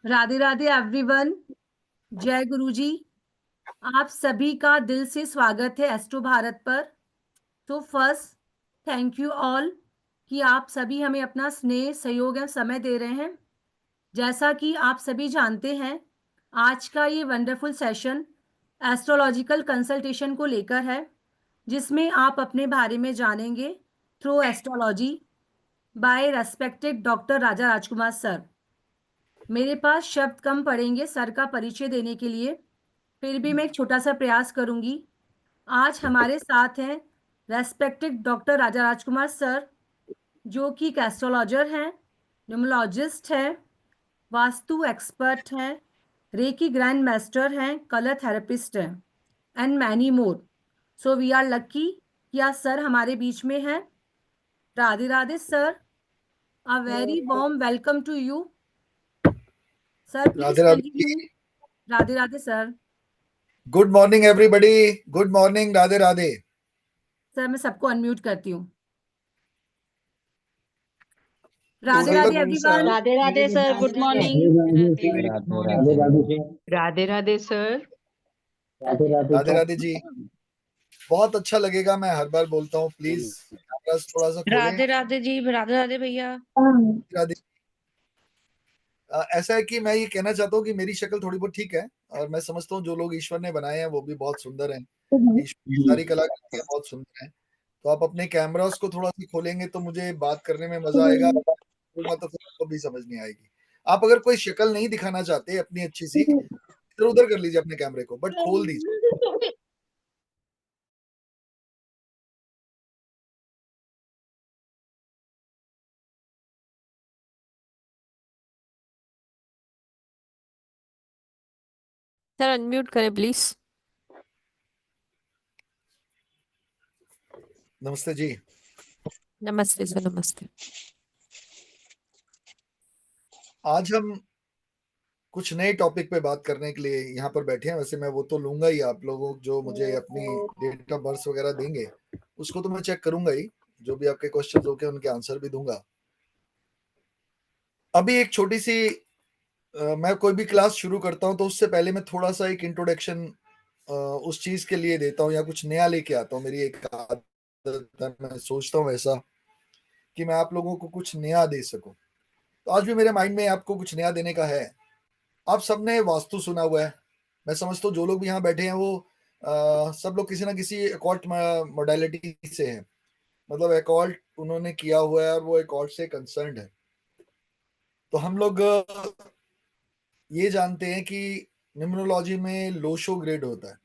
Radhe Radhe everyone. जय गुरु जी। आप सभी का दिल से स्वागत है एस्ट्रो भारत पर। तो फर्स्ट, थैंक यू ऑल कि आप सभी हमें अपना स्नेह, सहयोग एवं समय दे रहे हैं। जैसा कि आप सभी जानते हैं, आज का ये वंडरफुल सेशन एस्ट्रोलॉजिकल कंसल्टेशन को लेकर है, जिसमें आप अपने बारे में जानेंगे through astrology by respected doctor Raja Rajkumar sir. मेरे पास शब्द कम पड़ेंगे सर का परिचय देने के लिए, फिर भी मैं एक छोटा सा प्रयास करूंगी। आज हमारे साथ हैं respected doctor Raja Rajkumar sir, जो कि एस्ट्रोलॉजर हैं, न्यूमरोलॉजिस्ट हैं, वास्तु एक्सपर्ट हैं, रेकी ग्रैंड मास्टर हैं, कलर थेरेपिस्ट हैं and many more. So we are lucky कि आज सर हमारे बीच में हैं। Radhe Radhe sir, a very warm welcome to you sir. Please Radhe Radhe continue. जी। Radhe Radhe sir. Good morning everybody. Good morning. Radhe Radhe. Sir मैं सबको अनम्यूट करती हूँ। तो Radhe welcome Radhe everyone. Radhe Radhe sir, good morning. Radhe Radhe sir. Radhe Radhe ji. बहुत अच्छा लगेगा। मैं हर बार बोलता हूँ, प्लीज कैमरास थोड़ा सा खोलें। राधे राधे जी, राधे राधे भैया। राधे। ऐसा है कि मैं ये कहना चाहता हूँ कि मेरी शक्ल थोड़ी बहुत ठीक है, और मैं समझता हूँ जो लोग ईश्वर ने बनाए हैं वो भी बहुत सुंदर हैं। ईश्वर की सारी कलाकृतियां बहुत सुंदर हैं। तो आप अपने कैमरास को थोड़ा सा खोलेंगे तो मुझे बात करने में मजा आएगा, बोलूंगा तो फिर आपको भी समझ नहीं आएगी। आप अगर कोई शक्ल नहीं दिखाना चाहते अपनी अच्छी सी, इधर उधर कर लीजिए अपने कैमरे को, बट खोल दीजिए। सर अनम्यूट करें प्लीज। नमस्ते जी। नमस्ते सर, नमस्ते। आज हम कुछ नए टॉपिक पे बात करने के लिए यहाँ पर बैठे हैं। वैसे मैं वो तो लूंगा ही, आप लोगों जो मुझे अपनी डेट ऑफ बर्थ वगैरह देंगे उसको तो मैं चेक करूंगा ही, जो भी आपके क्वेश्चंस होंगे उनके आंसर भी दूंगा। अभी एक छोटी सी मैं कोई भी क्लास शुरू करता हूँ तो उससे पहले मैं थोड़ा सा एक इंट्रोडक्शन उस चीज के लिए देता हूँ या कुछ नया लेके आता हूँ। मेरी एक आदत है, मैं सोचता हूँ ऐसा कि मैं आप लोगों को कुछ नया दे सकूं। तो आज भी मेरे माइंड में आपको कुछ नया देने का है। आप सबने वास्तु सुना हुआ है। मैं समझता हूँ जो लोग भी यहाँ बैठे हैं वो सब लोग किसी ना किसी अकॉल्ट मोडालिटी से हैं, मतलब अकॉल्ट उन्होंने किया हुआ है और वो अकॉल्ट से कंसर्न्ड है। तो हम लोग ये जानते हैं कि न्यूमरोलॉजी में लोशो ग्रेड होता है।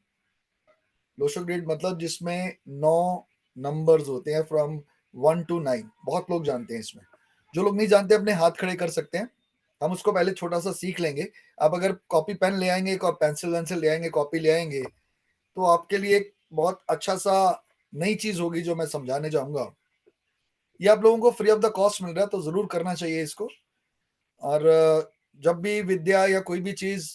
लोशो ग्रेड मतलब जिसमें 9 नंबर्स होते हैं, फ्रॉम 1 to 9। बहुत लोग जानते हैं इसमें। जो लोग नहीं जानते अपने हाथ खड़े कर सकते हैं, हम उसको पहले छोटा सा सीख लेंगे। आप अगर कॉपी पेन ले आएंगे, पेंसिल वेंसिल ले आएंगे, कॉपी ले आएंगे, तो आपके लिए एक बहुत अच्छा सा नई चीज होगी जो मैं समझाने जाऊंगा। ये आप लोगों को फ्री ऑफ द कॉस्ट मिल रहा है तो जरूर करना चाहिए इसको। और जब भी विद्या या कोई भी चीज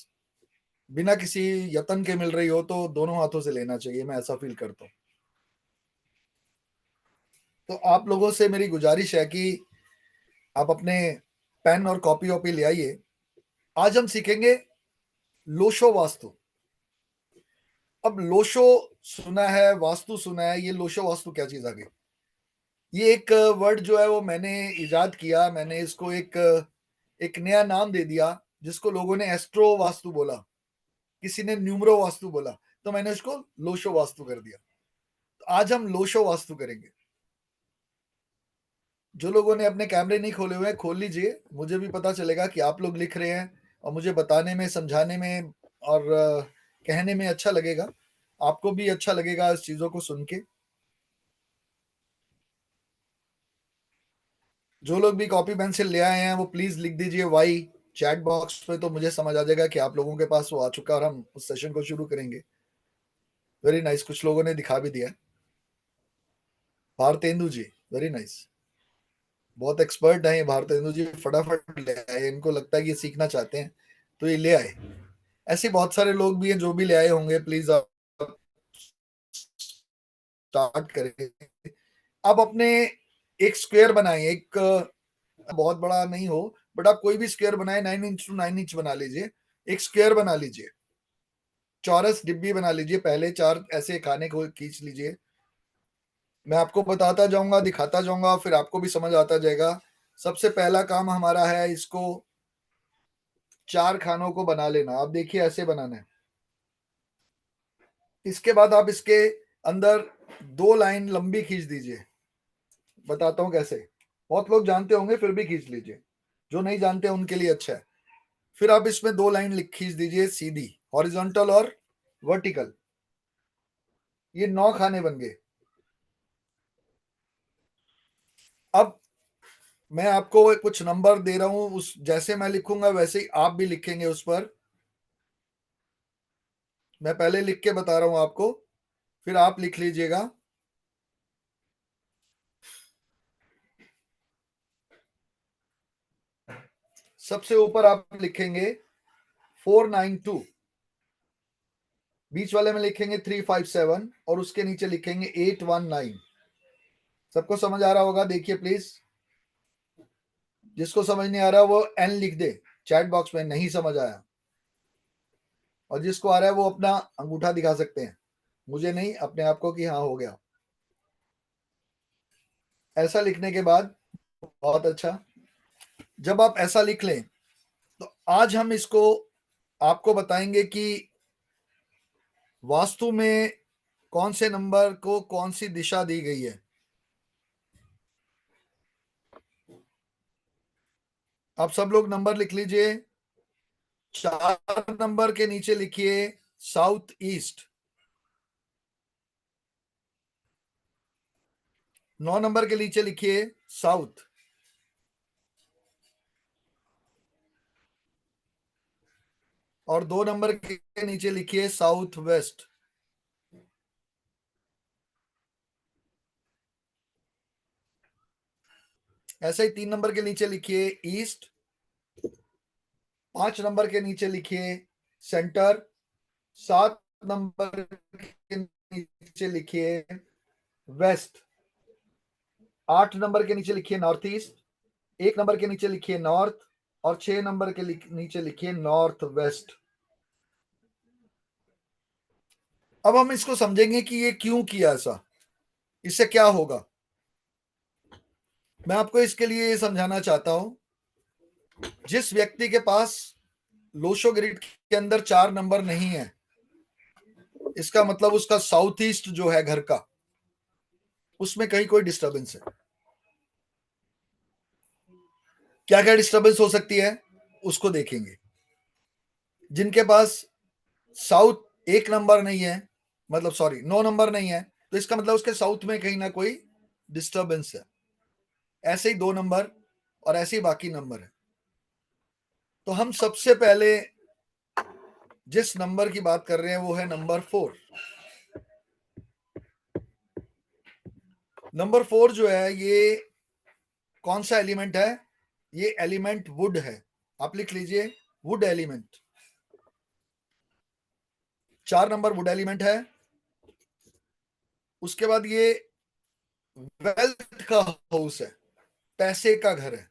बिना किसी यत्न के मिल रही हो तो दोनों हाथों से लेना चाहिए, मैं ऐसा फील करता हूँ। तो आप लोगों से मेरी गुजारिश है कि आप अपने पेन और कॉपी वॉपी ले आइए। आज हम सीखेंगे लोशो वास्तु। अब लोशो सुना है, वास्तु सुना है, ये लोशो वास्तु क्या चीज आ गई? ये एक वर्ड जो है वो मैंने इजाद किया। मैंने इसको एक नया नाम दे दिया, जिसको लोगों ने एस्ट्रो वास्तु बोला, किसी ने न्यूमरो वास्तु बोला, तो मैंने इसको लोशो वास्तु कर दिया। तो आज हम लोशो वास्तु करेंगे। जो लोगों ने अपने कैमरे नहीं खोले हुए हैं खोल लीजिए, मुझे भी पता चलेगा कि आप लोग लिख रहे हैं, और मुझे बताने में, समझाने में और कहने में अच्छा लगेगा। आपको भी अच्छा लगेगा इस चीजों को सुन के। जो लोग भी कॉपी पेंसिल ले आए हैं वो प्लीज लिख दीजिए वाई चैट बॉक्स पे, तो मुझे समझ आ जाएगा कि आप लोगों के पास वो आ चुका और हम उस सेशन को शुरू करेंगे। Very nice. कुछ लोगों ने दिखा भी दिया। Bharatendu ji, very nice. बहुत एक्सपर्ट है ये भारतेंदु जी, फटाफट ले आए। इनको लगता है कि ये सीखना चाहते हैं तो ये ले आए। ऐसे बहुत सारे लोग भी हैं जो भी ले आए होंगे। प्लीज आप स्टार्ट करें। अब अपने एक स्क्वायर बनाएं, एक बहुत बड़ा नहीं हो, बट आप कोई भी स्क्वायर बनाए 9 इंच टू 9 इंच बना लीजिए, एक स्क्वायर बना लीजिए, चौरस डिब्बी बना लीजिए, पहले 4 ऐसे खाने को खींच लीजिए। मैं आपको बताता जाऊंगा, दिखाता जाऊंगा, फिर आपको भी समझ आता जाएगा। सबसे पहला काम हमारा है इसको 4 खानों को बना लेना। आप देखिए ऐसे बनाना है। इसके बाद आप इसके अंदर 2 लाइन लंबी खींच दीजिए। बताता हूं कैसे, बहुत लोग जानते होंगे फिर भी खींच लीजिए, जो नहीं जानते उनके लिए अच्छा है। फिर आप इसमें 2 लाइन खींच दीजिए सीधी, हॉरिजॉन्टल और वर्टिकल। ये 9 खाने बन गए। अब मैं आपको कुछ नंबर दे रहा हूं, उस जैसे मैं लिखूंगा वैसे ही आप भी लिखेंगे उस पर। मैं पहले लिख के बता रहा हूं आपको, फिर आप लिख लीजिएगा। सबसे ऊपर आप लिखेंगे 492, बीच वाले में लिखेंगे 357 और उसके नीचे लिखेंगे 819। सबको समझ आ रहा होगा? देखिए प्लीज, जिसको समझ नहीं आ रहा वो एन लिख दे चैट बॉक्स में, नहीं समझ आया। और जिसको आ रहा है वो अपना अंगूठा दिखा सकते हैं, मुझे नहीं, अपने आप को, कि हाँ हो गया। ऐसा लिखने के बाद बहुत अच्छा, जब आप ऐसा लिख लें तो आज हम इसको आपको बताएंगे कि वास्तु में कौन से नंबर को कौन सी दिशा दी गई है। आप सब लोग नंबर लिख लीजिए। 4 नंबर के नीचे लिखिए साउथ ईस्ट। 9 नंबर के नीचे लिखिए साउथ। और 2 नंबर के नीचे लिखिए साउथ वेस्ट। ऐसे ही 3 नंबर के नीचे लिखिए ईस्ट। 5 नंबर के नीचे लिखिए सेंटर। 7 नंबर के नीचे लिखिए वेस्ट। 8 नंबर के नीचे लिखिए नॉर्थ ईस्ट। 1 नंबर के नीचे लिखिए नॉर्थ। और 6 नंबर के नीचे लिखिए नॉर्थ वेस्ट। अब हम इसको समझेंगे कि ये क्यों किया ऐसा, इससे क्या होगा। मैं आपको इसके लिए ये समझाना चाहता हूं, जिस व्यक्ति के पास लोशो ग्रिड के अंदर 4 नंबर नहीं है, इसका मतलब उसका साउथ ईस्ट जो है घर का, उसमें कहीं कोई डिस्टरबेंस है। क्या क्या डिस्टरबेंस हो सकती है उसको देखेंगे। जिनके पास साउथ 1 नंबर नहीं है, मतलब सॉरी 9 नंबर नहीं है, तो इसका मतलब उसके साउथ में कहीं ना कोई डिस्टरबेंस है। ऐसे ही 2 नंबर और ऐसे ही बाकी नंबर है। तो हम सबसे पहले जिस नंबर की बात कर रहे हैं वो है नंबर 4। नंबर 4 जो है ये कौन सा एलिमेंट है? ये एलिमेंट वुड है। आप लिख लीजिए would element. 4 number would element है। उसके बाद ये वेल्थ का हाउस है, पैसे का घर है।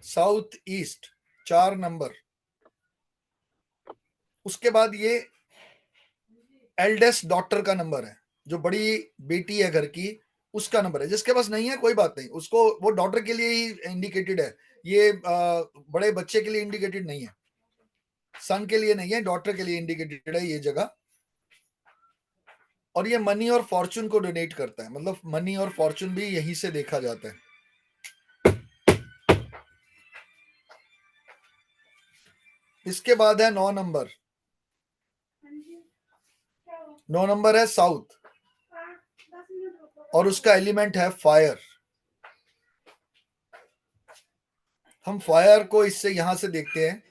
South east 4 number. उसके बाद ये एल्डेस्ट डॉटर का नंबर है, जो बड़ी बेटी है घर की, उसका नंबर है। जिसके पास नहीं है कोई बात नहीं, उसको वो डॉटर के लिए ही इंडिकेटेड है, ये बड़े बच्चे के लिए इंडिकेटेड नहीं है, सन के लिए नहीं है, डॉटर के लिए इंडिकेटेड है ये जगह। और ये मनी और फॉर्चून को डोनेट करता है, मतलब मनी और फॉर्चून भी यहीं से देखा जाता है। इसके बाद है 9 नंबर। 9 नंबर है साउथ और उसका एलिमेंट है फायर। हम फायर को इससे यहां से देखते हैं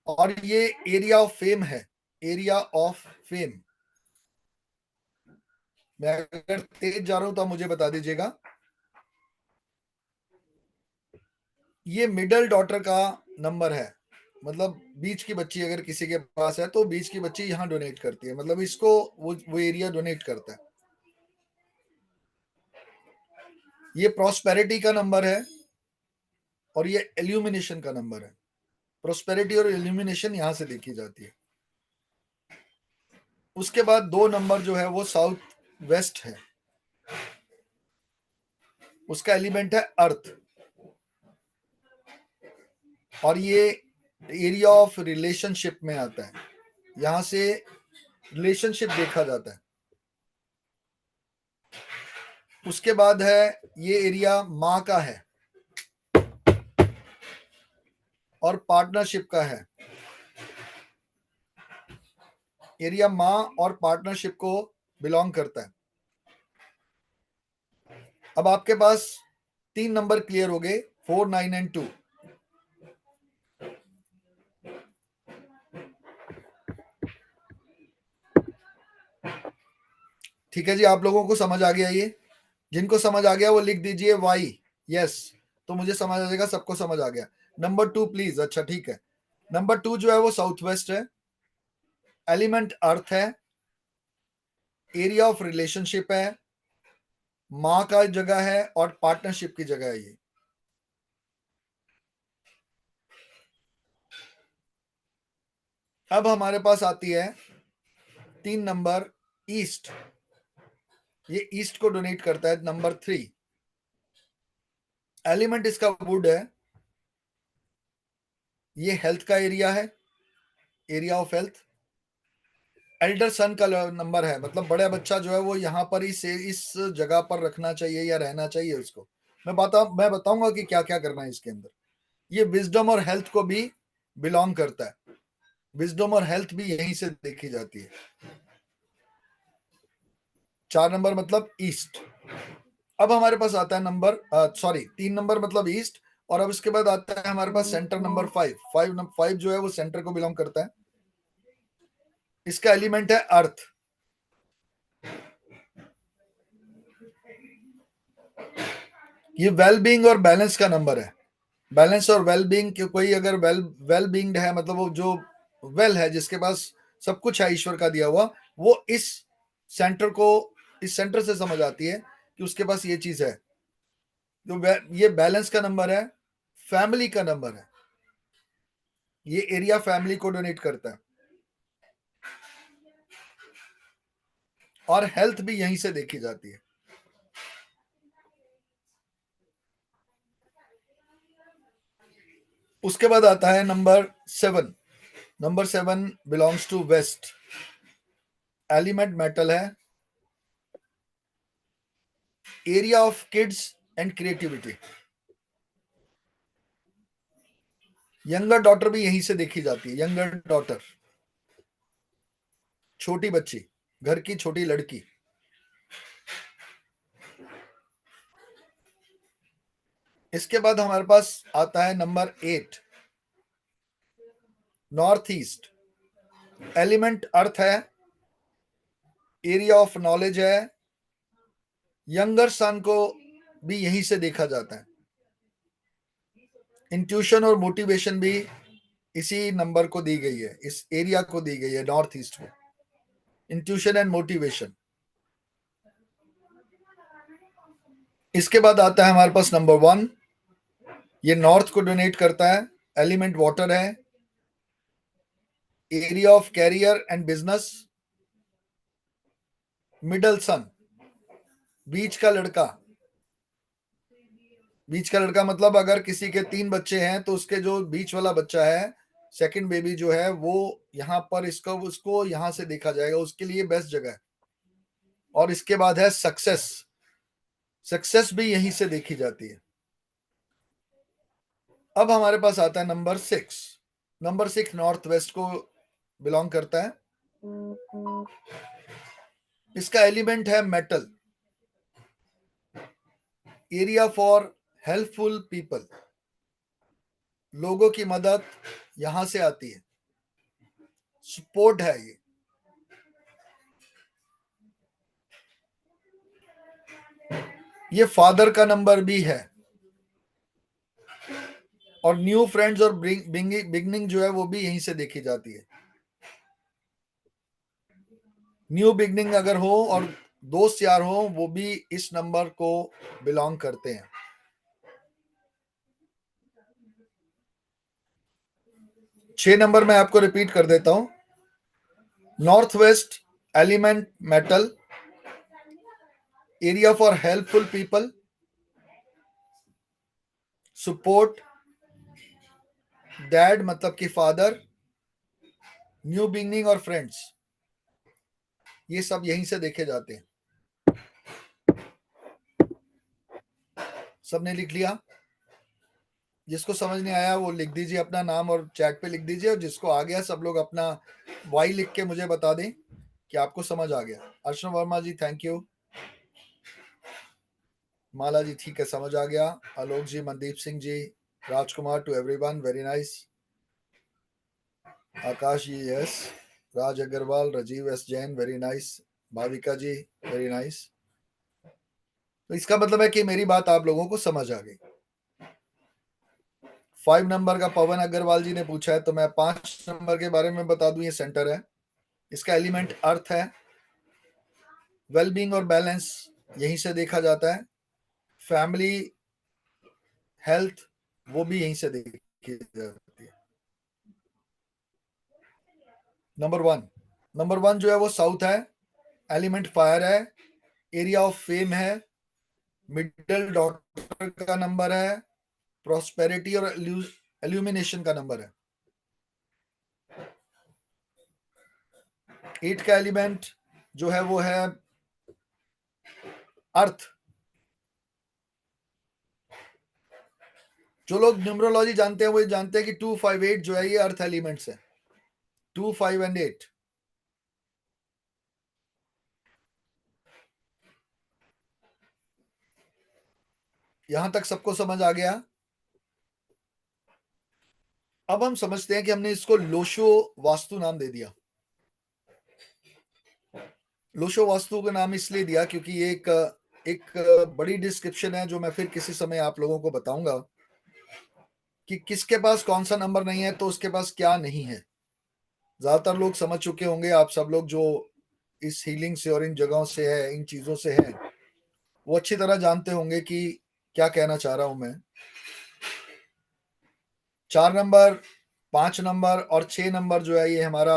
और ये एरिया ऑफ फेम है, एरिया ऑफ फेम। मैं अगर तेज जा रहा हूं तो आप मुझे बता दीजिएगा। ये मिडल डॉटर का नंबर है, मतलब बीच की बच्ची अगर किसी के पास है तो बीच की बच्ची यहां डोनेट करती है, मतलब इसको वो एरिया डोनेट करता है। ये प्रॉस्पेरिटी का नंबर है। और ये इल्यूमिनेशन का नंबर है। प्रोस्पेरिटी और इल्यूमिनेशन यहां से देखी जाती है। उसके बाद 2 नंबर जो है वो साउथ वेस्ट है, उसका एलिमेंट है अर्थ, और ये एरिया ऑफ रिलेशनशिप में आता है, यहां से रिलेशनशिप देखा जाता है। उसके बाद है ये एरिया माँ का है और पार्टनरशिप का है। एरिया माँ और पार्टनरशिप को बिलोंग करता है। अब आपके पास 3 नंबर क्लियर हो गए, 4, 9 एंड 2। ठीक है जी, आप लोगों को समझ आ गया? ये जिनको समझ आ गया वो लिख दीजिए वाई, यस, तो मुझे समझ आ जाएगा सबको समझ आ गया। Number 2 please. अच्छा ठीक है, नंबर 2 जो है वो साउथ वेस्ट है, एलिमेंट अर्थ है, एरिया ऑफ रिलेशनशिप है, माँ का जगह है और पार्टनरशिप की जगह है ये। अब हमारे पास आती है 3 नंबर ईस्ट, ये ईस्ट को डोनेट करता है। नंबर 3 एलिमेंट इसका वुड है, ये हेल्थ का एरिया है, area of health. Elder son का नंबर है, मतलब बड़ा बच्चा जो है वो यहाँ पर इस जगह पर रखना चाहिए या रहना चाहिए उसको। मैं बताऊंगा कि क्या क्या करना है इसके अंदर। ये विजडम और हेल्थ को भी बिलोंग करता है, विजडम और हेल्थ भी यहीं से देखी जाती है। 4 नंबर मतलब ईस्ट। अब हमारे पास आता है नंबर 3 नंबर मतलब ईस्ट, और अब इसके बाद आता है हमारे पास सेंटर नंबर 5 जो है वो सेंटर को बिलोंग करता है। इसका एलिमेंट है अर्थ। ये वेल बीइंग और बैलेंस का नंबर है। बैलेंस और वेल बीइंग, कोई अगर वेल बीइंग है मतलब वो जो वेल है, जिसके पास सब कुछ है ईश्वर का दिया हुआ, वो इस सेंटर से समझ आती है कि उसके पास ये चीज है। तो ये बैलेंस का नंबर है, फैमिली का नंबर है, ये एरिया फैमिली को डोनेट करता है, और हेल्थ भी यहीं से देखी जाती है। उसके बाद आता है number 7। Number 7 belongs to west, element metal है, area of kids and creativity. Younger daughter भी यहीं से देखी जाती है, यंगर डॉटर, छोटी बच्ची, घर की छोटी लड़की। इसके बाद हमारे पास आता है नंबर 8 नॉर्थ ईस्ट, एलिमेंट अर्थ है, एरिया ऑफ नॉलेज है, यंगर सन को भी यहीं से देखा जाता है। इंट्यूशन और मोटिवेशन भी इसी नंबर को दी गई है, इस एरिया को दी गई है, नॉर्थ ईस्ट को, इंट्यूशन एंड मोटिवेशन। इसके बाद आता है हमारे पास नंबर 1, ये नॉर्थ को डोनेट करता है, एलिमेंट वाटर है, area of career and business, middle son, बीच का लड़का। बीच का लड़का मतलब अगर किसी के 3 बच्चे हैं तो उसके जो बीच वाला बच्चा है, सेकंड बेबी जो है, वो यहाँ पर उसको यहाँ से देखा जाएगा, उसके लिए बेस्ट जगह है। और इसके बाद है सक्सेस, सक्सेस भी यहीं से देखी जाती है। अब हमारे पास आता है नंबर 6। नंबर 6 नॉर्थ वेस्ट को बिलोंग करता है, इसका एलिमेंट है metal, area for helpful people, लोगों की मदद यहां से आती है, सपोर्ट है ये। ये फादर का नंबर भी है, और न्यू फ्रेंड्स और बिगनिंग जो है वो भी यहीं से देखी जाती है। न्यू बिगनिंग अगर हो और दोस्त यार हो, वो भी इस नंबर को बिलोंग करते हैं। 6 नंबर मैं आपको रिपीट कर देता हूं। North west element metal, area for helpful people, support, dad मतलब कि फादर, न्यू बिगनिंग और फ्रेंड्स, ये सब यहीं से देखे जाते हैं। सबने लिख लिया? जिसको समझ नहीं आया वो लिख दीजिए अपना नाम और चैट पे लिख दीजिए, और जिसको आ गया सब लोग अपना वाई लिख के मुझे बता दें कि आपको समझ आ गया। Archana Varma ji thank you. माला जी ठीक है, समझ आ गया। Alok ji, Mandeep Singh ji, Rajkumar, to everyone, very nice. Akash ji yes, Raj Agarwal, Rajiv S Jain, very nice. Bhavika ji very nice. तो इसका मतलब है कि मेरी बात आप लोगों को समझ आ गई। 5 नंबर का पवन अग्रवाल जी ने पूछा है, तो मैं 5 नंबर के बारे में बता दूं। ये सेंटर है, इसका एलिमेंट अर्थ है, वेलबींग और बैलेंस यहीं से देखा जाता है, फैमिली हेल्थ वो भी यहीं से देखी जाती है। नंबर वन जो है वो साउथ है, एलिमेंट फायर है, एरिया ऑफ फेम है, मिडिल डॉटर का नंबर है, प्रॉस्पेरिटी और एल्यूमिनेशन का नंबर है। 8 का एलिमेंट जो है वो है अर्थ। जो लोग न्यूमरोलॉजी जानते हैं वो जानते हैं कि 2, 5, 8 जो है ये अर्थ एलिमेंट्स है। 2, 5 एंड 8। यहां तक सबको समझ आ गया? अब हम समझते हैं कि हमने इसको लोशो वास्तु नाम दे दिया। लोशो वास्तु का नाम इसलिए दिया क्योंकि ये एक बड़ी डिस्क्रिप्शन है जो मैं फिर किसी समय आप लोगों को बताऊंगा कि किसके पास कौन सा नंबर नहीं है तो उसके पास क्या नहीं है। ज्यादातर लोग समझ चुके होंगे, आप सब लोग जो इस हीलिंग से और इन जगहों से है, इन चीजों से है, वो अच्छी तरह जानते होंगे कि क्या कहना चाह रहा हूं मैं। 4 नंबर, 5 नंबर और 6 नंबर जो है ये हमारा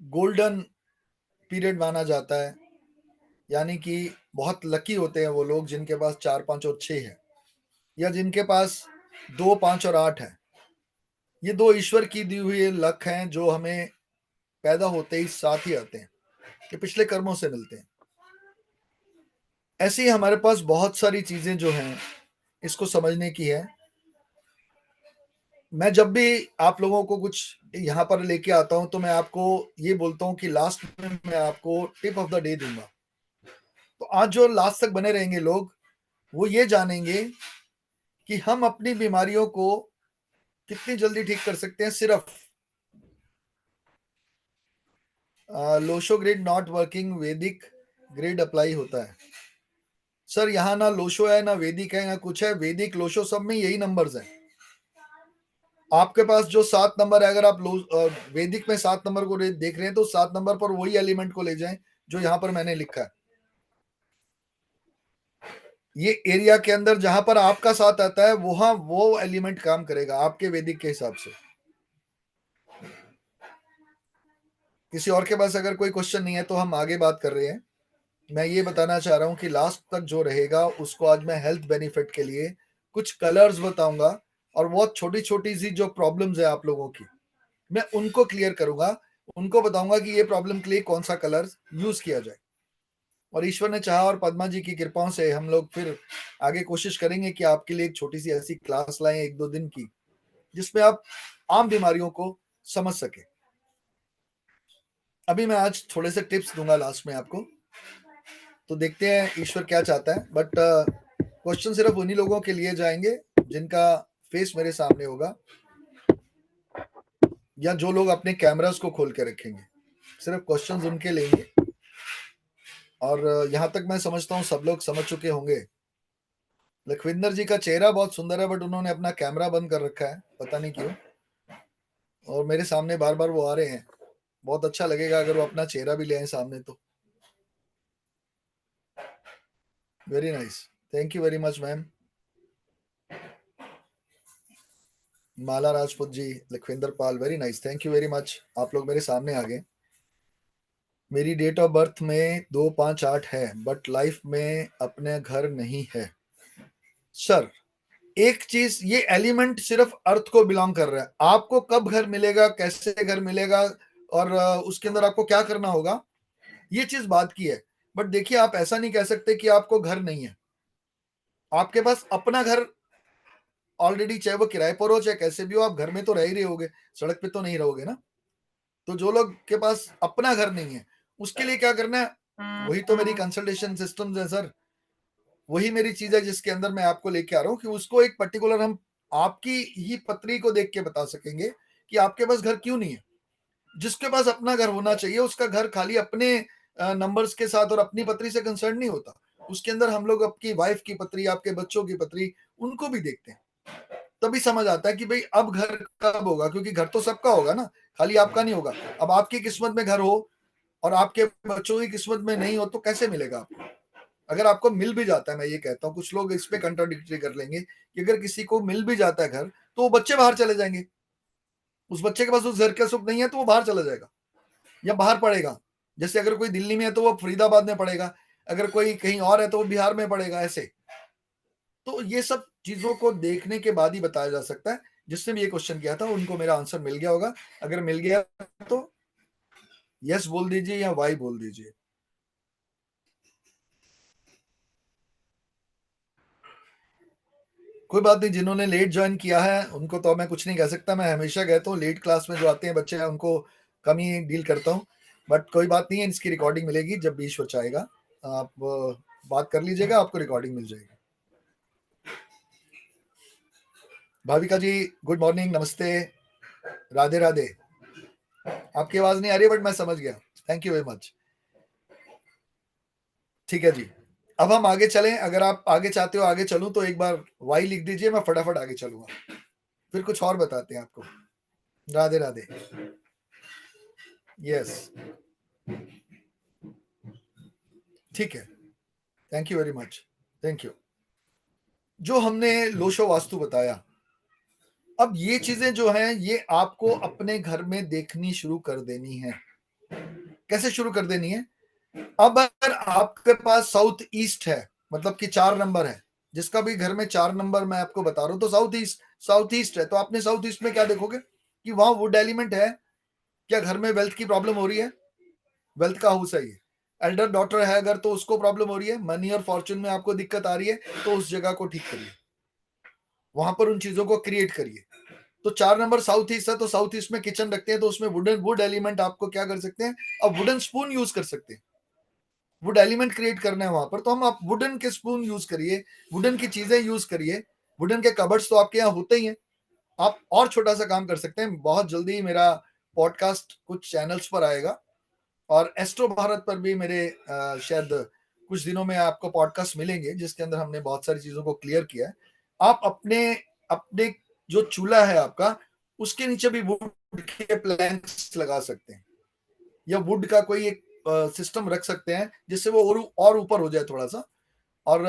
गोल्डन पीरियड माना जाता है, यानी कि बहुत लकी होते हैं वो लोग जिनके पास 4, 5 और 6 है, या जिनके पास 2, 5 और 8 है। ये दो ईश्वर की दी हुई लक हैं जो हमें पैदा होते ही साथ ही आते हैं, ये पिछले कर्मों से मिलते हैं। ऐसे ही हमारे पास बहुत सारी चीजें जो हैं इसको समझने की है। मैं जब भी आप लोगों को कुछ यहाँ पर लेके आता हूं तो मैं आपको ये बोलता हूं कि लास्ट में मैं आपको टिप ऑफ द डे दूंगा। तो आज जो लास्ट तक बने रहेंगे लोग वो ये जानेंगे कि हम अपनी बीमारियों को कितनी जल्दी ठीक कर सकते हैं। सिर्फ लोशो ग्रिड नॉट वर्किंग, वैदिक ग्रिड अप्लाई होता है। सर यहाँ ना लोशो है ना वैदिक है ना कुछ है, वैदिक लोशो सब में यही नंबर्स हैं। आपके पास जो 7 नंबर है, अगर आप वैदिक में 7 नंबर को देख रहे हैं तो 7 नंबर पर वही एलिमेंट को ले जाएं जो यहाँ पर मैंने लिखा है। ये एरिया के अंदर जहां पर आपका 7 आता है वहां वो एलिमेंट काम करेगा आपके वैदिक के हिसाब से। किसी और के पास अगर कोई क्वेश्चन नहीं है तो हम आगे बात कर रहे हैं। मैं ये बताना चाह रहा हूं कि लास्ट तक जो रहेगा उसको आज मैं हेल्थ बेनिफिट के लिए कुछ कलर्स बताऊंगा, और बहुत छोटी छोटी सी जो प्रॉब्लम्स है आप लोगों की मैं उनको क्लियर करूंगा, उनको बताऊंगा कि ये प्रॉब्लम के लिए कौन सा कलर यूज किया जाए। और ईश्वर ने चाहा और पद्मा जी की कृपाओं से हम लोग फिर आगे कोशिश करेंगे कि आपके लिए एक छोटी सी ऐसी क्लास लाएं 1-2 दिन की, जिसमें आप आम बीमारियों को समझ सके। अभी मैं आज थोड़े से टिप्स दूंगा लास्ट में आपको, तो देखते हैं ईश्वर क्या चाहता है। बट क्वेश्चन सिर्फ उन्हीं लोगों के लिए जाएंगे जिनका फेस मेरे सामने होगा, या जो लोग अपने कैमरास को खोल के रखेंगे, सिर्फ क्वेश्चंस उनके लेंगे। और यहाँ तक मैं समझता हूँ सब लोग समझ चुके होंगे। लखविंदर जी का चेहरा बहुत सुंदर है बट उन्होंने अपना कैमरा बंद कर रखा है, पता नहीं क्यों, और मेरे सामने बार बार वो आ रहे हैं। बहुत अच्छा लगेगा अगर वो अपना चेहरा भी ले आए सामने तो। Very nice, thank you very much ma'am. Mala Rajput ji, Lakhwinder Pal, very nice, thank you very much. आप लोग मेरे सामने आ गए। मेरी डेट ऑफ बर्थ में 258 है, बट लाइफ में अपने घर नहीं है। सर, एक चीज, ये एलिमेंट सिर्फ अर्थ को बिलोंग कर रहा है। आपको कब घर मिलेगा, कैसे घर मिलेगा, और उसके अंदर आपको क्या करना होगा, ये चीज बात की है। बट देखिए, आप ऐसा नहीं कह सकते कि आपको घर नहीं है। आपके पास अपना घर ऑलरेडी, चाहे वो किराए पर हो चाहे कैसे भी हो, आप घर में तो रह ही रहे होगे, सड़क पे तो नहीं रहोगे ना। तो जो लोग के पास अपना घर नहीं है, उसके लिए क्या करना है, वही तो मेरी कंसल्टेशन सिस्टम्स है सर। वही मेरी चीज है जिसके अंदर मैं आपको लेके आ रहा हूँ कि उसको एक पर्टिकुलर, हम आपकी ही पत्री को देख के बता सकेंगे कि आपके पास घर क्यों नहीं है। जिसके पास अपना घर होना चाहिए, उसका घर खाली अपने नंबर्स के साथ और अपनी पत्री से कंसर्न नहीं होता। उसके अंदर हम लोग आपकी वाइफ की पत्री, आपके बच्चों की पत्री, उनको भी देखते हैं। तभी समझ आता है कि भाई अब घर कब होगा, क्योंकि घर तो सबका होगा ना, खाली आपका नहीं होगा। अब आपकी किस्मत में घर हो और आपके बच्चों की किस्मत में नहीं हो, तो कैसे मिलेगा आपको। अगर आपको मिल भी जाता है, मैं ये कहता हूँ, कुछ लोग इस पे कंट्राडिक्टरी कर लेंगे कि अगर किसी को मिल भी जाता है घर, तो वो बच्चे बाहर चले जाएंगे। उस बच्चे के पास उस घर का सुख नहीं है तो वो बाहर चला जाएगा या बाहर पढ़ेगा। जैसे अगर कोई दिल्ली में है तो वो फरीदाबाद में पढ़ेगा, अगर कोई कहीं और है तो वो बिहार में पढ़ेगा, ऐसे। तो ये सब चीजों को देखने के बाद ही बताया जा सकता है। जिसने भी ये क्वेश्चन किया था उनको मेरा आंसर मिल गया होगा। अगर मिल गया तो यस बोल दीजिए या वाई बोल दीजिए। कोई बात नहीं, जिन्होंने लेट ज्वाइन किया है उनको तो मैं कुछ नहीं कह सकता। मैं हमेशा कहता हूँ लेट क्लास में जो आते हैं बच्चे, उनको कम ही डील करता हूँ। बट कोई बात नहीं है, इसकी रिकॉर्डिंग मिलेगी जब भी ईश्वर चाहेगा। आप बात कर लीजिएगा, आपको रिकॉर्डिंग मिल जाएगी। भाविका जी, गुड मॉर्निंग, नमस्ते, राधे राधे। आपकी आवाज नहीं आ रही है बट मैं समझ गया, थैंक यू वेरी मच। ठीक है जी, अब हम आगे चलें। अगर आप आगे चाहते हो आगे चलूं तो एक बार वाई लिख दीजिए, मैं फटाफट आगे चलूंगा, फिर कुछ और बताते हैं आपको। राधे राधे। यस, ठीक है, thank you very much, thank you. जो हमने लोशो वास्तु बताया, अब ये चीजें जो हैं ये आपको अपने घर में देखनी शुरू कर देनी है। कैसे शुरू कर देनी है? अब अगर आपके पास साउथ ईस्ट है, मतलब कि 4 नंबर है, जिसका भी घर में 4 नंबर मैं आपको बता रहा हूं, तो साउथ ईस्ट है, तो आपने साउथ ईस्ट में क्या देखोगे कि वहां वुड एलिमेंट है। क्या घर में वेल्थ की प्रॉब्लम हो रही है? वेल्थ का हाउस है ये। एल्डर डॉटर है अगर, तो उसको प्रॉब्लम हो रही है, मनी और फॉर्चून में आपको दिक्कत आ रही है, तो उस जगह को ठीक करिए, वहां पर उन चीजों को क्रिएट करिए। तो 4 नंबर साउथ ईस्ट है, तो साउथ ईस्ट में किचन रखते हैं, तो उसमें वुड एलिमेंट आपको क्या कर सकते हैं, अब वुडन स्पून यूज कर सकते हैं। वुड एलिमेंट क्रिएट करना है वहां पर, तो हम आप वुडन के स्पून यूज करिए, वुडन की चीजें यूज करिए। वुडन के कबर्ड्स तो आपके यहाँ होते ही हैं। आप और छोटा सा काम कर सकते हैं, बहुत जल्दी मेरा पॉडकास्ट कुछ चैनल्स पर आएगा, और एस्ट्रो भारत पर भी मेरे शायद कुछ दिनों में आपको पॉडकास्ट मिलेंगे, जिसके अंदर हमने बहुत सारी चीजों को क्लियर किया है। आप अपने अपने जो चूल्हा है आपका, उसके नीचे भी वुड के प्लैंक्स लगा सकते हैं, या वुड का कोई एक सिस्टम रख सकते हैं जिससे वो और ऊपर हो जाए थोड़ा सा। और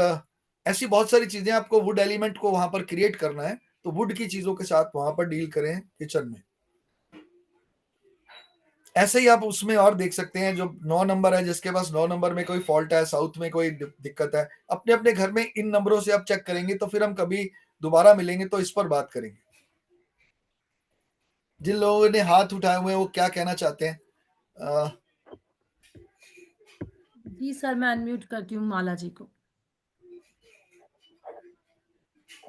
ऐसी बहुत सारी चीजें, आपको वुड एलिमेंट को वहां पर क्रिएट करना है, तो वुड की चीजों के साथ वहां पर डील करें किचन में। ऐसे ही आप उसमें और देख सकते हैं, जो 9 नंबर है, जिसके पास 9 नंबर में कोई फॉल्ट है, साउथ में कोई दिक्कत है, अपने अपने घर में इन नंबरों से आप चेक करेंगे, तो फिर हम कभी दोबारा मिलेंगे तो इस पर बात करेंगे। जिन लोगों ने हाथ उठाए हुए हैं वो क्या कहना चाहते हैं? जी सर, मैं अनम्यूट करती हूँ माला जी को।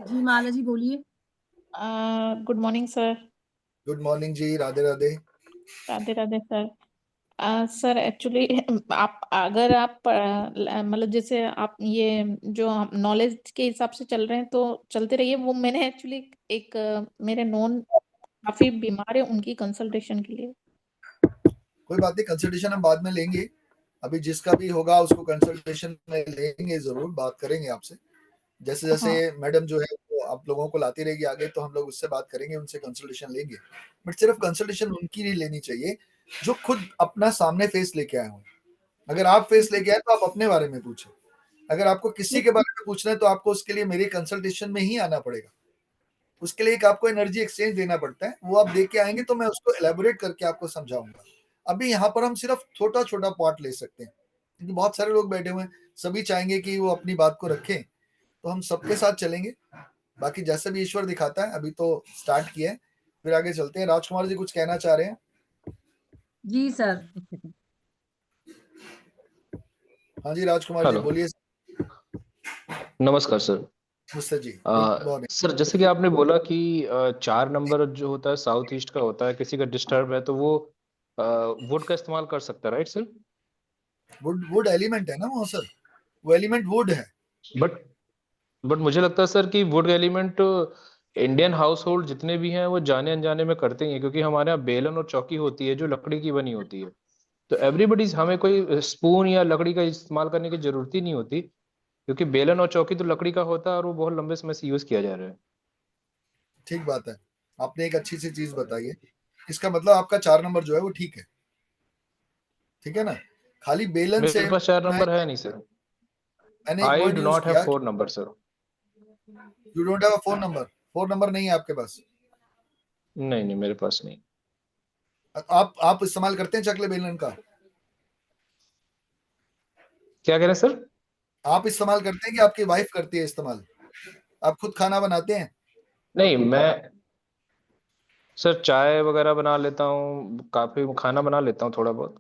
जी माला जी बोलिए। Good morning sir. Good morning जी, Radhe Radhe. Radhe Radhe sir. Sir actually आप अगर आप मतलब जैसे आप ये जो नॉलेज के हिसाब से चल रहे हैं तो चलते रहिए। वो मैंने एक्चुअली एक मेरे नॉन काफी बीमार है, उनकी कंसल्टेशन के लिए। कोई बात नहीं, कंसल्टेशन हम बाद में लेंगे। अभी जिसका भी होगा उसको कंसल्टेशन में लेंगे, जरूर बात करेंगे आपसे। जैसे जैसे हाँ मैडम जो है वो आप लोगों को लाती रहेगी आगे, तो हम लोग उससे बात करेंगे, उनसे कंसल्टेशन लेंगे। बट सिर्फ कंसल्टेशन उनकी नहीं लेनी चाहिए जो खुद अपना सामने फेस लेके आए हों। अगर आप फेस लेके आए तो आप अपने बारे में पूछें। अगर आपको किसी के बारे में पूछना है तो आपको उसके लिए मेरी कंसल्टेशन में ही आना पड़ेगा। उसके लिए एक आपको एनर्जी एक्सचेंज देना पड़ता है, वो आप दे के आएंगे तो मैं उसको एलेबोरेट करके आपको समझाऊंगा। अभी यहाँ पर हम सिर्फ छोटा छोटा पार्ट ले सकते हैं, क्योंकि बहुत सारे लोग बैठे हुए हैं, सभी चाहेंगे कि वो अपनी बात को रखें, तो हम सबके साथ चलेंगे। बाकी जैसे भी ईश्वर दिखाता है, अभी तो स्टार्ट किया है, फिर आगे चलते हैं। राजकुमार जी कुछ कहना चाह रहे हैं? जी सर। हाँ जी राजकुमार जी हेलो, बोलिए। नमस्कार सर। मुझसे जी, गुड मॉर्निंग। सर जैसे कि आपने बोला कि 4 नंबर जो होता है साउथ ईस्ट का होता है, किसी का डिस्टर्ब है तो वो वुड का इस्तेमाल कर सकता है, राइट सर? वुड एलिमेंट है ना वो सर, वो एलिमेंट वुड है। बट बट मुझे लगता है सर कि would element Indian house hold जितने भी हैं वो जाने अनजाने में करते ही हैं, क्योंकि हमारे यहाँ बेलन और चौकी होती है जो लकड़ी की बनी होती है। तो एवरीबडी, हमें कोई स्पून या लकड़ी का इस्तेमाल करने की जरूरत ही नहीं होती, क्योंकि बेलन और चौकी तो लकड़ी का होता है और वो बहुत लंबे समय से यूज किया जा रहा है। ठीक बात है, आपने एक अच्छी सी चीज बताई है। इसका मतलब आपका 4 नंबर जो है वो ठीक है, ठीक है ना। खाली बेलन मेरे से पास 4 नंबर है नहीं सर। मैंने एक I word do use not have किया, 4 number sir. You don't have a 4 number. 4 number नहीं है आपके पास? नहीं नहीं, मेरे पास नहीं। आप इस्तेमाल करते हैं चकले बेलन का? क्या कह रहे हैं सर? आप इस्तेमाल करते हैं कि आपकी वाइफ करती है इस्तेमाल? आप खुद खाना बनाते हैं? नहीं, मैं सर चाय वगैरह बना लेता हूँ, काफी खाना बना लेता हूँ थोड़ा बहुत।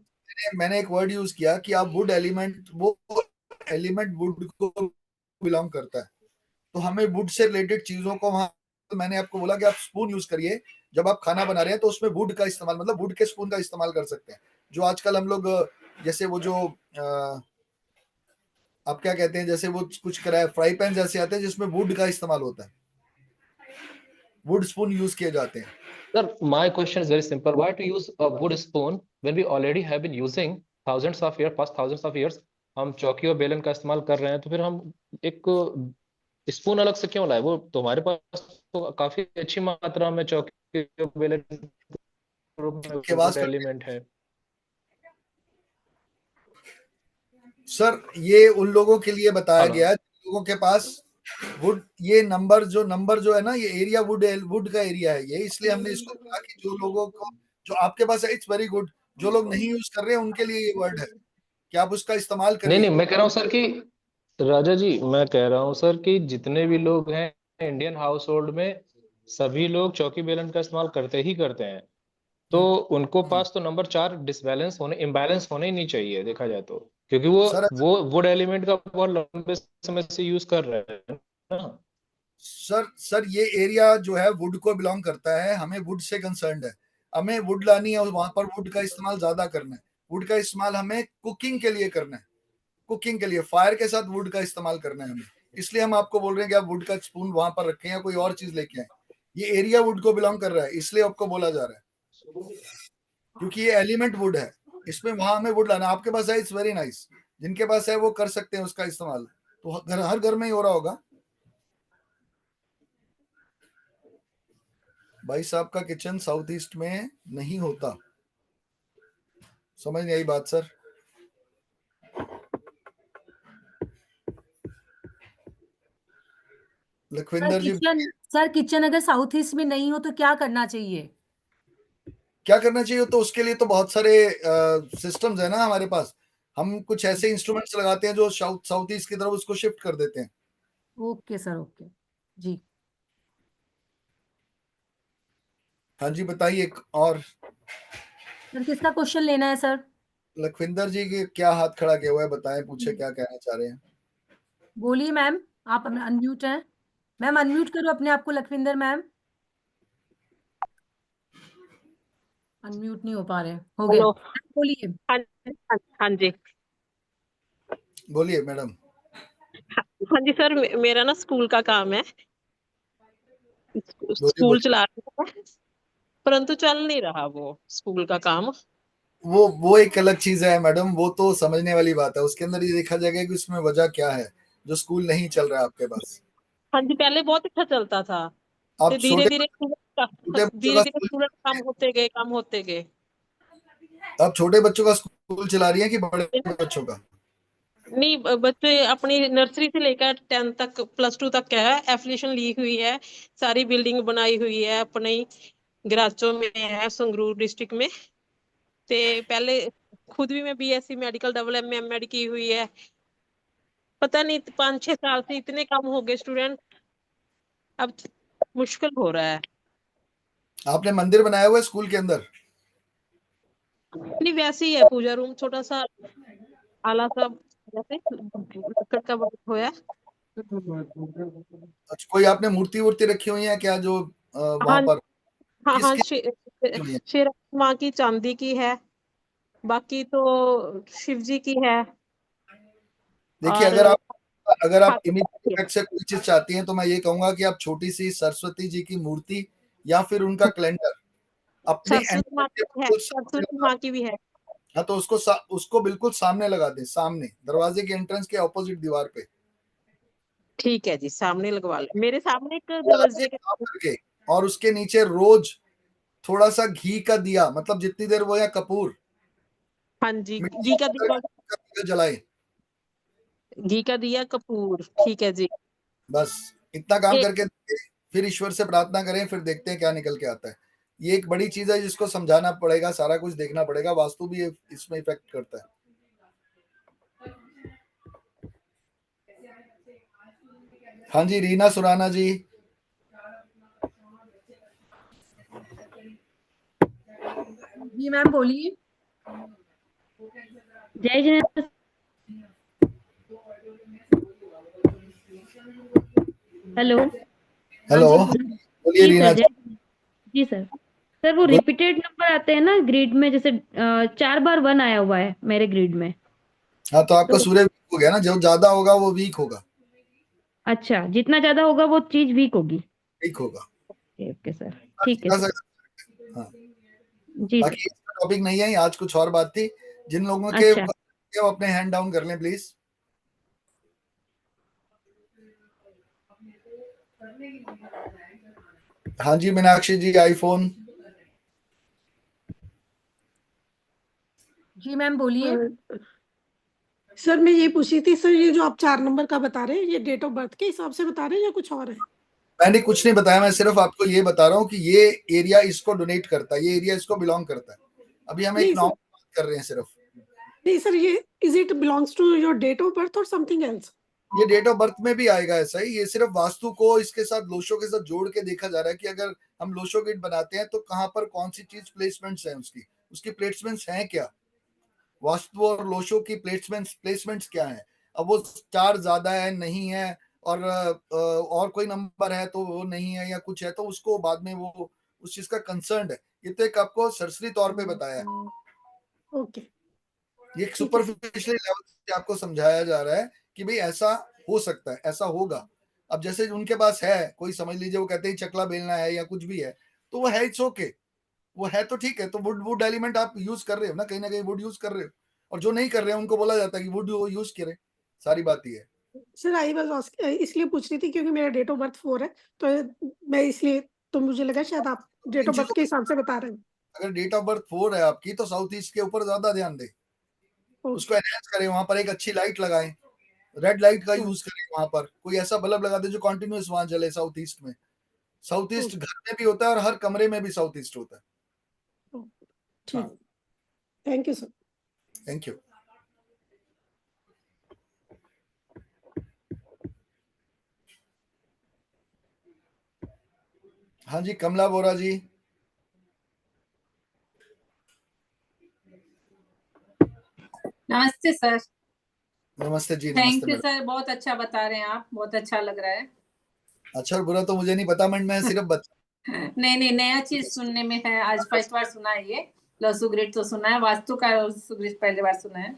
मैंने एक वर्ड यूज किया कि आप वुड एलिमेंट, वो एलिमेंट वुड को बिलोंग करता है, तो हमें वुड से रिलेटेड चीजों को वहां, मैंने आपको बोला कि आप स्पून यूज करिए जब आप खाना बना रहे हैं, तो उसमें वुड का इस्तेमाल, मतलब वुड के स्पून का इस्तेमाल कर सकते हैं। जो आजकल हम लोग जैसे वो जो आप क्या कहते हैं, जैसे वो कुछ कराए फ्राई पैन जैसे आते हैं जिसमें वुड का इस्तेमाल होता है, वुड स्पून यूज किए जाते हैं। Sir, my question is very simple. Why to use a wood spoon when we already have been using past thousands of years? हम चौकी और बेलन का इस्तेमाल कर रहे हैं, तो फिर हम एक स्पून अलग से क्यों लाए? वो तो हमारे पास तो काफी अच्छी मात्रा में चौकी और बेलन के रूप में के आवाज wood एलिमेंट है। सर ये उन लोगों के लिए बताया हेलो। गया है जिन लोगों के पास वुड, ये नंबर जो है ना, ये एरिया वुड का एरिया है ये, इसलिए हमने इसको कहा कि जो लोगों को, जो आपके पास है, इट्स वेरी गुड। जो लोग नहीं यूज कर रहे हैं उनके लिए ये वर्ड है कि आप उसका इस्तेमाल नहीं करिए। नहीं, मैं कह रहा हूँ सर कि राजा जी, मैं कह रहा हूँ सर कि जितने भी लोग हैं इंडियन हाउस होल्ड में, सभी लोग चौकी बेलन का इस्तेमाल करते ही करते हैं। तो उनको हम्म। पास तो नंबर 4 डिसबैलेंस होने, इम्बैलेंस होने ही नहीं चाहिए देखा जाए तो, क्योंकि वो सर वो वुड एलिमेंट का बहुत लंबे समय से यूज कर रहे हैं ना। सर ये एरिया जो है वुड को बिलोंग करता है, हमें वुड से कंसर्न्ड है, हमें वुड लानी है और वहां पर वुड का इस्तेमाल ज्यादा करना है। वुड का इस्तेमाल हमें कुकिंग के लिए करना है, कुकिंग के लिए फायर के साथ वुड का इस्तेमाल करना है हमें। इसलिए हम आपको बोल रहे हैं कि आप वुड का स्पून वहां पर रखें या कोई और चीज लेके आए। ये एरिया वुड को बिलोंग कर रहा है, इसलिए आपको बोला जा रहा है, क्योंकि ये एलिमेंट वुड है, इसमें वहां हमें वुड लाना। आपके पास है, इट्स वेरी नाइस। जिनके पास है वो कर सकते हैं उसका इस्तेमाल, तो हर घर में ही हो रहा होगा। भाई साहब का किचन साउथ ईस्ट में नहीं होता, समझ नहीं आई बात सर? लखविंदर जी सर किचन अगर साउथ ईस्ट में नहीं हो तो क्या करना चाहिए? क्या करना चाहिए? तो उसके लिए तो बहुत सारे सिस्टम्स है ना हमारे पास। हम कुछ ऐसे इंस्ट्रूमेंट्स लगाते हैं जो साउथ ईस्ट की तरफ उसको शिफ्ट कर देते हैं। ओके सर, ओके जी। हाँ जी बताइए। और सर किसका क्वेश्चन लेना है सर? लखविंदर जी के क्या हाथ खड़ा किया हुआ है, बताएं, पूछे क्या कहना चाह रहे हैं। बोलिए मैम, आप अनम्यूट हैं। मैम अनम्यूट करो अपने आप को, लखविंदर मैम। अनम्यूट नहीं हो पा रहे, हो गए। हेलो। बोलिए। हाँ हाँ जी। बोलिए मैडम। हाँ जी सर, मेरा ना स्कूल का काम है, बोलिए स्कूल बोलिए। चला रहा है, परंतु चल नहीं रहा वो स्कूल का काम। वो एक अलग चीज है मैडम, वो तो समझने वाली बात है। उसके अंदर ये देखा जाएगा कि उसमें वजह क्या है जो स्कूल नहीं चल रहा है आपके पास। हाँ जी, पहले बहुत अच्छा चलता था, आप तो धीरे छोटे धीरे छोटे बच्चों धीरे का धीरे स्कूल, स्टूडेंट कम होते गए। आप छोटे बच्चों का स्कूल चला रही हैं कि बड़े बच्चों का? नहीं बच्चे अपनी नर्सरी से लेकर 10 तक +2 तक है, एफिलिएशन ली हुई है, सारी बिल्डिंग बनाई हुई है अपने गराचों में है, संगरूर डिस्ट्रिक्ट में। ते पहले खुद भी मैं BSc मेडिकल MM.Med की हुई है। पता नहीं 5-6 साल से इतने कम हो गए स्टूडेंट, अब मुश्किल हो रहा है। आपने मंदिर बनाया हुआ है स्कूल के अंदर? नहीं वैसे ही है, पूजा रूम छोटा सा आला सा, जैसे लक्कड़ का बना हुआ है। अच्छा, कोई आपने मूर्ति वूर्ति रखी हुई है क्या जो वहां हाँ पर? हाँ हाँ, किसकी रखी हुई है? शेरा माँ की चांदी की है, बाकी तो शिव जी की है। देखिए, और अगर आप ठाकुर इमीडिएट की है। इफेक्ट से कोई चीज चाहती हैं तो मैं ये कहूंगा कि आप छोटी सी सरस्वती जी की मूर्ति या फिर उनका कैलेंडर अपनी सरस्वती माँ एंट्रेंस के की है, बिल्कुल सामने सरस्वती लगा। माँ की भी है। हाँ, तो उसको बिल्कुल सामने लगा दें, सामने दरवाजे के एंट्रेंस के ऑपोजिट दीवार पे ठीक है जी, सामने लगवा ले, मेरे सामने एक थोड़ा सा दरवाजे के। साफ करके, और उसके नीचे रोज थोड़ा सा घी का दिया, मतलब जितनी देर वो, या कपूर, हाँ जी, मिट्टी घी का का पत्थर दिया, का दिया जलाए। घी का दिया कपूर, ठीक है जी। बस इतना काम ये करके देखिए, फिर ईश्वर से प्रार्थना करें, फिर देखते हैं क्या निकल के आता है। ये एक बड़ी चीज है जिसको समझाना पड़ेगा, सारा कुछ देखना पड़ेगा, वास्तु भी इसमें इफेक्ट करता है। हाँ जी, रीना सुराना जी। जी मैम बोलिए। जय जगन्नाथ। हेलो। हाँ हेलो, जी बोलिए जी रीना सर, जी। जय। जी सर। सर वो रिपीटेड नंबर आते हैं ना ग्रिड में, जैसे 4 बार 1 आया हुआ है मेरे ग्रिड में। हाँ, तो आपका तो सूर्य वीक हो गया ना, जो ज्यादा होगा वो वीक होगा। अच्छा, जितना ज्यादा होगा वो चीज वीक होगी। वीक होगा। ओके सर, ठीक है सीधा सर। सा। हाँ, जी बाकी सर। इसका टॉपिक नहीं है, आज कुछ और बात थी। जिन लोगों के अच्छा। वो अपने हैंड डाउन कर लें प्लीज। हाँ जी, मीनाक्षी जी, आईफोन। जी मैम बोलिए। सर मैं ये पूछ रही थी सर, ये जो आप 4 नंबर का बता रहे हैं, ये डेट ऑफ बर्थ के हिसाब से बता रहे हैं या कुछ और है? मैंने कुछ नहीं बताया, मैं सिर्फ आपको ये बता रहा हूँ कि ये एरिया इसको डोनेट करता है, ये एरिया इसको बिलोंग करता है। अभी हम एक नहीं सर, नॉर्मल बात कर रहे हैं सिर्फ। नहीं सर, ये is it belongs to your date of birth और समथिंग एल्स? ये डेट ऑफ बर्थ में भी आएगा ऐसा ही, ये सिर्फ वास्तु को इसके साथ लोशो के साथ जोड़ के देखा जा रहा है कि अगर हम लोशो किट बनाते हैं तो कहाँ पर कौन सी चीज प्लेसमेंट्स है, उसकी प्लेसमेंट्स हैं क्या, वास्तु और लोशो की प्लेसमेंट्स क्या है। अब वो 4 ज्यादा है, नहीं है, और कोई नंबर है तो वो नहीं है, या कुछ है तो उसको बाद में वो उस चीज का कंसर्न है। ये तो एक आपको सरसरी तौर पे बताया है, ओके, ये एक ठीक है सर। सुपरफिशियल लेवल से आपको समझाया जा रहा है कि भाई ऐसा हो सकता है, ऐसा होगा। अब जैसे उनके पास है, कोई समझ लीजिए वो कहते हैं चकला बेलना है या कुछ भी है, तो वो है, इट्स ओके, वो है तो ठीक है। तो वुड एलिमेंट आप यूज कर रहे हो ना कहीं वुड यूज कर रहे हो, और जो नहीं कर रहे हैं उनको बोला जाता है कि वुड यूज करें। सारी बात ये है। सर आई वाज इसलिए पूछ रही थी क्योंकि मेरा डेट ऑफ बर्थ 4 है, तो मैं इसलिए, तो मुझे लगा शायद आप डेट इन ऑफ बर्थ चीजों के हिसाब से बता रहे हैं। अगर डेट ऑफ बर्थ 4 है आपकी तो साउथ ईस्ट के ऊपर ज्यादा ध्यान दें, उसको ओके। एनहेंस करें, वहां पर एक अच्छी लाइट लगाएं, रेड लाइट का यूज करें, वहां पर कोई ऐसा बल्ब लगा दें जो कंटिन्यूअस वहां जले साउथ ईस्ट में। साउथ ईस्ट घर में भी होता है और हर कमरे में भी साउथ ईस्ट होता है। हाँ, ठीक, thank you sir. Thank you. हाँ जी, कमला बोरा जी। नमस्ते सर। नमस्ते जी, थैंक नमस्ते यू मैडम। सर, बहुत अच्छा बता रहे हैं आप, बहुत अच्छा लग रहा है। अच्छा और बुरा तो मुझे नहीं पता, मैं सिर्फ बता। नहीं नहीं, नया चीज सुनने में है, आज फर्स्ट बार सुना है ये। लसु ग्रिड तो सुना है, वास्तु का लसु ग्रिड पहली बार सुना है।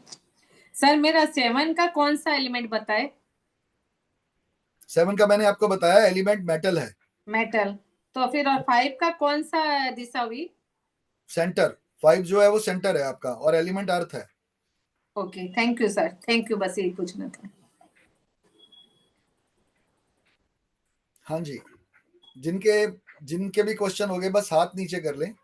सर मेरा 7 का कौन सा एलिमेंट बताए? 7 का मैंने आपको बताया, एलिमेंट मेटल है। मेटल। तो फिर और 5 का कौन सा दिशा हुई? सेंटर। 5 जो है वो सेंटर है आपका, और एलिमेंट अर्थ है। Okay, thank you sir, thank you, बस यही पूछना था। हाँ जी, जिनके जिनके भी क्वेश्चन हो गए बस हाथ नीचे कर लें,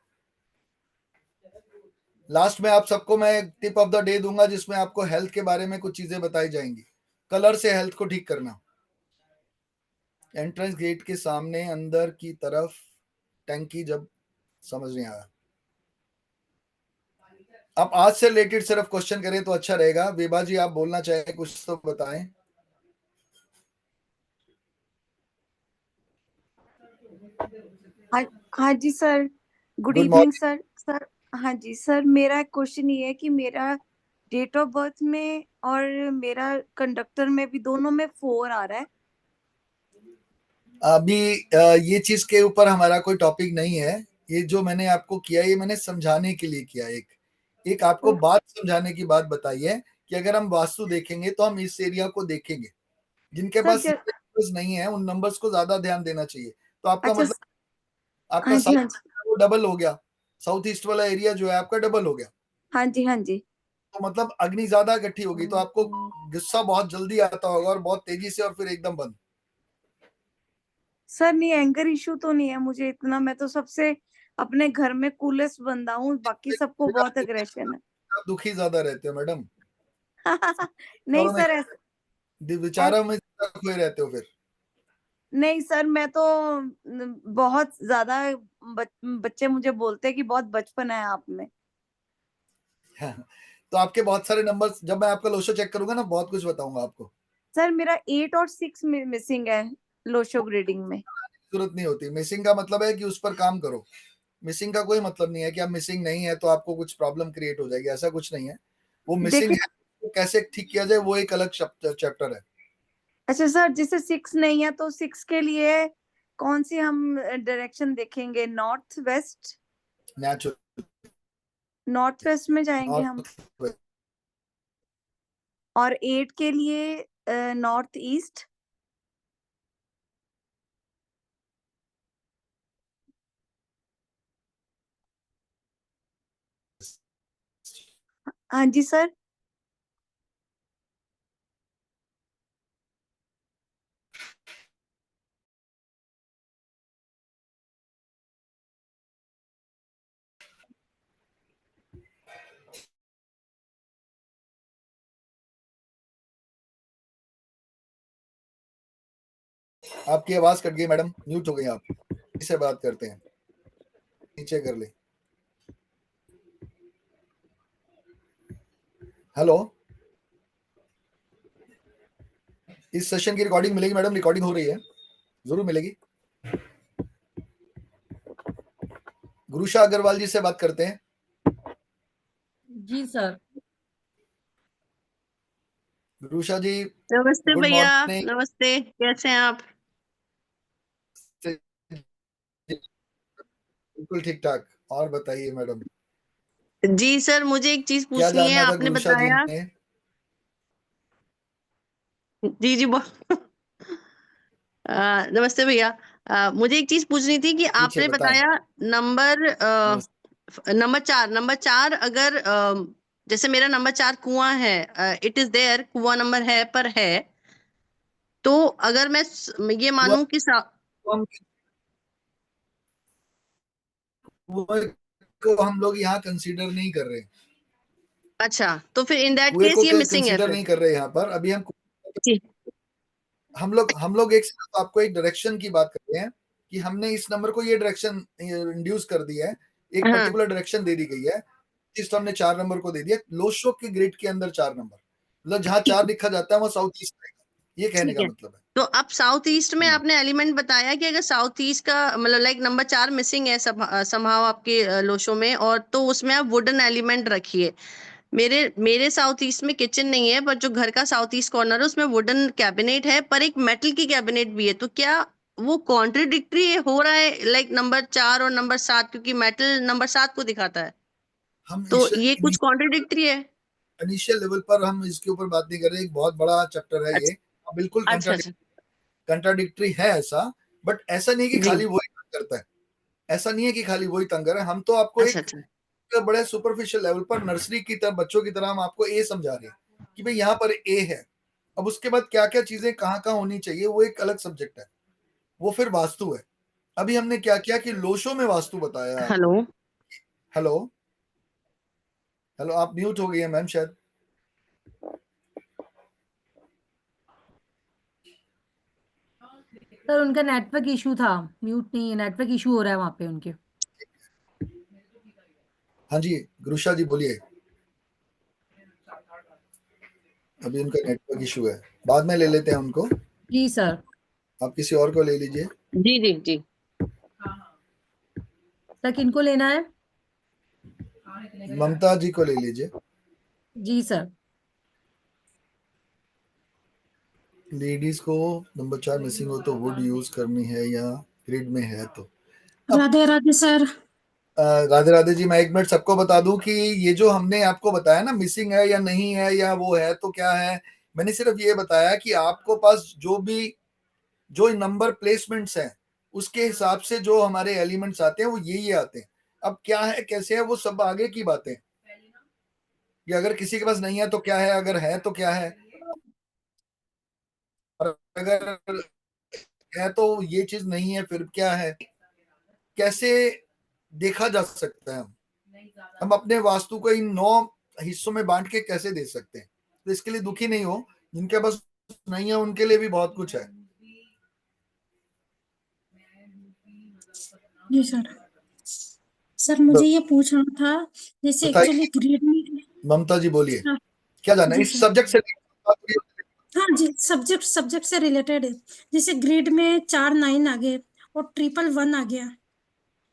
लास्ट में आप सबको मैं टिप ऑफ द डे दूंगा, जिसमें आपको हेल्थ के बारे में कुछ चीजें बताई जाएंगी। कलर से हेल्थ को ठीक करना। एंट्रेंस गेट के सामने अंदर की तरफ टैंकी, जब समझ नहीं आया। आप आज से रिलेटेड सिर्फ क्वेश्चन करें तो अच्छा रहेगा। विभा जी, आप बोलना चाहें कुछ तो बताएं। हाँ हाँ जी sir, good good evening morning. Sir. Sir हाँ जी सर, मेरा क्वेश्चन ये है कि मेरा डेट ऑफ बर्थ में और मेरा कंडक्टर में भी दोनों में 4 आ रहा है। अभी ये चीज के ऊपर हमारा कोई टॉपिक नहीं है। ये जो मैंने आपको किया, ये मैंने समझाने के लिए किया। एक आपको बात समझाने की बात बताई है कि अगर हम वास्तु देखेंगे तो हम इस एरिया को देखेंगे। जिनके सर पास नंबर्स नहीं है, उन नंबर्स को ज्यादा ध्यान देना चाहिए। तो आपका अच्छा मतलब आपका हाँ जी हाँ साउथ जी वो डबल हो गया। साउथ ईस्ट वाला एरिया जो है आपका डबल हो गया। हाँ जी हाँ जी। तो मतलब अग्नि ज्यादा इकट्ठी होगी, तो आपको गुस्सा बहुत जल्दी आता होगा और बहुत तेजी से, और फिर एकदम बंद। सर नहीं, एंगर इशू तो नहीं है मुझे इतना। मैं तो सबसे अपने घर में कूलेस्ट बंदा हूँ, बाकी सबको बहुत अग्रेशन है। आप दुखी ज्यादा रहते हो मैडम। नहीं सर, विचारों में खोए रहते हो फिर। नहीं सर, मैं तो बहुत ज्यादा बच्चे मुझे बोलते हैं कि बहुत बचपन है आप में। तो आपके बहुत सारे नंबर्स, जब मैं आपका लोशो चेक करूंगा ना, बहुत कुछ बताऊंगा आपको। सर मेरा 8 और 6 मिसिंग है लोशो ग्रेडिंग में। जरूरत नहीं होती। मिसिंग का मतलब है कि उस पर काम करो। मिसिंग का कोई मतलब नहीं है कि आप मिसिंग नहीं है तो आपको कुछ प्रॉब्लम क्रिएट हो जाएगी, ऐसा कुछ नहीं है। वो मिसिंग देखिए, है, तो कैसे ठीक किया जाए वो एक अलग चैप्टर है। अच्छा सर, जैसे 6 नहीं है तो 6 के लिए कौन सी हम डायरेक्शन देखेंगे? North west? Natural north west में जाएंगे हम। नॉर्थ। और 8 के लिए नॉर्थ ईस्ट? हाँ जी सर। आपकी आवाज कट गई मैडम, म्यूट हो गई आप। इससे बात करते हैं, नीचे कर ले। हेलो, इस सेशन की रिकॉर्डिंग मिलेगी मैडम? रिकॉर्डिंग हो रही है, जरूर मिलेगी। गुरुशा अग्रवाल जी से बात करते हैं। जी सर। गुरुशा जी, नमस्ते गुड भैया, मॉर्निंग। नमस्ते, कैसे हैं आप? बिल्कुल ठीक ठाक। और बताइए मैडम, जी सर, मुझे एक चीज क्या पूछनी है। जानना था आपने गुरुशा जी बताया, ने? जी जी नमस्ते भैया। मुझे एक चीज पूछनी थी कि पूछिए, आपने बताएं। बताया नंबर नंबर चार अगर जैसे मेरा नंबर 4 कुआं है, इट इज देयर, कुआं नंबर है पर है, तो अगर मैं ये मानूं कि को हम लोग यहाँ कंसीडर नहीं कर रहे। अच्छा, तो फिर इन दैट कुएं केस को ये मिसिंग है कंसीडर फिर। नहीं कर रहे यहाँ पर। अभी हम जी हम लोग एक आपको एक डायरेक्शन की बात कर रहे हैं कि हमने इस नंबर को ये डायरेक्शन इंड्यूस कर दी है। एक हाँ पर्टिकुलर डायरेक्शन दे दी गई है, इस तो हमने 4 नंबर को दे दिया। लोशो के ग्रिड के अंदर 4 नंबर, मतलब जहां 4 लिखा जाता है वो साउथ ईस्ट रहेगा। ये कहने ठीक का है। मतलब है। तो अब साउथ ईस्ट में आपने एलिमेंट बताया कि अगर साउथ ईस्ट का मतलब लाइक नंबर 4 मिसिंग है समहाउ आपके लोशो में, और तो उसमें आप वुडन एलिमेंट रखिए। मेरे मेरे साउथ ईस्ट में किचन नहीं है, पर जो घर का साउथ ईस्ट कॉर्नर है उसमें वुडन कैबिनेट है, पर एक मेटल की कैबिनेट भी है। तो क्या वो कॉन्ट्रडिक्टरी हो रहा है लाइक नंबर 4 और नंबर 7, क्योंकि मेटल नंबर 7 को दिखाता है, हम तो ये कुछ कॉन्ट्रडिक्टरी है? इनिशियल लेवल पर हम इसके ऊपर बात नहीं कर रहे। एक बहुत बड़ा चैप्टर है ये। अच्छा बिल्कुल अच्छा अच्छा। कंट्राडिक्टरी है ऐसा, बट ऐसा नहीं कि जी खाली वही तंग करता है। ऐसा नहीं है कि खाली वही तंग कर रहा है। हम तो आपको अच्छा एक अच्छा। बड़े सुपरफिशियल लेवल पर, नर्सरी की तरह, बच्चों की तरह हम आपको ए समझा रहे हैं कि भाई यहाँ पर ए है। अब उसके बाद क्या क्या चीजें कहाँ कहाँ होनी चाहिए वो एक अलग सब्जेक्ट है, वो फिर वास्तु है। अभी हमने क्या किया कि लोशो में वास्तु बताया है हेलो आपको। हेलो, हेलो, आप म्यूट हो गई है मैम शायद। सर उनका नेटवर्क इशू था, म्यूट नहीं है, नेटवर्क इशू हो रहा है वहां पे उनके। हाँ जी गुरुशा जी बोलिए। अभी उनका नेटवर्क इशू है, बाद में ले लेते हैं उनको। जी सर। आप किसी और को ले लीजिए। जी जी जी। सर किनको लेना है? ममता जी को ले लीजिए। जी सर। लेडीज को नंबर 4 मिसिंग हो तो वुड यूज करनी है या ग्रिड में है तो। राधे राधे सर। राधे राधे जी, मैं एक मिनट सबको बता दूं कि ये जो हमने आपको बताया ना मिसिंग है या नहीं है या वो है तो क्या है, मैंने सिर्फ ये बताया कि आपको पास जो नंबर प्लेसमेंट्स हैं उसके हिसाब से जो हमारे एलिमेंट्स आते हैं वो यही आते हैं। अब क्या है कैसे है वो सब आगे की बातें, कि अगर किसी के पास नहीं है तो क्या है, अगर है तो क्या है, और अगर है तो ये चीज नहीं है फिर क्या है, कैसे देखा जा सकता है। हम अपने वास्तु को इन 9 हिस्सों में बांट के कैसे दे सकते हैं। तो इसके लिए दुखी नहीं हो, जिनके पास नहीं है उनके लिए भी बहुत कुछ है। जी सर। सर मुझे ये पूछना था, जैसे एक्चुअली ग्रेड में। ममता जी बोलिए, हाँ, क्या जानना है जी इस सर। सब्जेक्ट से? हाँ जी, सब्जेक्ट से रिलेटेड है। जैसे ग्रेड में 4 9 आ गए और 111 आ गया,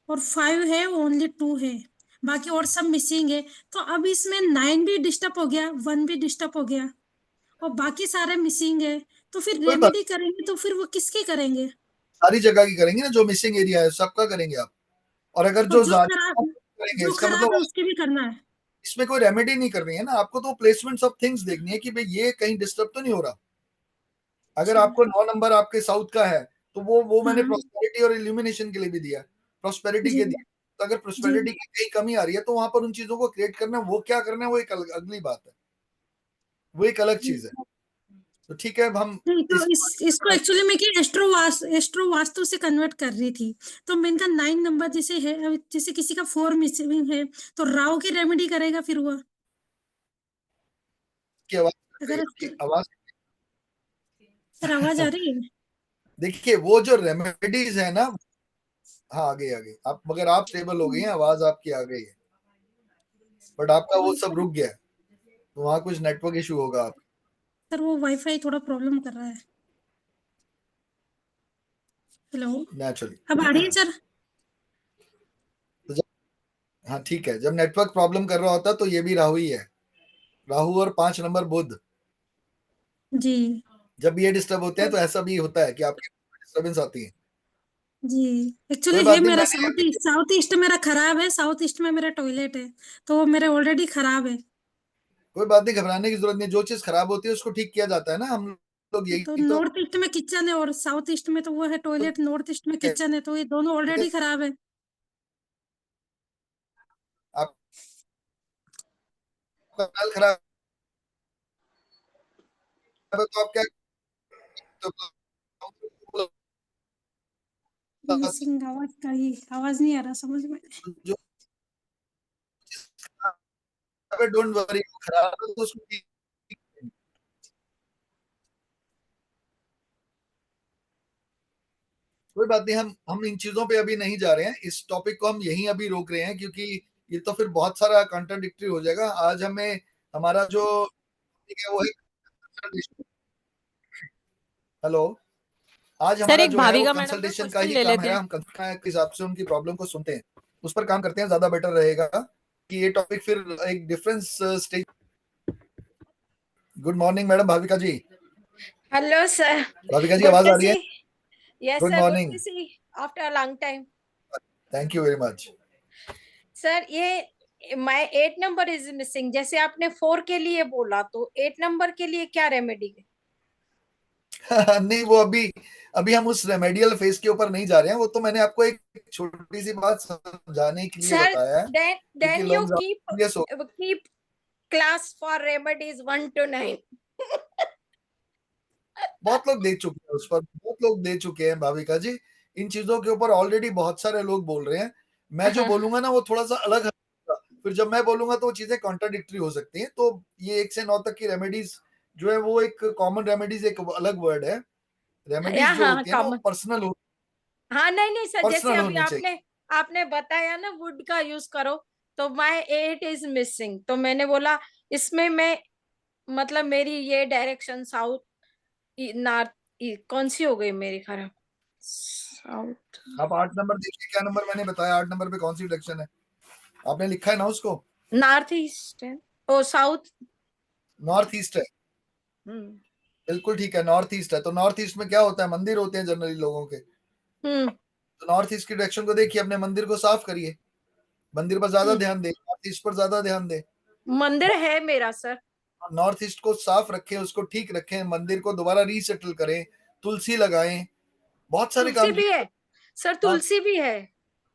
और 5 है ओनली 2 है, बाकी और सब मिसिंग है। तो अब इसमें 9 भी डिस्टर्ब हो गया, 1 भी डिस्टर्ब हो गया, और बाकी सारे मिसिंग है। तो फिर कोई बात, रेमेडी करेंगे तो फिर वो किसके करेंगे? सारी जगह की करेंगे ना, जो मिसिंग एरिया है सबका करेंगे आप। और अगर और जो ज्यादा करेंगे जो इसका खराब मतलब है उसके भी करना है। इसमें कोई रेमेडी नहीं करनी है ना आपको, तो प्लेसमेंट ऑफ थिंग्स देखनी है कि भाई ये कहीं डिस्टर्ब तो नहीं हो रहा। अगर आपको 9 नंबर आपके साउथ का है तो वो मैंने हाँ प्रॉस्पेरिटी और इल्यूमिनेशन के लिए भी दिया, प्रॉस्पेरिटी जी के दिया। तो अगर जी। प्रॉस्पेरिटी की कहीं कमी आ रही है तो वहां पर उन चीजों को क्रिएट करना, वो क्या करना है वो एक अगली बात है, वो एक अलग चीज है। तो ठीक है, अब हम नहीं तो इसको एक्चुअली मैं कि एस्ट्रो वास्तु से कन्वर्ट कर रही थी। तो मैंने कहा 9 नंबर जैसे है, जैसे किसी का 4 मिसिंग है, तो राहु की रेमेडी करेगा फिर वो। की आवाज अगर आवाज सर आवाज आ रही है? देखिए वो जो रेमेडीज है ना, हाँ आ गई आप, मगर आप स्टेबल हो गई हैं, आवाज आपकी आ गई है, बट आपका वो सब रुक गया है, तो वहां कुछ नेटवर्क इशू होगा आप। सर वो वाईफाई थोड़ा प्रॉब्लम कर रहा है। हेलो, नेचुरली अब आ रही है सर? हाँ ठीक है, जब नेटवर्क प्रॉब्लम कर रहा होता है तो ये भी राहु ही है, राहु और 5 नंबर बुध, जी जब ये डिस्टर्ब होते हैं तो ऐसा भी होता है कि आपकी डिस्टर्बेंस आती है। जी। एक्चुअली कोई है बात नहीं, मेरा मैंने साउथ ईस्ट मेरा खराब है, साउथ ईस्ट में मेरा टॉयलेट है, तो वो मेरे ऑलरेडी खराब है। कोई बात नहीं, घबराने की जरूरत नहीं, जो चीज खराब होती है उसको ठीक किया जाता है ना, हम लोग तो यही तो नॉर्थ ईस्ट में किचन है और साउथ ईस्ट में तो वो है टॉयलेट, नॉर्थ ईस्ट में किचन है, तो ये दोनों ऑलरेडी खराब है। आपका नल खराब है तो आप क्या मिसिंग आवाज का ही आवाज नहीं आ रहा समझ में। जो डोंट वरी, खराब है तो उसको ठीक, कोई बात नहीं, हम इन चीजों पे अभी नहीं जा रहे हैं, इस टॉपिक को हम यहीं अभी रोक रहे हैं, क्योंकि ये तो फिर बहुत सारा कॉन्ट्राडिक्टरी हो जाएगा। आज हमें हमारा जो टॉपिक है वो है कंसल्टेशन। हेलो, आज सर हमारा एक जो है वो भाविका मैडम का कंसल्टेशन का क्वेश्चन ही ले काम लेते है, हैं। हम के हिसाब से उनकी प्रॉब्लम को सुनते हैं, उस पर काम करते हैं, ज्यादा बेटर रहेगा कि ये टॉपिक फिर एक difference stage. Good morning madam Bhavika ji. Hello, sir. Bhavika ji Good आवाज to आ रही है? see. Yes, good sir. Good morning, to see after a long time. Thank you very much. Sir, ये my 8 number is missing. जैसे आपने 4 के लिए बोला, तो 8 नंबर के लिए क्या रेमेडी है? नहीं वो अभी अभी हम उस रेमेडियल फेज के ऊपर नहीं जा रहे हैं, वो तो मैंने आपको एक छोटी सी बात समझाने के लिए Sir, बताया है, क्योंकि then you लोग keep class for remedies 1 to 9. बहुत लोग दे चुके हैं, उस पर बहुत लोग दे चुके हैं भाविका जी, इन चीजों के ऊपर ऑलरेडी बहुत सारे लोग बोल रहे हैं। मैं जो बोलूंगा ना वो थोड़ा सा अलग है, फिर जब मैं बोलूंगा तो वो चीजें कॉन्ट्राडिक्टरी हो सकती हैं। तो ये 1 से 9 तक की रेमेडीज जो है वो एक कॉमन रेमेडीज एक अलग वर्ड है। रेमेडीज जो हाँ होती है ना वो कॉमन। पर्सनल हाँ नहीं सर, जैसे पर्सनल अभी होनी चाहिए। आपने बताया ना वुड का यूज करो, तो माय 8 इज मिसिंग, तो मैंने बोला इसमें मैं मतलब मेरी ये डायरेक्शन साउथ नॉर्थ कौन सी हो गई मेरी खराब? साउथ। आप 8 नंबर देखिए, क्या नंबर मैंने बताया, 8 नंबर पे कौन सी डायरेक्शन है आपने लिखा है ना उसको? नॉर्थ ईस्ट है ओ साउथ। नॉर्थ ईस्ट है, बिल्कुल ठीक है, नॉर्थ ईस्ट है। तो नॉर्थ ईस्ट में क्या होता है, मंदिर होते हैं जनरली लोगों के। तो नॉर्थ ईस्ट की डायरेक्शन को देखिए, अपने मंदिर को साफ करिए, मंदिर पर ज्यादा ध्यान दें, नॉर्थ ईस्ट पर ज्यादा ध्यान दें। मंदिर है मेरा सर। नॉर्थ ईस्ट को साफ रखें, उसको ठीक रखें, मंदिर को दोबारा रीसेटल करें, तुलसी लगाएं, बहुत सारे तुलसी काम भी है सर, तुलसी भी है।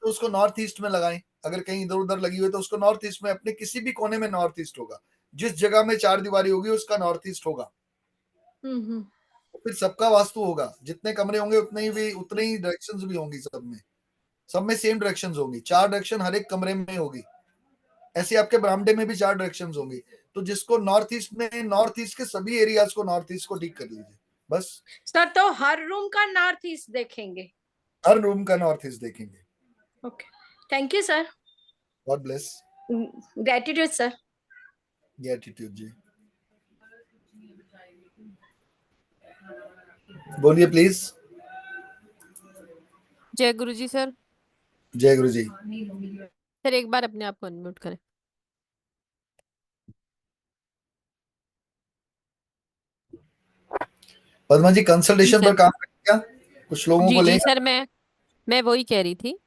तो उसको नॉर्थ ईस्ट में लगाएं। अगर कहीं इधर उधर लगी हुई तो उसको नॉर्थ ईस्ट में, अपने किसी भी कोने में नॉर्थ ईस्ट होगा, जिस जगह में 4 दीवारी होगी उसका नॉर्थ ईस्ट होगा। फिर सबका वास्तु होगा, जितने कमरे होंगे उतने ही डायरेक्शंस भी होंगी, सब में सेम डायरेक्शंस होंगी, 4 डायरेक्शन हर एक कमरे में होगी। ऐसे आपके बरामदे में भी 4 डायरेक्शंस होंगी। तो जिसको नॉर्थ ईस्ट में, नॉर्थ ईस्ट के सभी एरियाज को नॉर्थ ईस्ट को ठीक कर लीजिए बस। सर तो हर रूम का नॉर्थ ईस्ट देखेंगे? हर रूम का नॉर्थ ईस्ट देखेंगे। Okay, thank you sir. God bless. Gratitude sir. Gratitude जी। बोलिए प्लीज। जय गुरु जी सर। जय गुरु जी। सर एक बार अपने आप को अनम्यूट करें। पद्मा जी कंसल्टेशन जी पर सर। काम करें क्या? कुछ लोगों जी को जी लेंगे? सर, मैं वही कह रही थी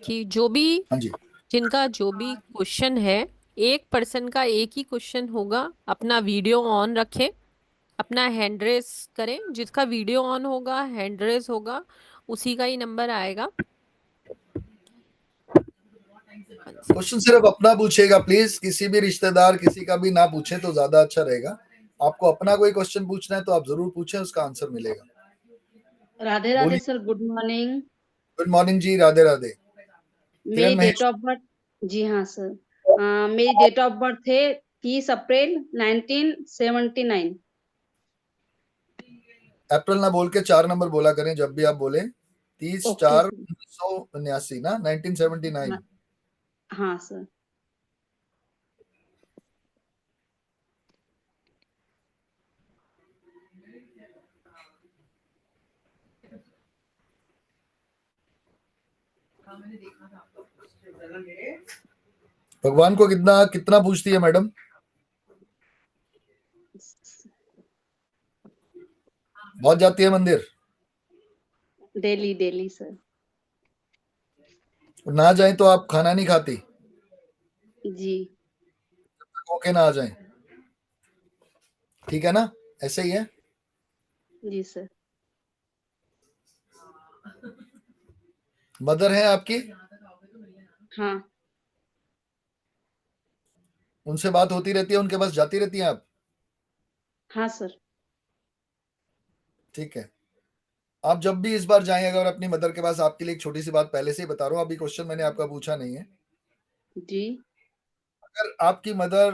कि जो भी हाँ जी। जिनका जो भी क्वेश्चन है, एक पर्सन का एक ही क्वेश्चन होगा, अपना वीडियो ऑन रखें, अपना हैंड रेस करें, जिसका वीडियो ऑन होगा हैंड रेस होगा उसी का ही नंबर आएगा। क्वेश्चन सिर्फ अपना पूछेगा प्लीज, किसी भी रिश्तेदार किसी का भी ना पूछे तो ज्यादा अच्छा रहेगा। आपको अपना कोई क्वेश्चन पूछना है तो आप जरूर पूछें, उसका आंसर मिलेगा। Radhe Radhe sir, good morning. Good morning जी, राधे राधे। मेरी डेट ऑफ बर्थ, जी हाँ सर, मेरी डेट ऑफ बर्थ है 30 अप्रैल 1979। अप्रैल ना बोल के 4 नंबर बोला करें जब भी आप बोले। 30/4/1979 ना, 1979। हाँ सर। भगवान को कितना कितना पूछती है मैडम? बहुत जाती है मंदिर? Daily daily sir. ना जाए तो आप खाना नहीं खाती? जी। होके ना आ जाए, ठीक है ना, ऐसे ही है। जी सर। मदर है आपकी? हाँ। उनसे बात होती रहती है, उनके पास जाती रहती हैं आप? हाँ सर। ठीक है। आप जब भी इस बार जाएं अगर अपनी मदर के पास, आपके लिए एक छोटी सी बात पहले से ही बता रहा हूँ, अभी क्वेश्चन मैंने आपका पूछा नहीं है। जी। अगर आपकी मदर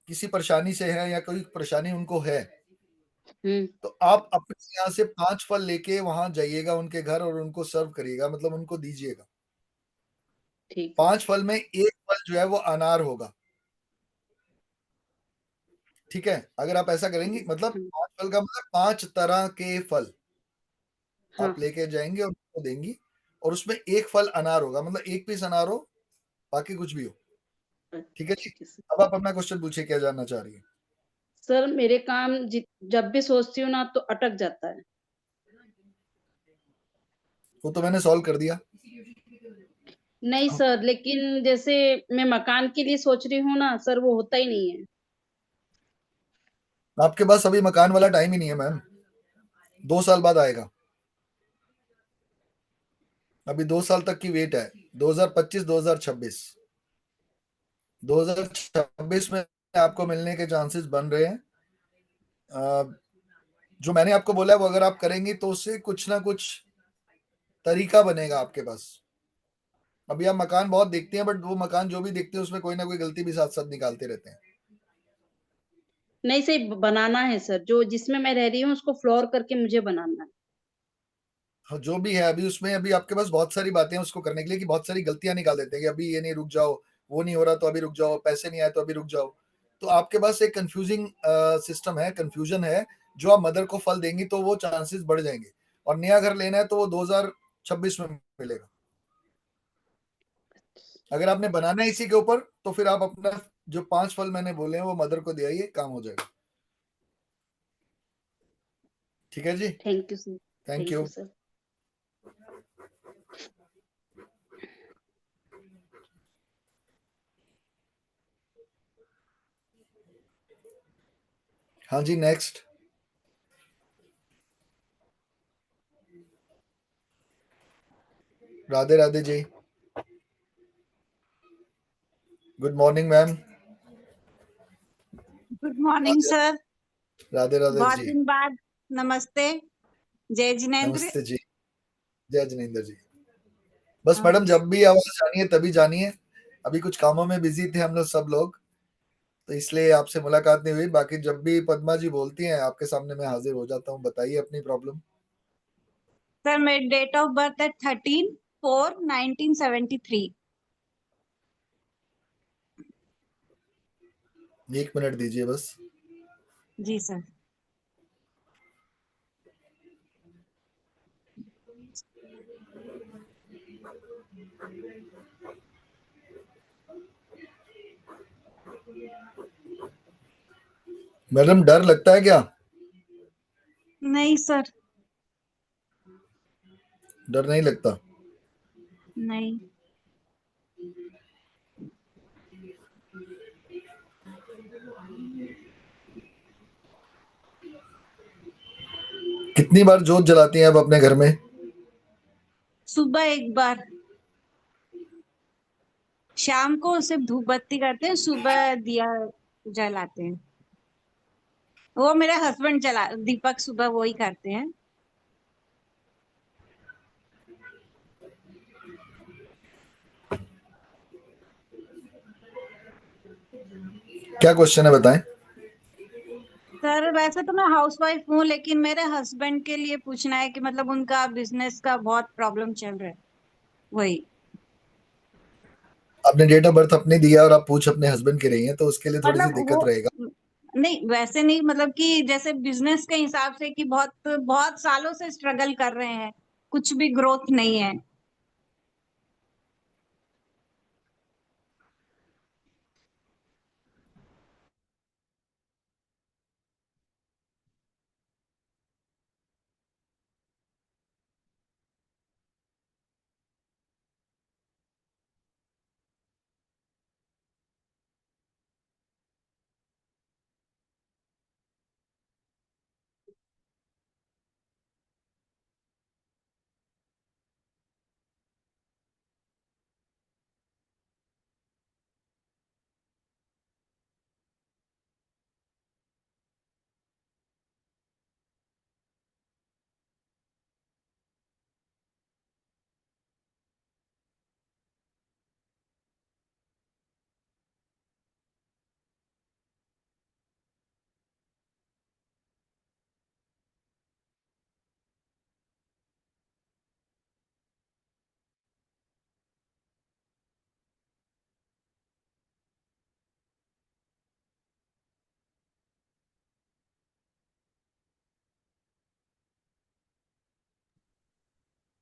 किसी परेशानी से है या कोई परेशानी उनको है, तो आप अपने यहाँ से 5 फल लेके वहां जाइएगा उनके घर और उनको सर्व करिएगा, मतलब उनको दीजिएगा। ठीक। 5 फल में एक फल जो है वो अनार होगा, ठीक है? अगर आप ऐसा करेंगी, मतलब 5 फल का मतलब 5 तरह के फल आप लेके जाएंगे और उनको देंगी, और उसमें एक फल अनार होगा, मतलब एक पीस अनार हो, बाकी कुछ भी हो। ठीक है जी। अब आप अपना क्वेश्चन पूछिए, क्या जानना चाह रही है? सर मेरे काम जब भी सोचती हूँ ना तो अटक जाता है। वो तो मैंने सॉल्व कर दिया। नहीं सर, लेकिन जैसे मैं मकान के लिए सोच रही हूँ ना सर, वो होता ही नहीं है। आपके पास अभी मकान वाला टाइम ही नहीं है मैम, 2 साल बाद आएगा। अभी 2 साल तक की वेट है, 2025 2026। 2026 में आपको मिलने के चांसेस बन रहे हैं। जो मैंने आपको बोला है वो अगर आप करेंगी तो उससे कुछ ना कुछ तरीका बनेगा आपके पास, अभी आप मकान बहुत देखते हैं, बट वो मकान जो भी देखते हैं उसमें कोई ना कोई गलती भी साथ साथ निकालते रहते हैं। नहीं सही बनाना है सर, जो जिसमें मैं रह रही हूँ उसको फ्लोर करके मुझे बनाना है। हाँ, जो भी है अभी उसमें, अभी आपके पास बहुत सारी बातें हैं उसको करने के लिए, कि बहुत सारी गलतियां निकाल देते हैं कि अभी ये नहीं, रुक जाओ, वो नहीं हो रहा तो अभी रुक जाओ, पैसे नहीं आए तो अभी रुक जाओ। तो आपके पास एक कंफ्यूजिंग सिस्टम है, कंफ्यूजन है, जो आप मदर को फल देंगी तो वो चांसेस बढ़ जाएंगे। और नया घर लेना है तो वो 2026 में मिलेगा। अगर आपने बनाना है इसी के ऊपर, तो फिर आप अपना जो 5 फल मैंने बोले हैं वो मदर को दे आइए, काम हो जाएगा। ठीक है जी, thank you sir. Thank thank you. You sir. हाँ जी, next. Radhe Radhe ji, good morning ma'am. Good morning sir. Radhe Radhe बहुत जी। दिन बाद। नमस्ते। जय जिनेंद्र। नमस्ते जी, जय जिनेंद्र जी। बस हाँ। मैडम, जब भी आवाज जानिए तभी जानिए। अभी कुछ कामों में बिजी थे हम लोग सब लोग, तो इसलिए आपसे मुलाकात नहीं हुई। बाकी जब भी पद्मा जी बोलती हैं आपके सामने मैं हाजिर हो जाता हूँ। बताइए अपनी प्रॉब्लम। सर मेरी डेट ऑफ बर्थ है 13/4/1973। 1 मिनट दीजिए बस। जी सर। मैडम, डर लगता है क्या? नहीं सर। डर नहीं लगता? नहीं। कितनी बार जोत जलाती हैं आप अपने घर में? सुबह एक बार, शाम को सिर्फ धूप बत्ती करते हैं, सुबह दिया जलाते हैं। वो मेरे हस्बैंड जला, दीपक सुबह वो ही करते हैं। क्या क्वेश्चन है, बताएं। सर वैसे तो मैं हाउसवाइफ हूँ, लेकिन मेरे हस्बैंड के लिए पूछना है कि मतलब उनका बिजनेस का बहुत प्रॉब्लम चल रहा है, वही। आपने डेट ऑफ बर्थ अपनी दिया और आप पूछ अपने हस्बैंड की रही हैं, तो उसके लिए थोड़ी सी मतलब दिक्कत वो रहेगा। नहीं, वैसे नहीं, मतलब कि जैसे बिजनेस के हिसाब से कि बहुत बहुत सालों से स्ट्रगल कर रहे हैं, कुछ भी ग्रोथ नहीं है।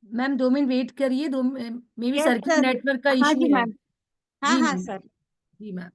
मैम 2 मिनट वेट करिए, मे बी यस सर की सर। नेटवर्क का हाँ इशू जी है। मैम। हाँ जी हाँ मैम। सर। जी ma'am.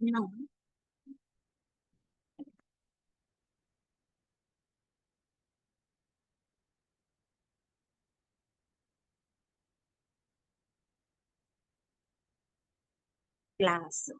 No. Class.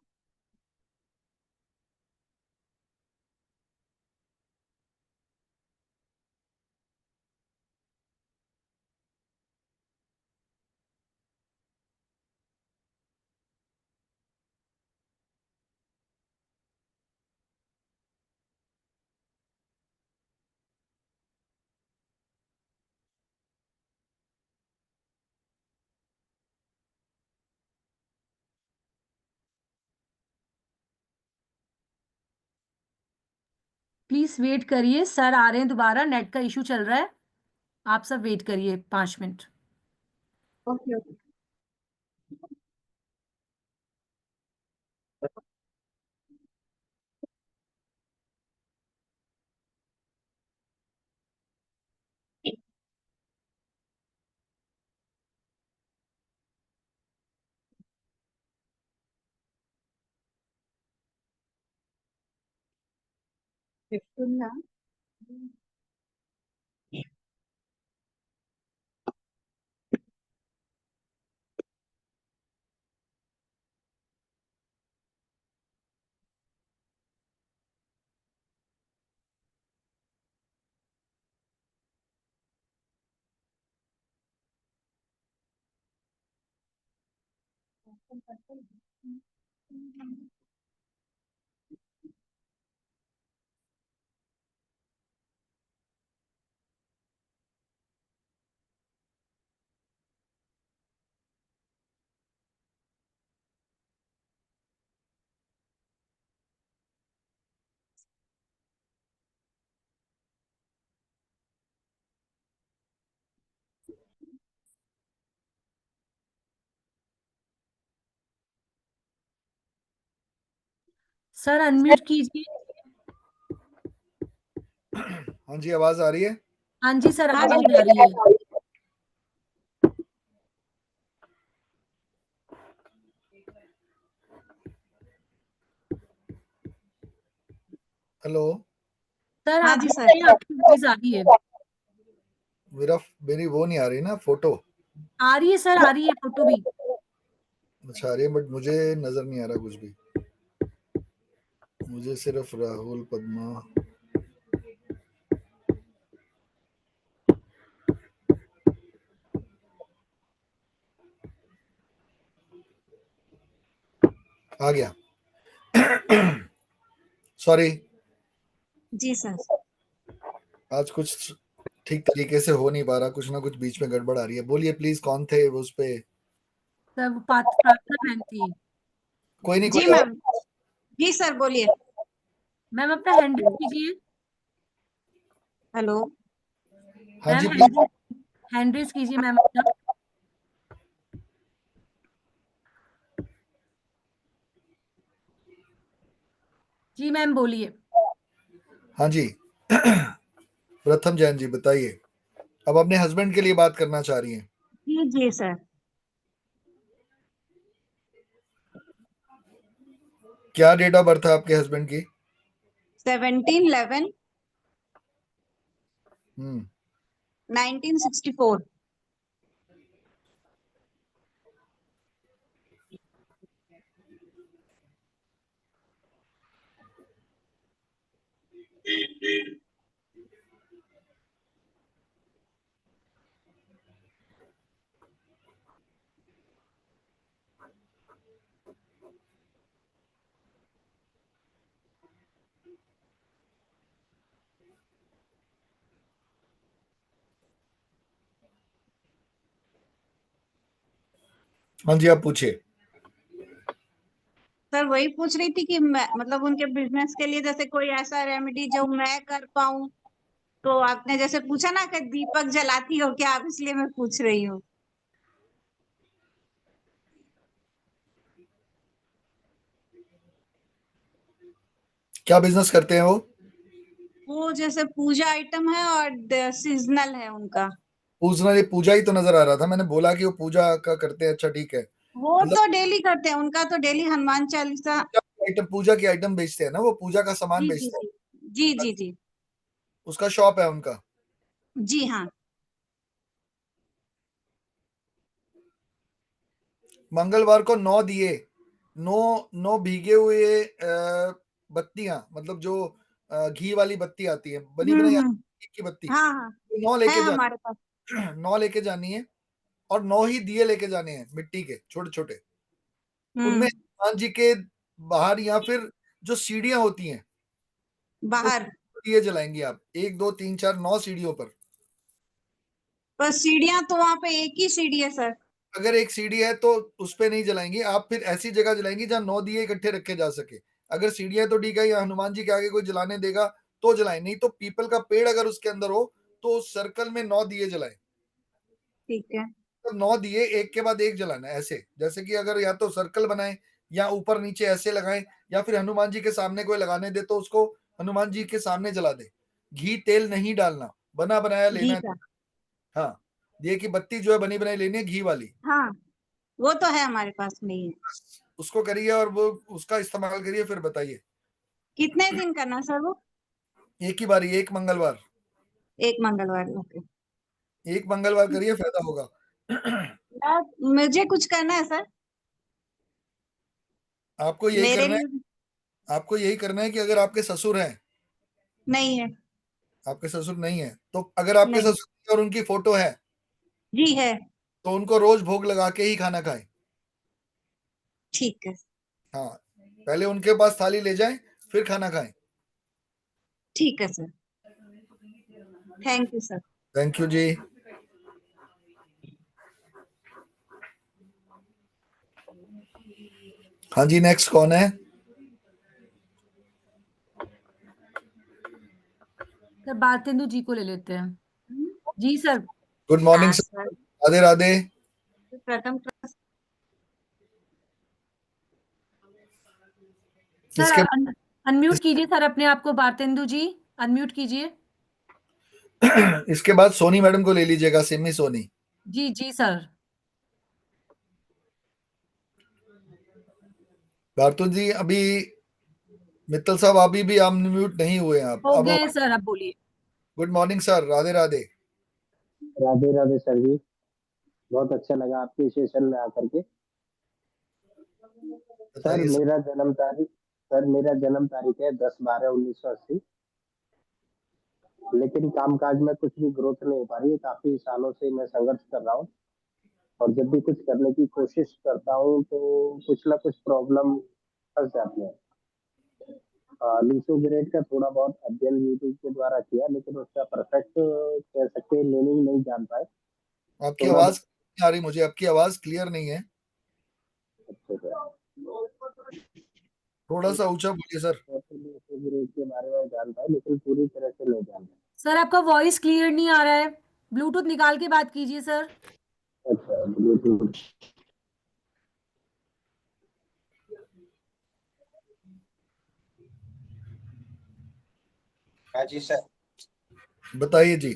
Please wait करिए, सर आ रहे हैं दोबारा, नेट का इशू चल रहा है, आप सब वेट करिए 5 minute. Okay. Okay. Yeah. Sir unmute कीजिए। हाँ जी, आवाज आ रही है? हाँ जी सर, हाँ जी। आवाज आ रही है। हेलो, सर हाँ आप जी सर। बताइए, आपकी वॉइस आ रही है। मेरी वो नहीं आ रही ना, फोटो। आ रही है सर, आ रही है फोटो भी। अच्छा आ रही है, बट मुझे नजर नहीं आ रहा कुछ भी। मुझे सिर्फ राहुल, पद्मा। आ गया। सॉरी, जी सर। आज कुछ ठीक तरीके से हो नहीं पा रहा, कुछ ना कुछ बीच में गड़बड़ आ रही है। बोलिए प्लीज, कौन थे वो? उस पे सर वो प्रार्थना मैम थी। कोई नहीं, जी कोई और। मैम। जी सर बोलिए। मैम अपना हैंड रेज कीजिए। हेलो। हाँ मैम जी प्लीज। हैंड रेज कीजिए मैम अपना। जी मैम बोलिए। हाँ जी। प्रथम जैन जी बताइए, अब अपने हस्बैंड के लिए बात करना चाह रही हैं। जी जी सर। क्या डेट ऑफ बर्थ है आपके हस्बैंड की? 17/11/1964। हम्म, 1964। हाँ जी, आप पूछिए। सर वही पूछ रही थी कि मैं मतलब उनके बिजनेस के लिए जैसे कोई ऐसा रेमेडी जो मैं कर पाऊं, तो आपने जैसे पूछा ना कि दीपक जलाती हो क्या आप, इसलिए मैं पूछ रही हूँ। क्या बिजनेस करते हैं वो? वो जैसे पूजा आइटम है और सीजनल है उनका। पूजा ही तो नजर आ रहा था, मैंने बोला कि वो पूजा का करते हैं। अच्छा ठीक है, वो मतलब तो डेली करते हैं, उनका तो डेली हनुमान चालीसा आइटम, पूजा की आइटम बेचते हैं ना, वो पूजा का सामान जी बेचते हैं, जी जी जी उसका शॉप है उनका। जी हाँ। मंगलवार को 9 दिए, 9 भीगे हुए बत्तियां, मतलब जो घी वाली बत्ती आती है बनी बनाई घी की बत्ती, हाँ हाँ 9 है लेके हमारे पास। 9 लेके जानी है, और 9 ही दिए लेके जाने हैं मिट्टी के छोटे छोटे। उनमें हनुमान जी के बाहर या फिर जो सीढ़ियां होती हैं बाहर दिए जलाएंगे आप, 1 2 3 4 9 सीढ़ियों पर। पर सीढ़ियां तो वहां पे एक ही सीढ़ी है सर। अगर एक सीढ़ी है तो उस पे नहीं जलाएंगे आप, फिर ऐसी जगह जलाएंगे जहां 9 दिए इकट्ठे रखे जा सके। अगर सीढ़ियां तो ठीक है, या हनुमान जी के आगे कोई जलाने देगा तो जलाएं, नहीं तो पीपल का पेड़ अगर उसके अंदर हो तो उस सर्कल में 9 दिए जलाएं। ठीक है। तो 9 दिए एक के बाद एक जलाना है, ऐसे जैसे कि अगर या तो सर्कल बनाएं या ऊपर नीचे ऐसे लगाएं, या फिर हनुमान जी के सामने कोई लगाने दे तो उसको हनुमान जी के सामने जला दे। घी तेल नहीं डालना, बना बनाया लेना घी है। का। हाँ, दिए की बत्ती जो है बनी बनाई लेनी है, घी वाली। हाँ वो तो है हमारे पास में ही है। उसको करिए और वो उसका इस्तेमाल करिए, फिर बताइए। कितने दिन करना सर वो? एक ही बारी, एक मंगलवार, एक मंगलवार। ओके। एक मंगलवार करिए, फायदा होगा। मुझे कुछ करना है सर? आपको यही मेरे करना है, लिए आपको यही करना है कि अगर आपके ससुर हैं, नहीं है। आपके ससुर नहीं है तो अगर आपके नहीं। ससुर और उनकी फोटो है जी है। तो उनको रोज भोग लगा के ही खाना खाएं। ठीक है। हाँ, पहले उनके पास थाली ले जाएं, फिर खाना खाएं। ठीक है sir. Thank you sir. Thank you जी। हाँ जी, नेक्स्ट कौन है? सर बातेंदु जी को ले लेते हैं। जी sir. Good morning sir, sir Radhe Radhe. प्रथम क्लास। सर इसके अनम्यूट कीजिए सर अपने आप को, बातेंदु जी अनम्यूट कीजिए। इसके बाद सोनी मैडम को ले लीजिएगा, सिमी सोनी। जी जी सर। भारतू जी अभी, मित्तल साहब अभी भी अनम्यूट नहीं हुए हैं आप। हो अब गए सर, अब बोलिए। Good morning sir, Radhe Radhe. Radhe Radhe sir जी, बहुत अच्छा लगा आपके सेशन में आकर के। सर मेरा जन्म तारीख है 10/12/1980, लेकिन कामकाज में कुछ भी ग्रोथ नहीं हो पा रही है। काफी सालों से मैं संघर्ष कर रहा हूँ, और जब भी कुछ करने की कोशिश करता हूँ तो कुछ ना कुछ प्रॉब्लम फंस जाती है। लूसो ग्रेड का थोड़ा बहुत अध्ययन यूट्यूब के द्वारा किया, लेकिन उसका परफेक्ट कह सकते हैं मीनिंग नहीं जान पाए। आपकी आवाज नहीं आ रही मुझे, आपकी आवाज क्लियर नहीं है, थोड़ा सा ऊंचा बोलिए सर। लूसो ग्रेड के बारे में जान पाए, लेकिन पूरी तरह से नहीं जान पाए। सर आपका वॉइस क्लियर नहीं आ रहा है, ब्लूटूथ निकाल के बात कीजिए सर। अच्छा, ब्लूटूथ। हाँ जी सर, बताइए जी।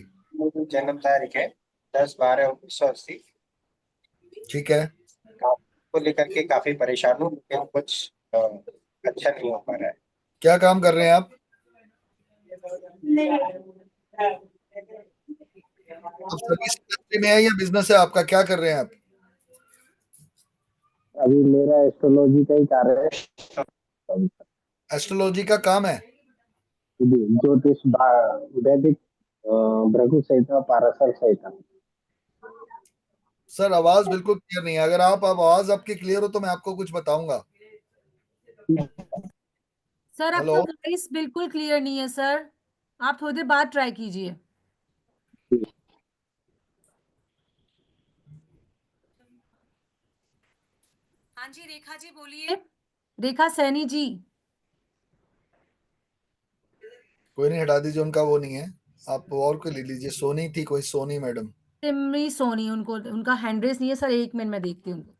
जन्म तारीख है 10/12/1980। ठीक है। को लेकर के काफी परेशान हूँ, लेकिन कुछ अच्छा नहीं हो पा रहा है। क्या काम कर रहे हैं आप? आप सर्विस इंडस्ट्री में है या बिजनेस है आपका, क्या कर रहे हैं आप? अभी मेरा एस्ट्रोलॉजी का ही कार्य है। एस्ट्रोलॉजी का काम है? ज्योतिष, वैदिक, भृगु संहिता, पाराशर संहिता। सर आवाज बिल्कुल क्लियर नहीं है, अगर आप आवाज आपकी क्लियर हो तो मैं आपको कुछ बताऊंगा। सर आपका हेलो, वॉइस बिल्कुल क्लियर नहीं है सर, आप थोड़ी देर बाद ट्राई कीजिए। हाँ जी रेखा जी बोलिए, रेखा सैनी जी। कोई नहीं, हटा दीजिए, उनका वो नहीं है, आप और कोई ले लीजिए। सोनी थी कोई, सोनी मैडम। सिमरी सोनी, उनको उनका हैंड रेस नहीं है सर, एक मिनट में देखती हूँ।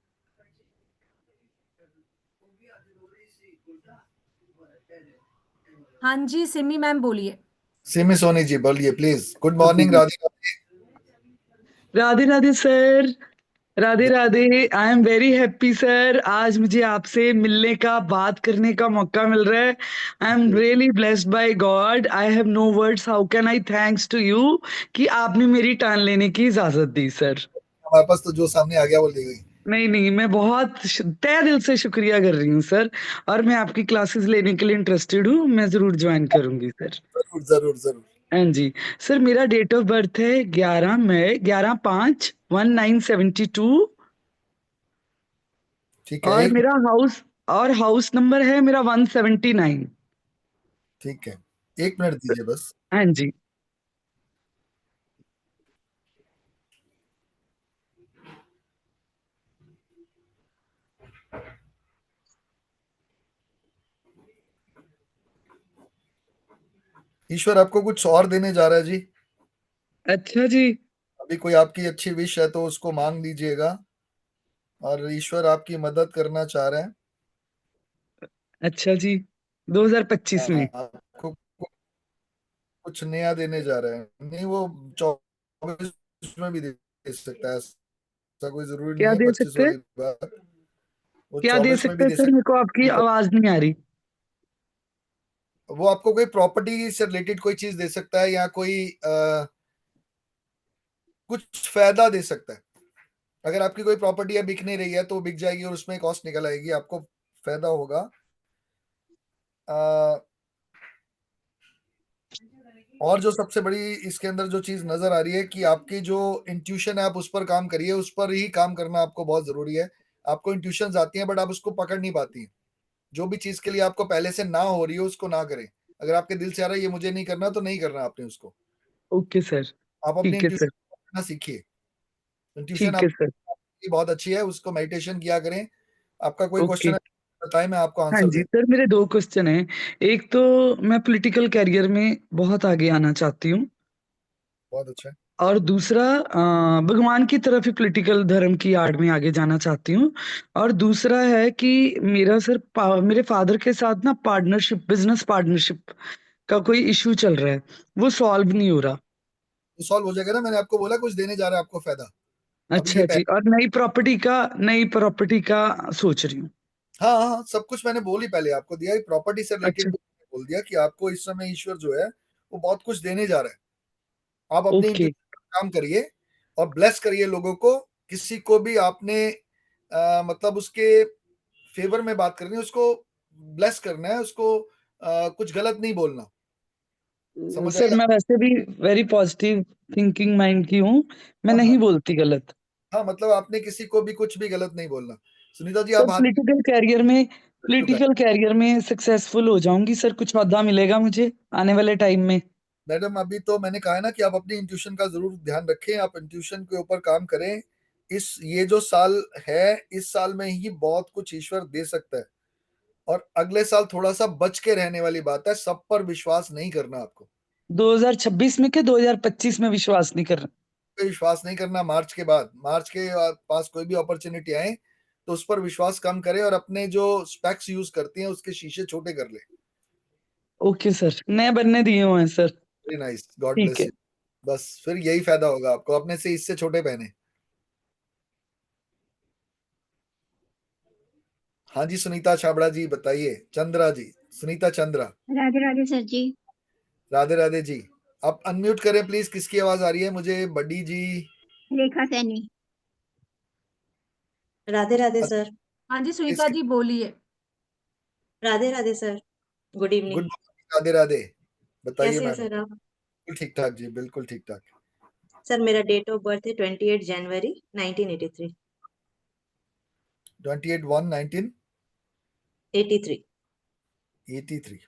हाँ जी सिमी मैम बोलिए। सिमी सोनी जी बोलिए please. Good morning, Radhe Radhe. Radhe Radhe sir, Radhe Radhe. I am very happy sir, आज मुझे आपसे मिलने का, बात करने का मौका मिल रहा है। I am really blessed by God. I have no words, how can I thanks to you कि आपने मेरी टर्न लेने की इजाजत दी सर। हमारे पास तो जो सामने आ गया वो ले गई। नहीं नहीं, मैं बहुत तहे दिल से शुक्रिया कर रही हूँ सर, और मैं आपकी क्लासेस लेने के लिए इंटरेस्टेड हूँ। मैं जरूर ज्वाइन करूंगी सर। जरूर जरूर जरूर। हाँ जी सर, मेरा डेट ऑफ बर्थ है 11 मई 1972, ठीक है, और एक मेरा हाउस नंबर है मेरा 179। ठीक है, 1 मिनट दीजिए बस। हाँ जी। ईश्वर आपको कुछ और देने जा रहा है जी। अच्छा जी। अभी कोई आपकी अच्छी विश है तो उसको मांग लीजिएगा, और ईश्वर आपकी मदद करना चाह रहे हैं। अच्छा जी, 2025 में। आपको कुछ नया देने जा रहे हैं। नहीं, वो 24 में भी दे सकता है, ऐसा कोई जरूरी नहीं क्या है। दे 25 सकते हैं? वाली बात वो क्या दे 24 में सकते भी हैं दे सर? मेरे को सकता आपकी है। आवाज नहीं आ रही। वो आपको कोई प्रॉपर्टी से रिलेटेड कोई चीज दे सकता है, या कोई कुछ फायदा दे सकता है। अगर आपकी कोई प्रॉपर्टी है बिक नहीं रही है तो वो बिक जाएगी और उसमें कॉस्ट निकल आएगी, आपको फायदा होगा। और जो सबसे बड़ी इसके अंदर जो चीज नजर आ रही है कि आपकी जो इंट्यूशन है आप उस पर काम करिए, उस पर ही काम करना आपको बहुत जरूरी है। आपको इंट्यूशंस आती हैं बट आप उसको पकड़ नहीं पाती हैं। जो भी चीज के लिए आपको पहले से ना हो रही हो उसको ना करें। अगर आपके दिल से आ रहा है ये मुझे नहीं करना तो नहीं करना आपने उसको। ओके सर, आप अपने ठीक है इंट्यूशन सर। पकड़ना सीखिए। इंट्यूशन ठीक है सर। आपकी बहुत अच्छी है, उसको मेडिटेशन किया करें। आपका कोई ओके। क्वेश्चन है बताएं, मैं आपको हाँ आंसर जी दे। सर, मेरे 2 क्वेश्चन हैं। एक तो मैं पॉलिटिकल कैरियर में बहुत आगे आना चाहती हूँ, बहुत अच्छा है। और दूसरा भगवान की तरफ ही पॉलिटिकल धर्म की आड़ में आगे जाना चाहती हूँ। और दूसरा है कि मेरा सर मेरे फादर के साथ ना बिजनेस पार्टनरशिप का कोई इशू चल रहा है, वो सॉल्व नहीं हो रहा। तो सॉल्व हो जाएगा ना, मैंने आपको बोला कुछ देने जा रहा है आपको फायदा। अभी ये अच्छा जी, और नई प्रॉपर्टी का सोच रही हूँ। हाँ हाँ, सब कुछ मैंने बोल ही पहले आपको दिया। प्रॉपर्टी से अच्छा। रिलेटेड बोल दिया कि आपको इस समय ईश्वर जो है वो बहुत कुछ देने जा रहा है। आप अपने ओके। इंट्यूशन पर काम करिए और ब्लेस करिए लोगों को। किसी को भी आपने मतलब उसके फेवर में बात करनी है, उसको ब्लेस करना है, उसको कुछ गलत नहीं बोलना। समझ सर आया? मैं वैसे भी वेरी पॉजिटिव थिंकिंग माइंड की हूँ, मैं हाँ नहीं हाँ बोलती गलत। हाँ, मतलब आपने किसी को भी कुछ भी गलत नहीं बोलना। सुनीता जी सर आप हाथ चुका है। पॉलिटिकल कैरियर में सक्सेसफुल हो जाऊंगी सर, कुछ औहदा मिलेगा मुझे आने वाले टाइम में। मैडम अभी तो मैंने कहा है ना कि आप अपनी इंट्यूशन का जरूर ध्यान रखें, आप इंट्यूशन के ऊपर काम करें। ये जो साल है, इस साल में ही बहुत कुछ ईश्वर दे सकता है। और अगले साल थोड़ा सा बच के रहने वाली बात है, सब पर विश्वास नहीं करना आपको। 2026 में के 2025 में विश्वास नहीं कर रहा। पे विश्वास नहीं करना। मार्च के बाद, मार्च के पास कोई भी अपॉर्चुनिटी आए तो उस पर विश्वास कम करें, और अपने जो स्पेक्स यूज करती हैं उसके शीशे छोटे कर ले। ओके सर, नए बनने दिए हुए हैं सर। वेरी नाइस, गॉड ठीक ब्लेस है। यू। बस फिर यही फायदा होगा आपको, अपने से इससे छोटे पहने। हाँ जी सुनीता छाबड़ा जी बताइए। चंद्रा जी, सुनीता चंद्रा। राधे राधे सर जी। राधे राधे जी। आप अनम्यूट करें प्लीज, किसकी आवाज आ रही है मुझे? बड्डी जी? रेखा सैनी। राधे राधे सर। हाँ जी सुनीता किसकी? जी बोलिए। Radhe Radhe sir. Good good evening. Morning, Radhe Radhe. बताइए कैसे हैं मैडम। सर आप? बिल्कुल ठीक ठाक जी, बिल्कुल ठीक ठाक। सर मेरा डेट ऑफ बर्थ है 28 जनवरी 1983। 28/1/1983। 83।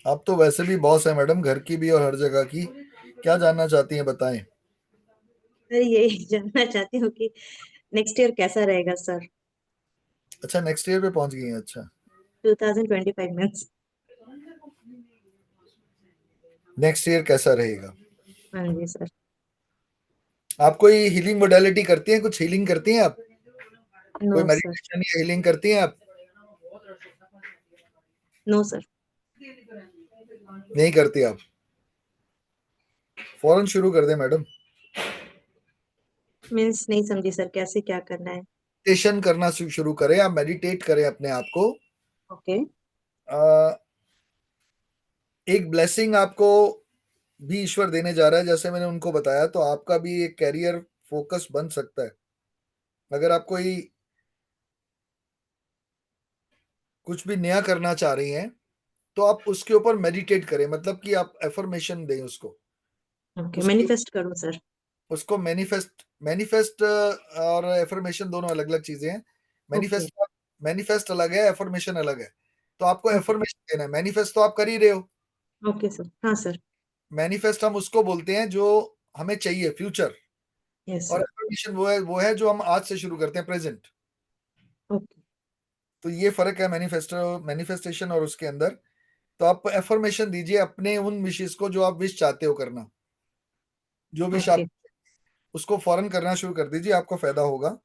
आप तो वैसे भी बॉस है मैडम, घर की भी और हर जगह की। क्या जानना चाहती हैं बताएं। सर यही जानना चाहती हूँ कि नेक्स्ट ईयर कैसा रहेगा सर। अच्छा, नेक्स्ट ईयर पे पहुंच गई हैं। अच्छा, 2025 में। नेक्स्ट ईयर कैसा रहेगा? हाँ जी सर। आप कोई हीलिंग मोडेलिटी करती हैं, कुछ हीलिंग करती हैं आप? कोई नो सर, मेडिटेशन या हीलिंग करती हैं आप? No sir. नहीं करती आप? फौरन शुरू कर दे मैडम। मीन्स नहीं समझी सर, कैसे क्या करना है? मेडिटेशन करना शुरू करें, आप मेडिटेट करें अपने आप को। ओके। एक ब्लेसिंग आपको भी ईश्वर देने जा रहा है, जैसे मैंने उनको बताया, तो आपका भी एक कैरियर फोकस बन सकता है। अगर आप कोई कुछ भी नया करना चाह रही हैं तो आप उसके ऊपर मेडिटेट करें, मतलब कि आप एफर्मेशन दें उसको। ओके, मैनिफेस्ट करूं सर? उसको मैनिफेस्ट और एफर्मेशन दोनों अलग अलग चीजें हैं। मैनिफेस्ट अलग है, एफर्मेशन अलग है। तो आपको एफर्मेशन देना है, मैनिफेस्ट तो आप कर ही रहे हो। ओके सर, हाँ सर। मैनिफेस्ट हम उसको बोलते हैं जो हमें चाहिए, फ्यूचर। यस और सर। एफर्मेशन वो है जो हम आज से शुरू करते हैं, प्रेजेंट। ओके। तो ये फर्क है मैनिफेस्टेशन और उसके अंदर। तो आप एफर्मेशन दीजिए अपने उन विशेष को जो आप विश चाहते हो करना। जो विश आप, उसको फौरन करना शुरू कर दीजिए, आपको फायदा होगा।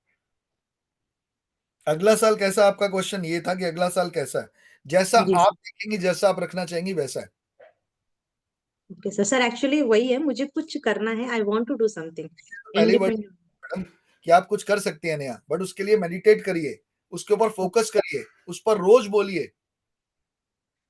अगला साल कैसा, आपका क्वेश्चन ये था कि अगला साल कैसा है। जैसा आप देखेंगे, जैसा आप रखना चाहेंगी वैसा है। Okay sir. सर एक्चुअली वही है, मुझे कुछ करना है, I want to do something पहली बात इंडिपेंडेंट। मैडम कि आप कुछ कर सकती हैं नया, बट उसके लिए मेडिटेट करिए, उसके ऊपर फोकस करिए, उस पर रोज बोलिए।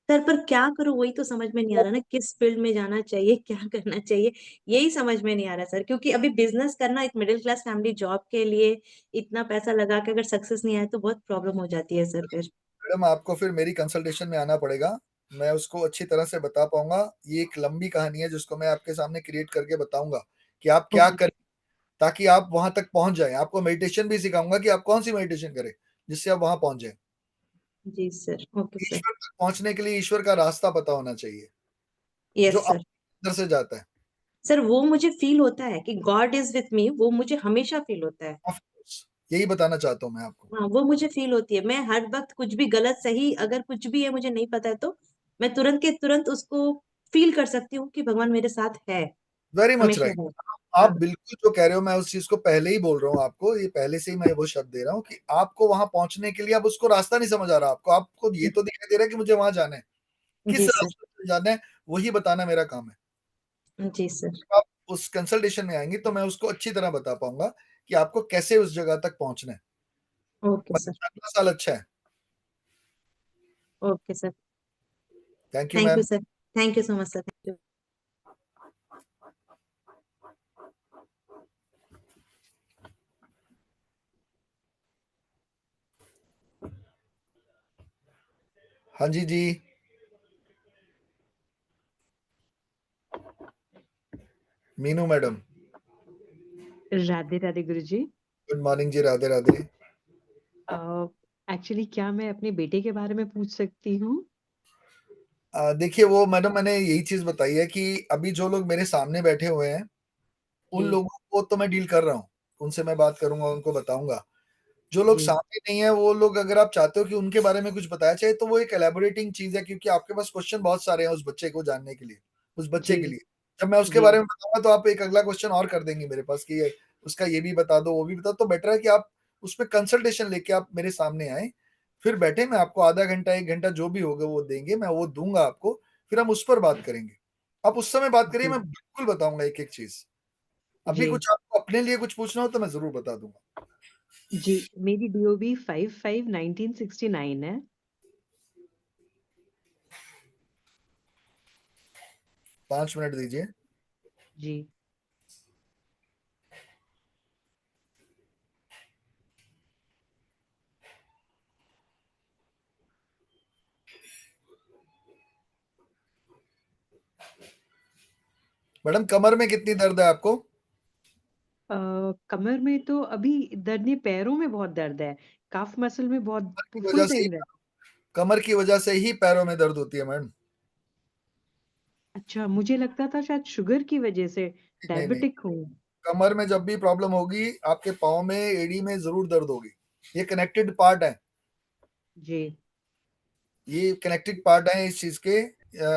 सर पर क्या करूं, वही तो समझ में नहीं आ रहा ना, किस फील्ड में जाना चाहिए, क्या करना चाहिए, यही समझ में नहीं आ रहा सर। क्योंकि अभी बिजनेस करना, एक मिडिल क्लास फैमिली जॉब के लिए इतना पैसा लगा के अगर सक्सेस नहीं आए तो बहुत प्रॉब्लम हो जाती है सर फिर। मैडम आपको फिर मेरी कंसल्टेशन में आना पड़ेगा, मैं उसको अच्छी तरह से बता पाऊंगा। ये एक लंबी कहानी है जिसको मैं आपके सामने क्रिएट करके बताऊंगा कि आप क्या करें ताकि आप वहां तक पहुंच जाएं। आपको मेडिटेशन भी सिखाऊंगा कि आप कौन सी मेडिटेशन करें जिससे आप वहां पहुंच जाएं। जी सर। Okay sir. ईश्वर तक पहुंचने के लिए ईश्वर का रास्ता पता होना चाहिए जो यस सर। अंदर से जाता है। सर वो मुझे फील होता है कि गॉड इज विथ मी, वो मुझे हमेशा फील होता है। यही बताना चाहता हूँ मैं आपको। हाँ, वो मुझे फील होती है। मैं हर वक्त कुछ भी गलत सही अगर कुछ भी है मुझे नहीं पता है तो मैं तुरंत के तुरंत उसको फील कर सकती हूँ कि भगवान मेरे साथ है, वेरी मच हमेशा राइट। है। आप हाँ। बिल्कुल जो कह रहे हो, मैं उस चीज को पहले ही बोल रहा हूँ आपको, ये पहले से ही मैं वो शब्द दे रहा हूँ कि आपको वहां पहुंचने के लिए अब उसको रास्ता नहीं समझ आ रहा आपको। आपको ये तो दिखाई दे रहा है कि मुझे वहां जाना है, किस जी सर। रास्ते से जाना है वही बताना मेरा काम है। जी सर। जब आप उस कंसल्टेशन में आएंगे तो मैं उसको अच्छी तरह बता पाऊंगा कि आपको कैसे उस जगह तक पहुंचना है। Okay sir. अगला साल अच्छा है। Okay sir. Thank you thank you ma'am. Sir. Thank you so much sir. Thank you. हाँ जी जी। मीनू मैडम। राधे राधे गुरुजी। गुड मॉर्निंग जी, राधे राधे। एक्चुअली क्या मैं अपने बेटे के बारे में पूछ सकती हूँ? देखिए वो मैडम, मैंने यही चीज बताई है कि अभी जो लोग मेरे सामने बैठे हुए हैं उन जी लोगों को तो मैं डील कर रहा हूँ, उनसे मैं बात करूंगा, उनको बताऊंगा। जो लोग जी सामने नहीं है वो लोग, अगर आप चाहते हो कि उनके बारे में कुछ बताया जाए तो वो एक एलैबोरेटिंग चीज है, क्योंकि आपके पास क्वेश्चन बहुत सारे हैं उस बच्चे को जानने के लिए, उस बच्चे जी के लिए। जब मैं उसके जी बारे में बताऊंगा तो आप एक अगला क्वेश्चन और कर देंगे मेरे पास कि उसका ये भी बता दो, वो भी बता दो। तो बेटर है कि आप उसमें कंसल्टेशन लेके आप मेरे सामने आए, फिर बैठे, मैं आपको आधा घंटा 1 घंटा जो भी होगा वो देंगे, मैं वो दूंगा आपको, फिर हम उस पर बात करेंगे। आप उस समय बात करिए, जी मैं बिल्कुल बताऊंगा एक एक चीज। अभी जी कुछ आपको अपने लिए कुछ पूछना हो तो मैं जरूर बता दूंगा। जी मेरी DOB 55/1969 है। 5 मिनट दीजिए। जी मैडम कमर में कितनी दर्द है आपको? कमर में तो अभी दर्द नहीं, पैरों में बहुत दर्द है। काफ मसल में बहुत की फुल वजह से ही, पेन रहता कमर की वजह से ही पैरों में दर्द होती है मैडम। है। अच्छा, मुझे लगता था शायद शुगर की वजह से, नहीं नहीं, डायबिटिक हूँ। कमर में जब भी प्रॉब्लम होगी आपके पाँव में, एड़ी में जरूर दर्द होगी। ये कनेक्टेड पार्ट है, जी ये कनेक्टेड पार्ट है इस चीज के।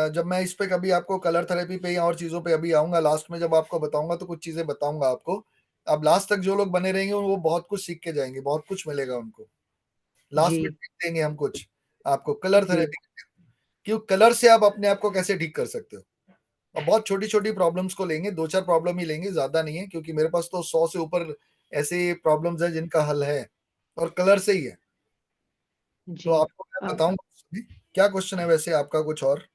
जब मैं इस पे कभी आपको कलर थेरेपी पे या और चीजों पे अभी आऊंगा लास्ट में, जब आपको बताऊंगा तो कुछ चीजें बताऊंगा आपको। अब लास्ट तक जो लोग बने रहेंगे वो बहुत कुछ सीख के जाएंगे, बहुत कुछ मिलेगा उनको। लास्ट जी में देंगे हम कुछ आपको कलर जी थेरेपी, क्यों कलर से आप अपने आप को कैसे ठीक कर सकते हो। और बहुत छोटी छोटी प्रॉब्लम्स को लेंगे, 2-4 प्रॉब्लम ही लेंगे, ज्यादा नहीं है, क्योंकि मेरे पास तो 100 से ऊपर ऐसे प्रॉब्लम्स है जिनका हल है और कलर से ही है। तो जी आपको मैं बताऊंगा। क्या क्वेश्चन है वैसे आपका कुछ और?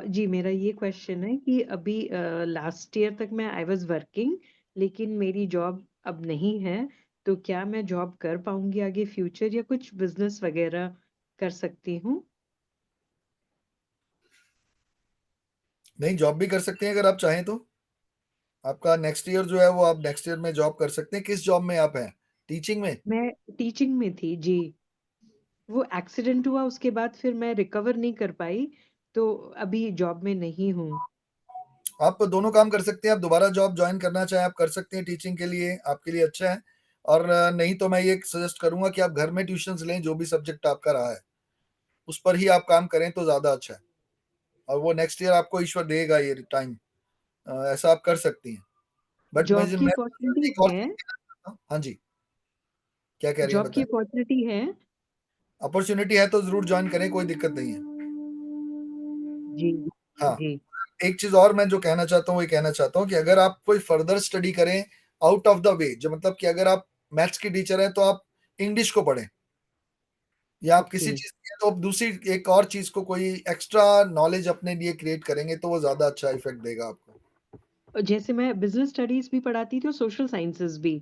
जी मेरा ये क्वेश्चन है कि अभी लास्ट ईयर तक मैं आई वाज वर्किंग, लेकिन मेरी जॉब अब नहीं है, तो क्या मैं जॉब कर पाऊंगी आगे फ्यूचर, या कुछ बिजनेस वगैरह कर सकती हूँ? नहीं, जॉब भी कर सकते हैं अगर आप चाहें तो। आपका नेक्स्ट ईयर जो है वो आप नेक्स्ट ईयर में जॉब कर सकते हैं। किस जॉब में आप हैं? टीचिंग में? मैं टीचिंग में थी जी। वो एक्सीडेंट हुआ, उसके बाद फिर मैं रिकवर नहीं कर पाई, तो अभी जॉब में नहीं हूँ। आप दोनों काम कर सकते हैं। आप दोबारा जॉब ज्वाइन करना चाहें आप कर सकते हैं, टीचिंग के लिए आपके लिए अच्छा है। और नहीं तो मैं ये सजेस्ट करूंगा कि आप घर में ट्यूशंस लें, जो भी सब्जेक्ट आपका रहा है उस पर ही आप काम करें तो ज्यादा अच्छा है। और वो नेक्स्ट ईयर आपको ईश्वर देगा ये टाइम, ऐसा आप कर सकती हैं। बट मैं जॉब की एक और अपॉर्चुनिटीज है? हाँ जी, क्या कह रही हैं जॉब की बताएं। अपॉर्चुनिटी है? अपॉर्चुनिटी है तो जरूर ज्वाइन करें, कोई दिक्कत नहीं है। जी हाँ, जी एक चीज और मैं जो कहना चाहता हूँ, वो कहना चाहता हूँ कि अगर आप कोई फर्दर स्टडी करें आउट ऑफ द वे, जो मतलब कि अगर आप मैथ्स की टीचर हैं तो आप इंग्लिश को पढ़ें, या आप किसी ओके। चीज की हैं तो आप दूसरी एक और चीज को कोई एक्स्ट्रा नॉलेज अपने लिए क्रिएट करेंगे तो वो ज्यादा अच्छा इफेक्ट देगा आपको। जैसे मैं बिजनेस स्टडीज भी पढ़ाती थी और सोशल साइंसेज भी,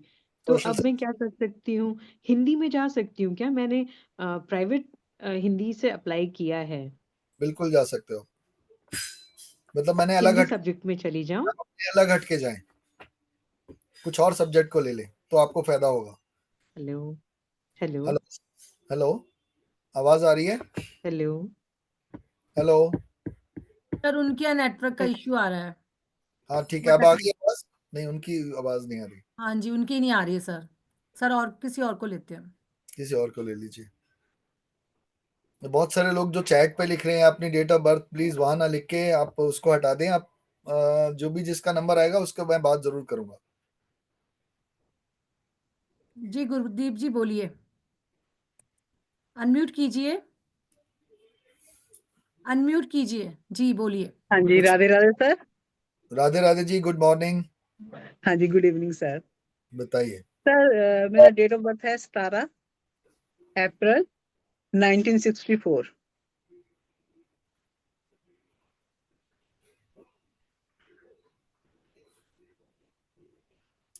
तो सोशल अब मैं क्या कर सकती हूँ? हिंदी में जा सकती हूँ क्या? मैंने प्राइवेट हिंदी से अप्लाई किया है। बिल्कुल जा सकते हो। मतलब मैंने अलग हिंदी हट सब्जेक्ट में चली जाऊं? अलग हट के जाएं, कुछ और सब्जेक्ट को ले लें तो आपको फायदा होगा। हेलो हेलो हेलो हेलो, आवाज आ रही है? हेलो। हेलो। सर उनके नेटवर्क का हाँ इश्यू आ रहा है। हाँ ठीक है, अब आ गई आवाज? नहीं, उनकी आवाज नहीं आ रही। हाँ जी, उनकी नहीं आ रही है सर। सर और किसी और को लेते हैं। किसी और को ले लीजिए। बहुत सारे लोग जो चैट पे लिख रहे हैं अपनी डेट ऑफ बर्थ, प्लीज वहां ना लिख के आप उसको हटा दें। आप जो भी जिसका नंबर आएगा उसका मैं बात जरूर करूंगा। जी गुरदीप जी बोलिए, अनम्यूट कीजिए, अनम्यूट कीजिए जी, बोलिए। हाँ जी, Radhe Radhe sir. Radhe Radhe ji, good morning. हाँ जी, गुड इवनिंग सर। बताइए। सर मेरा डेट ऑफ बर्थ है 17 अप्रैल 1964।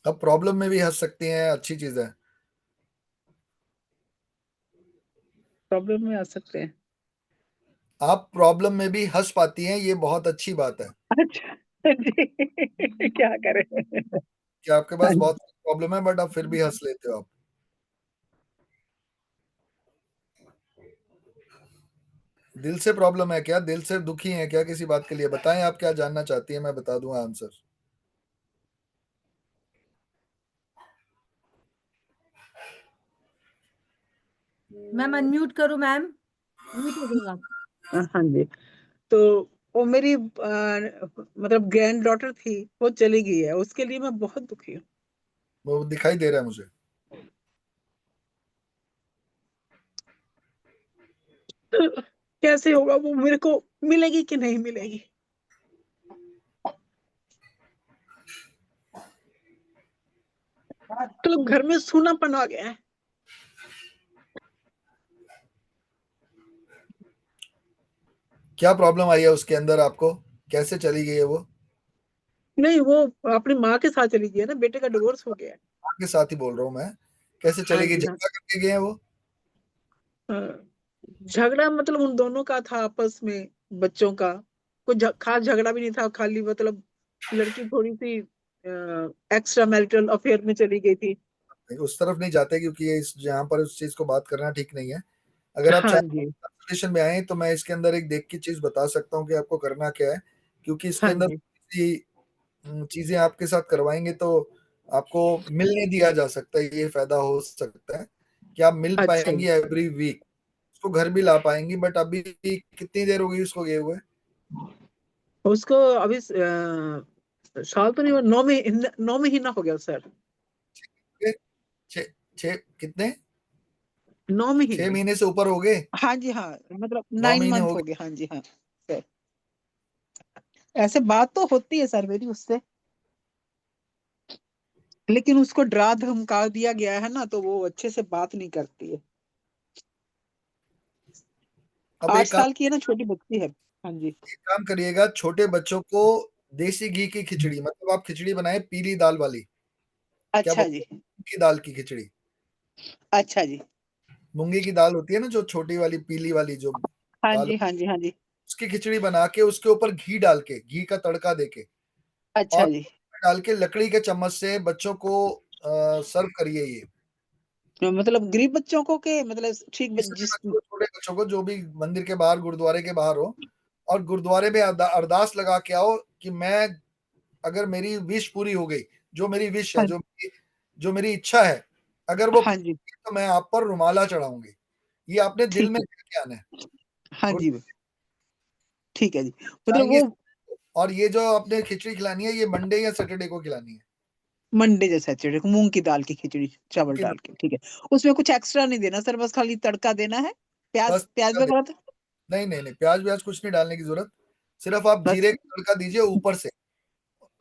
अब प्रॉब्लम में भी हंस सकती हैं, अच्छी चीज है। प्रॉब्लम में आ सकते हैं? आप प्रॉब्लम में भी हंस पाती हैं, ये बहुत अच्छी बात है अच्छा जी, क्या करें। कि आपके हाँ पास जी। बहुत प्रॉब्लम है बट आप फिर भी हंस लेते हो। आप दिल से प्रॉब्लम है क्या? दिल से दुखी हैं क्या किसी बात के लिए? बताएं आप क्या जानना चाहती हैं, मैं बता दूंगा आंसर। मैम अनम्यूट करो मैम, म्यूट हो जाएगा। हाँ जी, तो वो मेरी मतलब ग्रैंड डॉटर थी, वो चली गई है, उसके लिए मैं बहुत दुखी हूँ। वो दिखाई दे रहा है मुझे। कैसे होगा वो, मेरे को मिलेगी कि नहीं मिलेगी? तो घर में सूनापन आ गया है। क्या प्रॉब्लम आई है उसके अंदर आपको? कैसे चली गई है वो? नहीं, वो अपनी माँ के साथ चली गई है ना, बेटे का डिवोर्स हो गया है। आपके साथ ही बोल रहा हूँ मैं। कैसे हाँ चली गई? जी हाँ। झगड़ा करके गए हैं वो? झगड़ा मतलब उन दोनों का था आपस में, बच्चों का। कोई खास झगड़ा भी नहीं था, खाली मतलब लड़की थोड़ी सी एक्स्ट्रा मैरिटल अफेयर में चली गई थी। उस तरफ नहीं जाते क्योंकि ये इस यहाँ पर उस चीज को बात करना ठीक नहीं है। अगर आप हाँ चाहें जी कंसल्टेशन में आए तो मैं इसके अंदर एक देख की चीज बता सकता हूँ कि आपको करना क्या है, क्योंकि इसके हाँ अंदर जी। चीजें आपके साथ करवाएंगे तो आपको मिलने दिया जा सकता है, ये फायदा हो सकता है कि आप मिल अच्छा पाएंगी एवरी वीक, उसको घर भी ला पाएंगी। बट अभी कितनी देर हो गई उसको गए हुए? उसको अभी साल तो नहीं हुआ, 9 महीना हो गया सर। छह कितने? 9 6 महीने। महीने से ऊपर हो गए? हाँ जी हाँ, मतलब 9 9 महीने मंथ हो हो गए। गए। हाँ जी हाँ सर। ऐसे बात तो होती है सर मेरी उससे, लेकिन उसको डरा धमका दिया गया है ना, तो वो अच्छे से बात नहीं करती है। अब 8 एक काम साल की है ना, छोटी बच्ची है। हाँ जी। एक काम करिएगा, छोटे बच्चों को देसी घी की खिचड़ी, मतलब आप खिचड़ी बनाए पीली दाल वाली, क्या अच्छा बोलते जी। हैं, मूंग की दाल की खिचड़ी। अच्छा जी। मूंगी की दाल होती है ना, जो छोटी वाली पीली वाली जो हाँ दाल, जी हाँ जी हाँ जी। उसकी खिचड़ी बना के उसके ऊपर घी डाल के, घी का तड़का देके, अच्छा और जी। डाल के लकड़ी के चम्मच से बच्चों को सर्व करिए। ये तो मतलब गरीब बच्चों को के मतलब ठीक किसी भी जिस। बच्चों को, छोटे बच्चों को, जो भी मंदिर के बाहर, गुरुद्वारे के बाहर हो, और गुरुद्वारे में अरदास लगा के आओ कि मैं, अगर मेरी विश पूरी हो गई, जो मेरी विश है, हाँ जो मेरी इच्छा है, अगर वो हाँ पूरी जी। हुई, तो मैं आप पर रुमाला चढ़ाऊंगी। ये आपने दिल ठीक में है। लेके आना है। हाँ गुरु जी। ठीक है जी, मतलब चाहेंगे। वो और ये जो आपने खिचड़ी खिलानी है, ये मंडे या सैटरडे को खिलानी है। मंडे या सैटरडे को मूंग की दाल की खिचड़ी, चावल कि डाल के। ठीक है, उसमें कुछ एक्स्ट्रा नहीं देना सर, बस खाली तड़का देना है। प्याज बस प्याज तड़का वगैरह तो नहीं नहीं नहीं, प्याज व्याज कुछ नहीं डालने की जरूरत। सिर्फ आप बस। जीरे का तड़का दीजिए ऊपर से,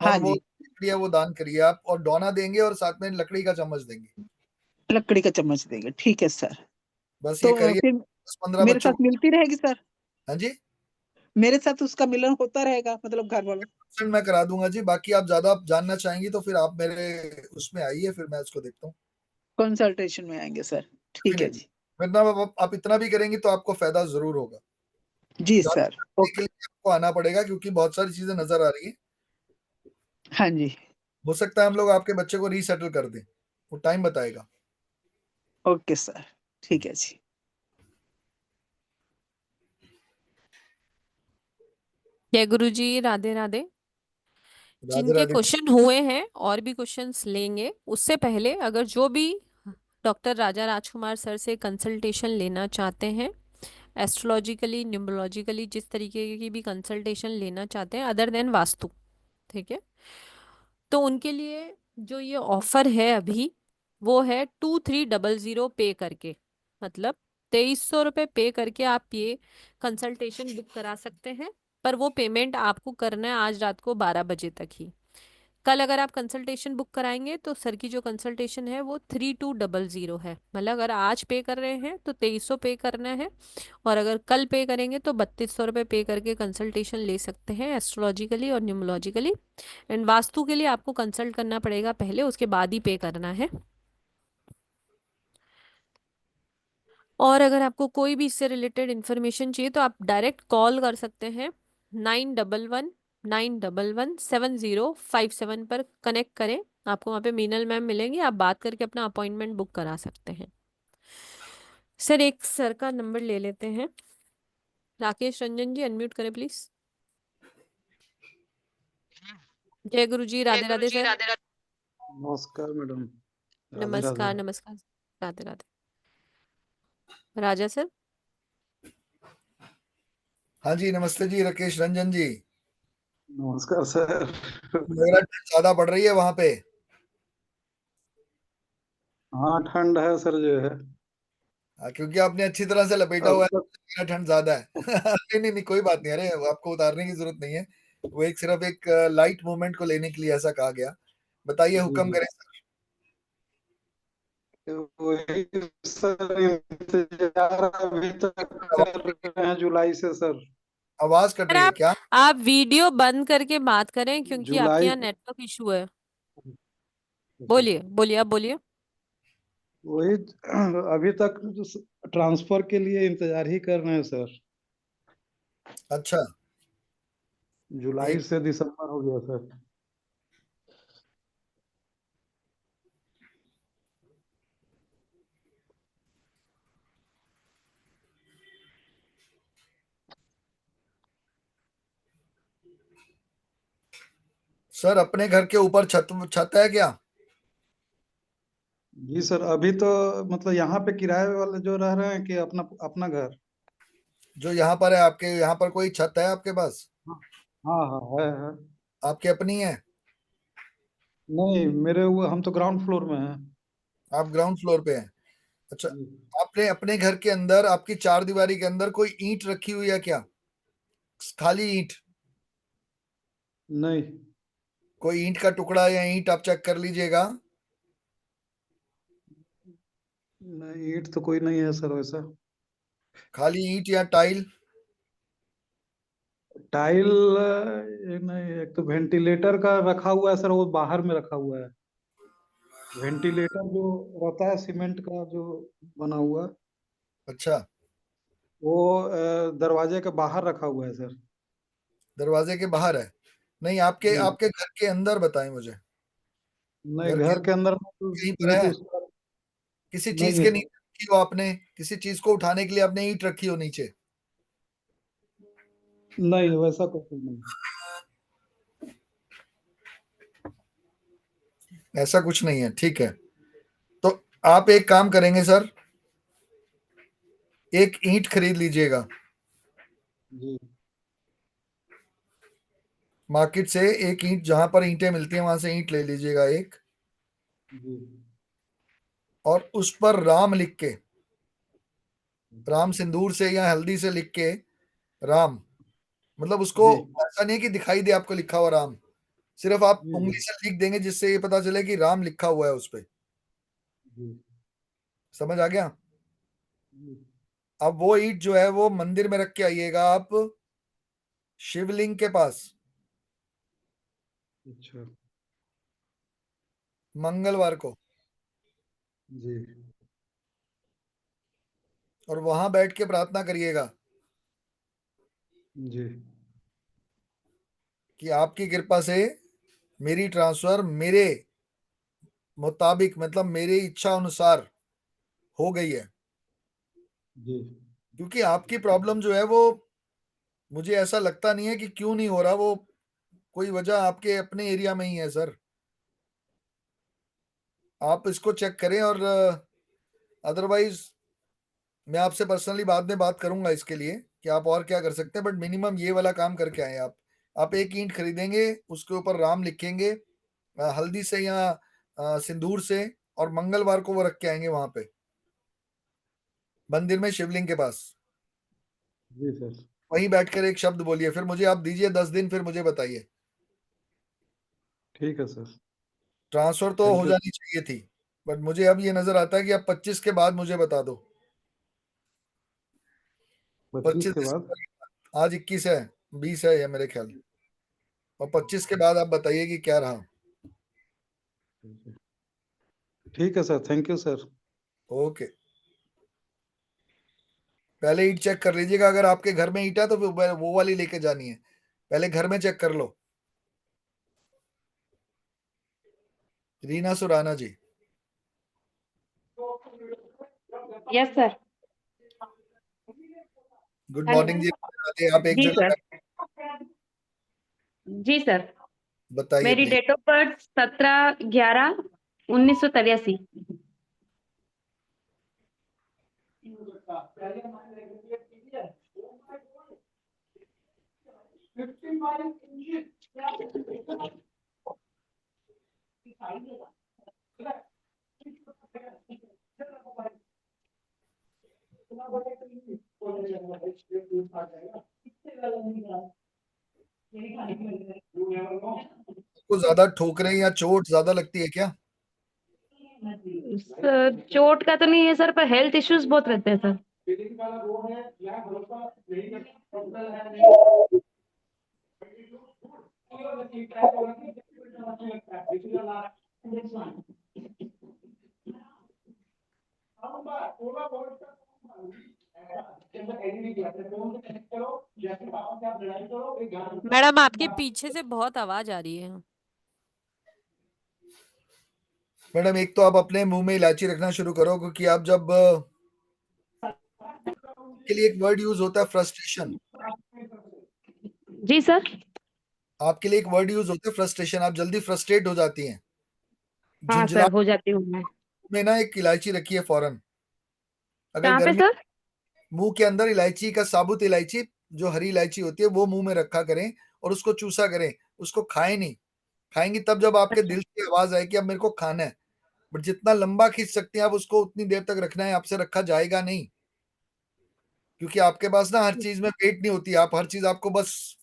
और हाँ वो जी। खिचड़ी है वो दान करिए आप, और डोना देंगे और साथ में लकड़ी का चम्मच देंगे। लकड़ी का चम्मच देंगे, ठीक है सर। बस ये तो करिए, फिर 10-15 मेरे बच्चों साथ को। मिलती रहेगी सर, हाँ जी, मेरे साथ उसका मिलन होता रहेगा, मतलब घर वालों। मैं करा दूंगा जी। बाकी आप ज्यादा जानना चाहेंगी तो फिर आप मेरे उसमें आइए, फिर मैं उसको देखता हूँ। कंसल्टेशन में आएंगे सर। ठीक है डेफिनेटली, जी। वरना आप इतना भी करेंगी तो आपको फायदा जरूर होगा। जी ज्यादा सर। जानने के ओके। लिए आपको आना पड़ेगा, क्योंकि बहुत सारी चीजें नजर आ रही है। हाँ जी। हो सकता है हम लोग आपके बच्चे को रीसेटल कर दें, वो टाइम बताएगा। ओके सर, ठीक है जी। जय गुरु जी, राधे राधे। राधे जिनके राधे। क्वेश्चन हुए हैं और भी क्वेश्चंस लेंगे, उससे पहले अगर जो भी डॉक्टर राजा राजकुमार सर से कंसल्टेशन लेना चाहते हैं, एस्ट्रोलॉजिकली, न्यूमरोलॉजिकली, जिस तरीके की भी कंसल्टेशन लेना चाहते हैं अदर देन वास्तु, ठीक है, तो उनके लिए जो ये ऑफर है अभी, वो है 2300 पे करके, मतलब 2300 रुपये पे करके आप ये कंसल्टेशन बुक करा सकते हैं। पर वो पेमेंट आपको करना है आज रात को 12 बजे तक ही। कल अगर आप कंसल्टेशन बुक कराएंगे तो सर की जो कंसल्टेशन है वो 3200 है, मतलब अगर आज पे कर रहे हैं तो 2300 पे करना है, और अगर कल पे करेंगे तो 3200 रुपये पे करके कंसल्टेशन ले सकते हैं एस्ट्रोलॉजिकली और न्यूमरोलॉजिकली। एंड वास्तु के लिए आपको कंसल्ट करना पड़ेगा पहले, उसके बाद ही पे करना है। और अगर आपको कोई भी इससे रिलेटेड इन्फॉर्मेशन चाहिए तो आप डायरेक्ट कॉल कर सकते हैं 9119117057 पर कनेक्ट करें। आपको वहाँ पे मीनल मैम मिलेंगी, आप बात करके अपना अपॉइंटमेंट बुक करा सकते हैं। सर एक सर का नंबर ले लेते हैं। राकेश रंजन जी, अनम्यूट करें प्लीज। जय गुरु जी, राधे राधे सर। नमस्कार मैडम। राधे नमस्कार राधे। नमस्कार, राधे राधे। राजा सर। हाँ जी, नमस्ते जी, राकेश रंजन जी। नमस्कार सर। लग रहा है ठंड ज्यादा पड़ रही है वहां पे। हाँ ठंड है सर जो है। क्योंकि आपने अच्छी तरह से लपेटा अभी हुआ तक है, ठंड ज्यादा है। नहीं नहीं नहीं, कोई बात नहीं, अरे वो आपको उतारने की जरूरत नहीं है। वो एक सिर्फ एक लाइट मूवमेंट को लेने के लिए ऐसा कहा गया। बताइए, जी हुक्म जी, करें। वही सर इंतजार अभी तक कर रहे हैं जुलाई से सर। आवाज कट सर रही है क्या? आप वीडियो बंद करके बात करें क्योंकि आपके जुलाई यहाँ नेटवर्क इशू है। बोलिए बोलिए, आप बोलिए। वही अभी तक ट्रांसफर के लिए इंतजार ही कर रहे हैं सर। अच्छा, जुलाई एक से दिसंबर हो गया सर। सर, अपने घर के ऊपर छत छत है क्या? जी सर, अभी तो मतलब यहाँ पे किराए वाले जो रह रहे हैं कि अपना अपना घर। जो यहाँ पर है, आपके यहाँ पर कोई छत है आपके पास? हाँ हाँ हाँ है। आपकी अपनी है? नहीं, मेरे वो हम तो ग्राउंड फ्लोर में हैं। आप ग्राउंड फ्लोर पे हैं। अच्छा, आपने अपने घर के अंदर आपकी चार दीवारी के अंदर कोई ईंट रखी हुई है क्या? खाली ईंट? नहीं, कोई ईंट का टुकड़ा या ईंट आप चेक कर लीजिएगा। नहीं ईंट तो कोई नहीं है सर वैसा। खाली ईंट या टाइल? टाइल नहीं, एक तो वेंटिलेटर का रखा हुआ है सर, वो बाहर में रखा हुआ है। वेंटिलेटर जो रहता है सीमेंट का जो बना हुआ, अच्छा, वो दरवाजे के बाहर रखा हुआ है सर। दरवाजे के बाहर है? नहीं, आपके जी। आपके घर के अंदर बताएं मुझे। नहीं, घर के घर के अंदर में तो कहीं पर नहीं है? तो उसका किसी चीज नहीं है के सर। नीचे रखी हो आपने? किसी चीज को उठाने के लिए आपने ईंट रखी हो नीचे? नहीं, वैसा कुछ नहीं। ऐसा कुछ नहीं है, ठीक है। तो आप एक काम करेंगे सर, एक ईंट खरीद लीजिएगा जी। मार्केट से। एक ईंट, जहां पर ईंटें मिलती हैं वहां से ईंट ले लीजिएगा एक, जी। और उस पर राम लिख के, राम सिंदूर से या हल्दी से लिख के, राम, मतलब उसको जी। ऐसा नहीं है कि दिखाई दे आपको लिखा हुआ राम, सिर्फ आप जी। उंगली से लिख देंगे जिससे ये पता चले कि राम लिखा हुआ है उस पे। जी। समझ आ गया? जी। अब वो ईंट जो है वो मंदिर में रख के आइएगा आप, शिवलिंग के पास, अच्छा। मंगलवार को। जी। और वहां बैठ के प्रार्थना करिएगा जी। कि आपकी कृपा से मेरी ट्रांसफर मेरे मुताबिक, मतलब मेरी इच्छा अनुसार हो गई है। जी। क्योंकि आपकी प्रॉब्लम जो है वो, मुझे ऐसा लगता नहीं है कि क्यों नहीं हो रहा, वो कोई वजह आपके अपने एरिया में ही है सर। आप इसको चेक करें, और अदरवाइज मैं आपसे पर्सनली बाद में बात करूंगा इसके लिए कि आप और क्या कर सकते हैं, बट मिनिमम ये वाला काम करके आए आप एक ईंट खरीदेंगे, उसके ऊपर राम लिखेंगे हल्दी से या सिंदूर से, और मंगलवार को वो रख के आएंगे वहां पे मंदिर में शिवलिंग के पास। जी सर। वहीं बैठकर एक शब्द बोलिए, फिर मुझे आप दीजिए 10 दिन, फिर मुझे बताइए। ठीक है सर। ट्रांसफर तो थैंक हो यू। जानी चाहिए थी, बट मुझे अब ये नजर आता है कि आप 25 के बाद मुझे बता दो। 25 25 के बाद। दिसंबर के बाद। आज 21 है, 20 है या मेरे ख्याल, और 25 के बाद आप बताइए कि क्या रहा। ठीक है sir, thank you sir. Okay, पहले ईंट चेक कर लीजिएगा, अगर आपके घर में ईंट है तो फिर वो वाली लेके जानी है, पहले घर में चेक कर लो। Reena Surana ji. Yes sir. Good morning जी। आप एक जी जगह सर। जी सर। बताइए मेरी प्लीज। Date of birth 17/11/1983। आपको ज्यादा ठोकरें या चोट ज्यादा लगती है क्या? सर चोट का तो नहीं है सर, पर हेल्थ इश्यूज बहुत रहते हैं सर। मैडम आपके पीछे से बहुत आवाज आ रही है। मैडम, एक तो आप अपने मुंह में इलायची रखना शुरू करो, क्योंकि आप जब के लिए एक वर्ड यूज होता है फ्रस्ट्रेशन। जी सर। आपके लिए एक वर्ड यूज होता है फ्रस्ट्रेशन, आप जल्दी फ्रस्ट्रेट हो जाती हैं। हाँ झुंझला सर, हो जाती हूँ मैं। में ना एक इलायची रखी है फौरन, अगर कहाँ पे गर्मी, सर? मुंह के अंदर इलायची का साबुत इलायची, जो हरी इलायची होती है वो मुंह में रखा करें और उसको चूसा करें, उसको खाएं नहीं। खाएंगी तब जब आपके दिल की आवाज आए कि अब मेरे को खाना है। बट जितना लंबा खींच सकते हैं आप उसको उतनी देर तक रखना है, आपसे रखा जाएगा नहीं, क्योंकि आपके पास ना हर चीज में वेट नहीं होती। आप हर चीज आपको बस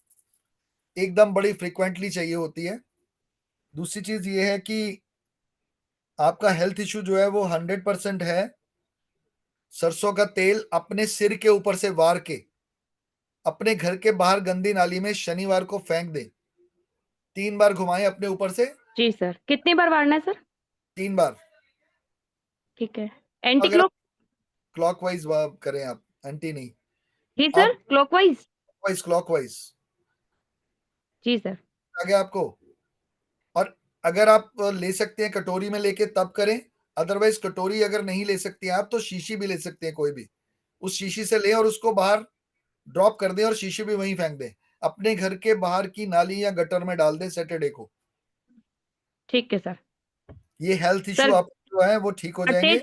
एकदम बड़ी फ्रिक्वेंटली चाहिए होती है। दूसरी चीज ये है कि आपका हेल्थ इश्यू जो है वो 100% है। सरसों का तेल अपने सिर के ऊपर से वार के अपने घर के बाहर गंदी नाली में शनिवार को फेंक दें। 3 बार घुमाएं अपने ऊपर से। जी सर, कितनी बार वारना है सर? 3 बार। ठीक है। एंटी अगर क्लॉक? क्लॉकवाइज करें आप, एंटी नहीं। जी सर, आप क्लॉकवाइज? क्लॉकवाइज जी सर। आगे आपको। और अगर आप ले सकते हैं कटोरी में लेके तब करें, अदरवाइज कटोरी अगर नहीं ले सकते हैं आप तो शीशी भी ले सकते हैं, कोई भी उस शीशी से लें और उसको बाहर ड्रॉप कर दें और शीशी भी वहीं फेंक दें। अपने घर के बाहर की नाली या गटर में डाल दें सैटरडे को। ठीक है सर। ये हेल्थ इश्यू सर, आप जो है वो ठीक हो जाएंगे।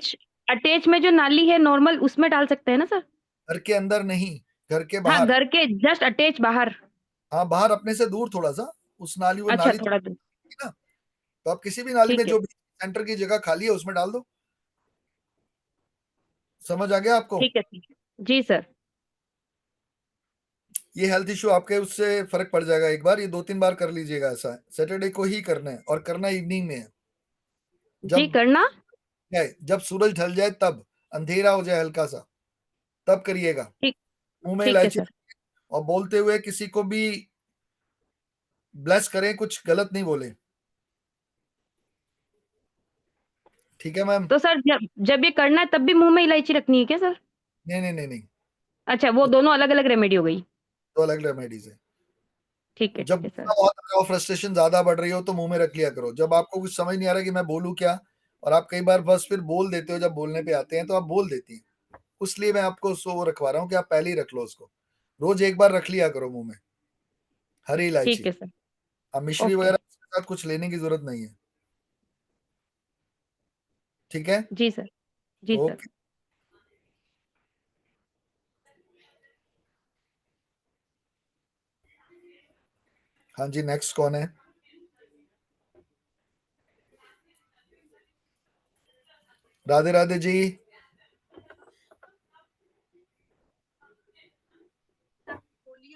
अटैच में जो नाली है नॉर्मल, उसमें डाल सकते हैं ना सर? घर के अंदर नहीं, घर के हाँ, बाहर। घर के जस्ट अटैच बाहर। हाँ, बाहर अपने से दूर थोड़ा सा। उस नाली, वो अच्छा, नाली थोड़ा दूर। ना, तो आप किसी भी नाली में ठीक है। जो भी सेंटर की जगह खाली है उसमें डाल दो। समझ आ गया आपको? ठीक है सर। जी सर। ये हेल्थ इश्यू आपके उससे फर्क पड़ जाएगा। एक बार ये 2-3 बार कर लीजिएगा। ऐसा सैटरडे को ही करना है और करना इवनिंग में है। जी, करना जब सूरज ढल जाए, तब अंधेरा हो जाए हल्का सा, तब करिएगा। ठीक। मुंह में ठीक है इलायची सर। और बोलते हुए किसी को भी ब्लेस करें, कुछ गलत नहीं बोले। ठीक है मैम? तो सर जब ये करना है तब भी मुंह में इलायची रखनी है क्या सर? नहीं नहीं नहीं नहीं, अच्छा, वो दोनों अलग अलग रेमेडी हो गई। दो अलग रेमेडीज है। ठीक है, जब ठीक है सर। बहुत आ रहा हो, फ्रस्ट्रेशन ज्यादा बढ़ रही हो, तो मुंह में रख लिया करो। जब आपको कुछ समझ नहीं आ रहा कि मैं बोलूं क्या, और आप कई बार बस फिर बोल देते हो, जब बोलने पे आते हैं तो आप बोल देती हैं, उसलिए मैं आपको वो रखवा रहा हूँ कि आप पहले ही रख लो उसको। रोज एक बार रख लिया करो मुंह में हरी इलायची। ठीक है सर। अब मिश्री ओके। वगैरह के साथ कुछ लेने की जरूरत नहीं है। ठीक है? जी सर। जी सर। ओके। हाँ जी, नेक्स्ट कौन है? राधे राधे जी।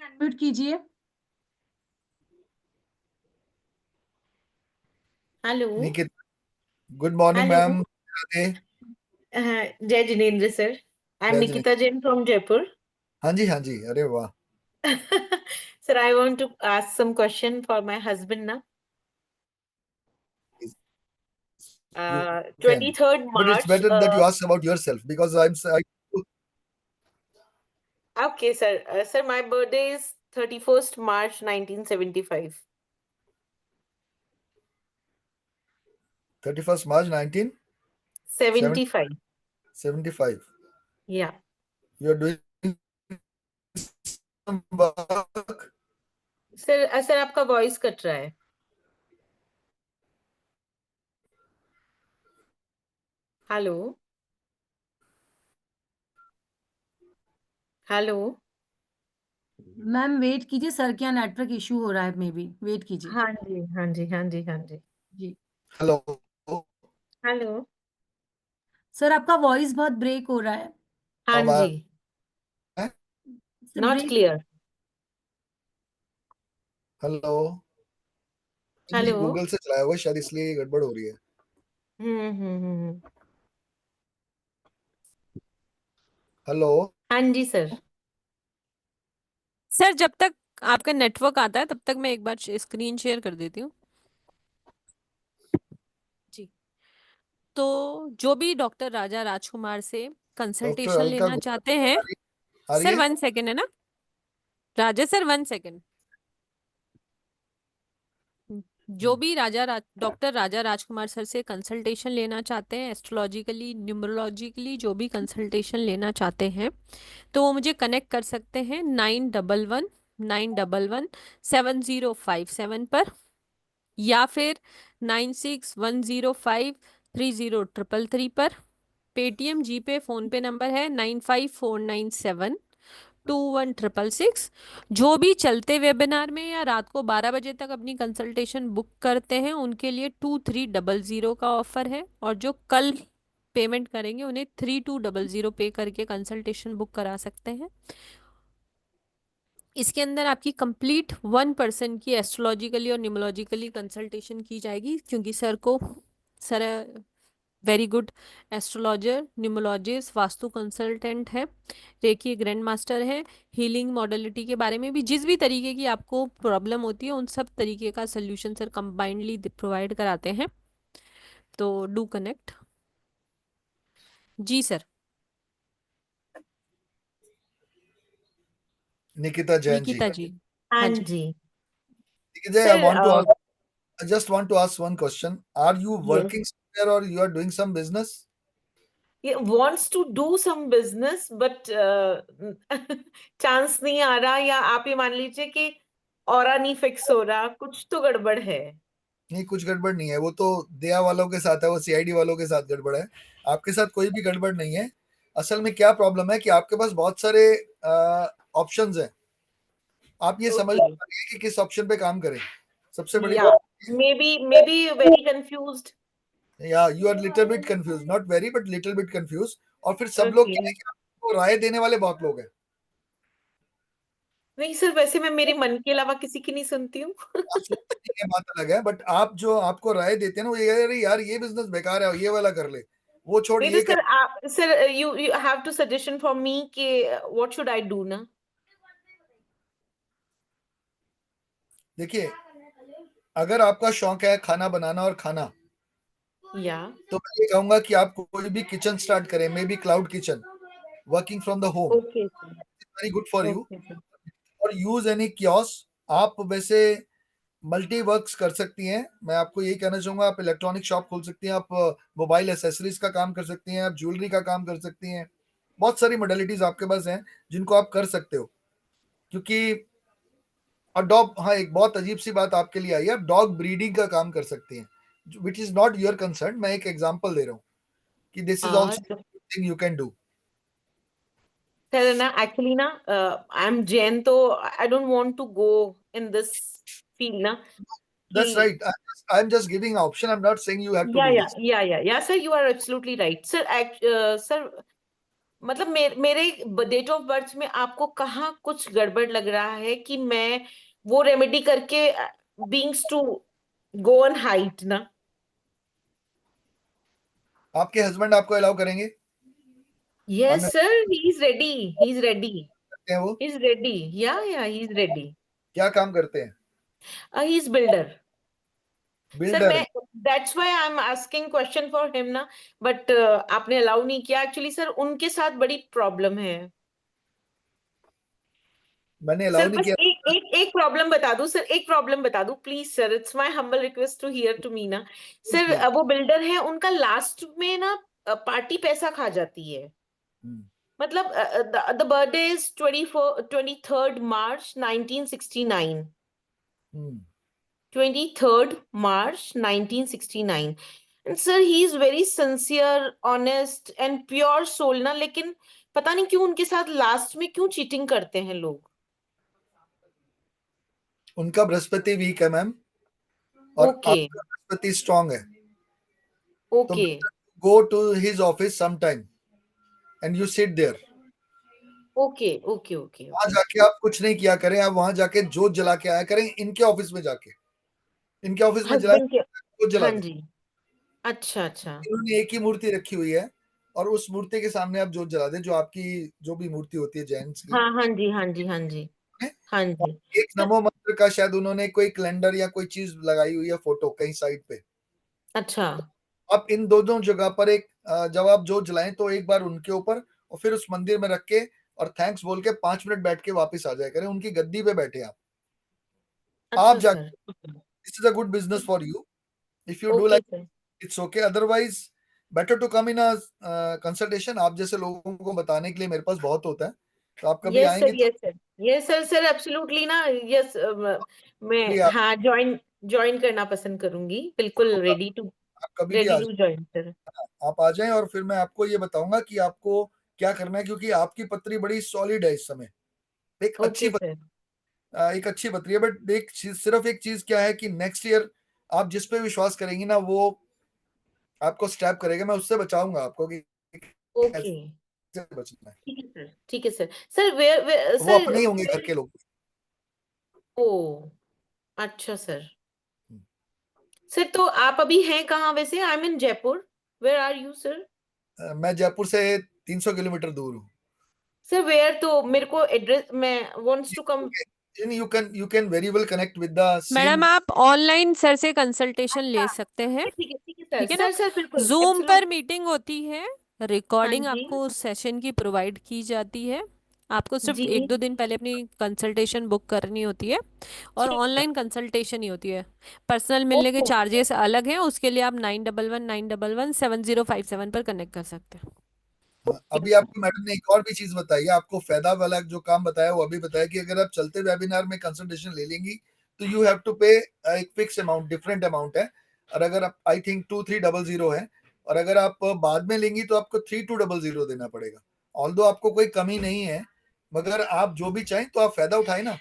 अनम्यूट कीजिए। Hello. Nikit, good morning hello. Ma'am. Radhe. Jai Jinendra sir. I am Jai Jinendra. Nikita Jain from Jaipur. हाँ जी, हाँ जी, अरे वाह। Sir, I want to ask some question for my husband now. You can, 23rd but it's March. better that you ask about yourself, because Okay, sir. Sir, my birthday is 31st March 1975. 31st March 75. 1975. Yeah. You are doing some work. Sir आपका voice cut रहा है। Hello. Hello. Ma'am wait कीजिए, sir क्या network issue हो रहा है, may be wait कीजिए। हाँ जी, हाँ जी, हाँ जी, हाँ जी। जी हेलो। हेलो। सर, आपका वॉइस बहुत ब्रेक हो रहा है। हाँ अब जी। Sir not break. Clear. Hello. Hello. Google से चलाया हुआ, शायद इसलिए ये गड़बड़ हो रही है। हम्म। हेलो। हाँ जी सर। सर जब तक आपका नेटवर्क आता है तब तक मैं एक बार स्क्रीन शेयर कर देती हूँ जी। तो जो भी डॉक्टर राजा राजकुमार से डॉक्टर कंसल्टेशन अलका लेना चाहते हैं, आ रही सर है? 1 सेकेंड है ना राजा सर, 1 सेकेंड। जो भी डॉक्टर राजा राजकुमार सर से कंसल्टेशन लेना चाहते हैं, एस्ट्रोलॉजिकली न्यूमरोलॉजिकली जो भी कंसल्टेशन लेना चाहते हैं, तो वो मुझे कनेक्ट कर सकते हैं 9119117057 पर, या फिर 9610530333 पर। पेटीएम, जीपे, फोन पे नंबर है 954971 2166। जो भी चलते वेबिनार में या रात को 12 बजे तक अपनी कंसल्टेशन बुक करते हैं उनके लिए 2300 का ऑफर है, और जो कल पेमेंट करेंगे उन्हें 3200 पे करके कंसल्टेशन बुक करा सकते हैं। इसके अंदर आपकी कंप्लीट 1% की एस्ट्रोलॉजिकली और न्यूमोलॉजिकली कंसल्टेशन की जाएगी, क्योंकि sir very good astrologer, numerologist, vastu consultant है, रेकी ग्रैंड मास्टर है, हीलिंग मॉडलिटी के बारे में भी जिस भी तरीके की आपको प्रॉब्लम होती है उन सब तरीके का सोल्यूशन सर कंबाइंडली प्रोवाइड कराते हैं। तो डू कनेक्ट। जी सर। निकिता जैन जी। निकिता जी। हाँ हाँ जी। जी Nikita ji, I sir. want to ask, I just want to ask one question. Are you Yes. working somewhere or you are doing some business? wants to do some business but chance नहीं आ रहा, या आप ये मान लीजिए कि ऑरा नहीं fix हो रहा, कुछ तो गड़बड़ है। नहीं, कुछ गड़बड़ नहीं है, वो तो दया वालों के साथ है, वो सीआईडी वालों के साथ गड़बड़ है। आपके साथ कोई भी गड़बड़ नहीं है। असल में क्या प्रॉब्लम है कि आपके पास बहुत सारे ऑप्शंस हैं, आप ये समझ नहीं पा रही है कि किस ऑप्शन पे काम करें। सबसे बड़ी या मे बी वेरी कंफ्यूज्ड, या you are little bit confuse, not very but little bit confuse. और फिर सब लोग क्या है कि आपको राय देने वाले बहुत लोग हैं। नहीं सर, वैसे मैं मेरे मन के अलावा किसी की नहीं सुनती हूँ। ये बात अलग है, बट आप जो आपको राय देते हैं ना, वो ये अरे यार ये बिजनेस बेकार है, ये वाला कर ले, वो छोड़ नहीं ये तो sir you have to suggestion for me कि व्हाट शुड आई डू ना। देखिए, अगर आपका शौक है खाना बनाना और खाना, या तो मैं ये कहूंगा कि आप कोई भी किचन स्टार्ट करें, may be cloud kitchen, working from the home, okay very good for you. Okay sir. और यूज एनी कियोस्क। आप वैसे मल्टी वर्क्स कर सकती हैं, मैं आपको यही कहना चाहूंगा। आप इलेक्ट्रॉनिक शॉप खोल सकती हैं, आप मोबाइल एसेसरीज का काम कर सकती हैं, आप ज्वेलरी का काम कर सकती हैं। बहुत सारी मॉडलिटीज आपके पास हैं जिनको आप कर सकते हो। क्योंकि और डॉग, हाँ, एक बहुत अजीब सी बात आपके लिए आई है, आप डॉग ब्रीडिंग का काम कर सकती हैं, which is not your concern. मैं एक एग्जांपल दे रहा हूँ कि this is also thing you can do. Sir ना एक्चुअली ना आई एम जैन, तो I don't want to go in this field ना। That's right. I'm just giving an option. I'm not saying you have to do this. या sir you are absolutely right sir. Sir मतलब मेरे date of birth में आपको कहाँ कुछ गड़बड़ लग रहा है कि मैं वो रेमेडी करके beings to go on height ना। आपके हस्बैंड आपको अलाउ करेंगे? Yes sir, he is ready, he is ready, करते हैं वो? ही इज रेडी, या ही इज रेडी। क्या काम करते हैं? He is builder. Sir builder मैं that's why I am asking question for him ना, बट आपने अलाउ नहीं किया। एक्चुअली सर उनके साथ बड़ी प्रॉब्लम है। मैंने सर अलाउ नहीं बस किया। एक प्रॉब्लम बता दूं सर, एक प्रॉब्लम बता दूं please sir, it's my humble request to hear to me ना सर। वो बिल्डर है, उनका लास्ट में ना पार्टी पैसा खा जाती है। मतलब the birthday is 23rd March 1969, 23rd March 1969। And sir, he is very sincere, honest and pure soul ना, लेकिन पता नहीं क्यों उनके साथ लास्ट में क्यों चीटिंग करते हैं लोग। उनका बृहस्पति वीक है मैम, और आपका बृहस्पति स्ट्रांग है। Okay go to his office some time and you sit there. Okay okay okay वहां जाके आप कुछ नहीं किया करें, आप वहां जाके जोत जला के आया करें। इनके ऑफिस में जाके, इनके ऑफिस में जला हस्बैंड के, जोत जला हाँ दें। जी, अच्छा अच्छा। इन्होंने एक ही मूर्ति रखी हुई है, और उस मूर्ति के सामने आप जोत जला दें, जो आपकी जो भी मूर्ति होती है जैन्स की। हाँ हाँ जी हाँ जी हाँ जी हाँ जी। एक नमो मंत्र का शायद उन्होंने कोई कैलेंडर या कोई चीज लगाई हुई है, फोटो कहीं साइड पे। अच्छा आप इन दोनों जगह पर एक जब आप जोत जलाएं तो एक बार उनके ऊपर और फिर उस मंदिर में रख के और थैंक्स बोल के 5 मिनट बैठ के वापस आ जाया करें। उनकी गद्दी पे बैठे आप अच्छा जाके, sir. This is a good business for you if you do okay like, sir. It's okay. Otherwise better to come in a consultation. आप जैसे लोगों को बताने के लिए मेरे पास बहुत होता है, तो आप कभी यस आएंगे sir yes sir yes sir sir absolutely ना, यस मैं तो आप हाँ ज्वाइन करना पसंद करूंगी, बिल्कुल रेडी कभी भी आ टू ज्वाइन सर। आप आ जाएं, और फिर मैं आपको ये बताऊंगा कि आपको क्या करना है, क्योंकि आपकी पत्री बड़ी सॉलिड है इस समय। एक अच्छी ओके सर। एक अच्छी पत्री है, बट सिर्फ एक चीज क्या है कि नेक्स्ट ईयर आप जिस पे विश्वास करेंगी ना वो आपको स्टैप करेगा। मैं उससे बचाऊंगा आपको कि ओके, कैसे बचना है। ठीक है सर, ठीक है सर। सर वेयर वो अपने ही होंगे घर के लोग। ओ, अच्छा सर। सर तो आप अभी हैं कहाँ वैसे? I am in Jaipur. Where are you sir? मैं जयपुर से 300 किलोमीटर दूर हूँ। सर वेयर, तो मेरे को एड्रेस, मैं wants to come. You can very well connect with the madam same। आप ऑनलाइन सर से कंसल्टेशन ले सकते हैं, ठीक है, ठीक है ठीक सर, है ना। सर सर बिल्कुल, जूम पर एब्सोल्यूट। मीटिंग होती है, हाँ रिकॉर्डिंग जी, आपको सेशन की प्रोवाइड की जाती है। आपको सिर्फ जी, 1-2 दिन पहले अपनी कंसल्टेशन बुक करनी होती है और ठीक है। ऑनलाइन कंसल्टेशन ही होती है। पर्सनल मिलने के ओके, चार्जेस अलग हैं, उसके लिए आप 9119117057 पर कनेक्ट कर सकते हैं। अभी आपको मैडम ने एक और भी चीज बताई है, आपको फायदा वाला जो काम बताया वो अभी बताया कि अगर आप चलते वेबिनार में कंसल्टेशन ले लेंगी तो यू हैव टू पे एक फिक्स अमाउंट, डिफरेंट अमाउंट है। और अगर आप आई थिंक 2300 है, और अगर आप बाद में लेंगी तो आपको 3200 देना पड़ेगा। ऑल्दो आपको कोई कमी नहीं है, मगर आप जो भी चाहें तो आप फायदा उठाए ना,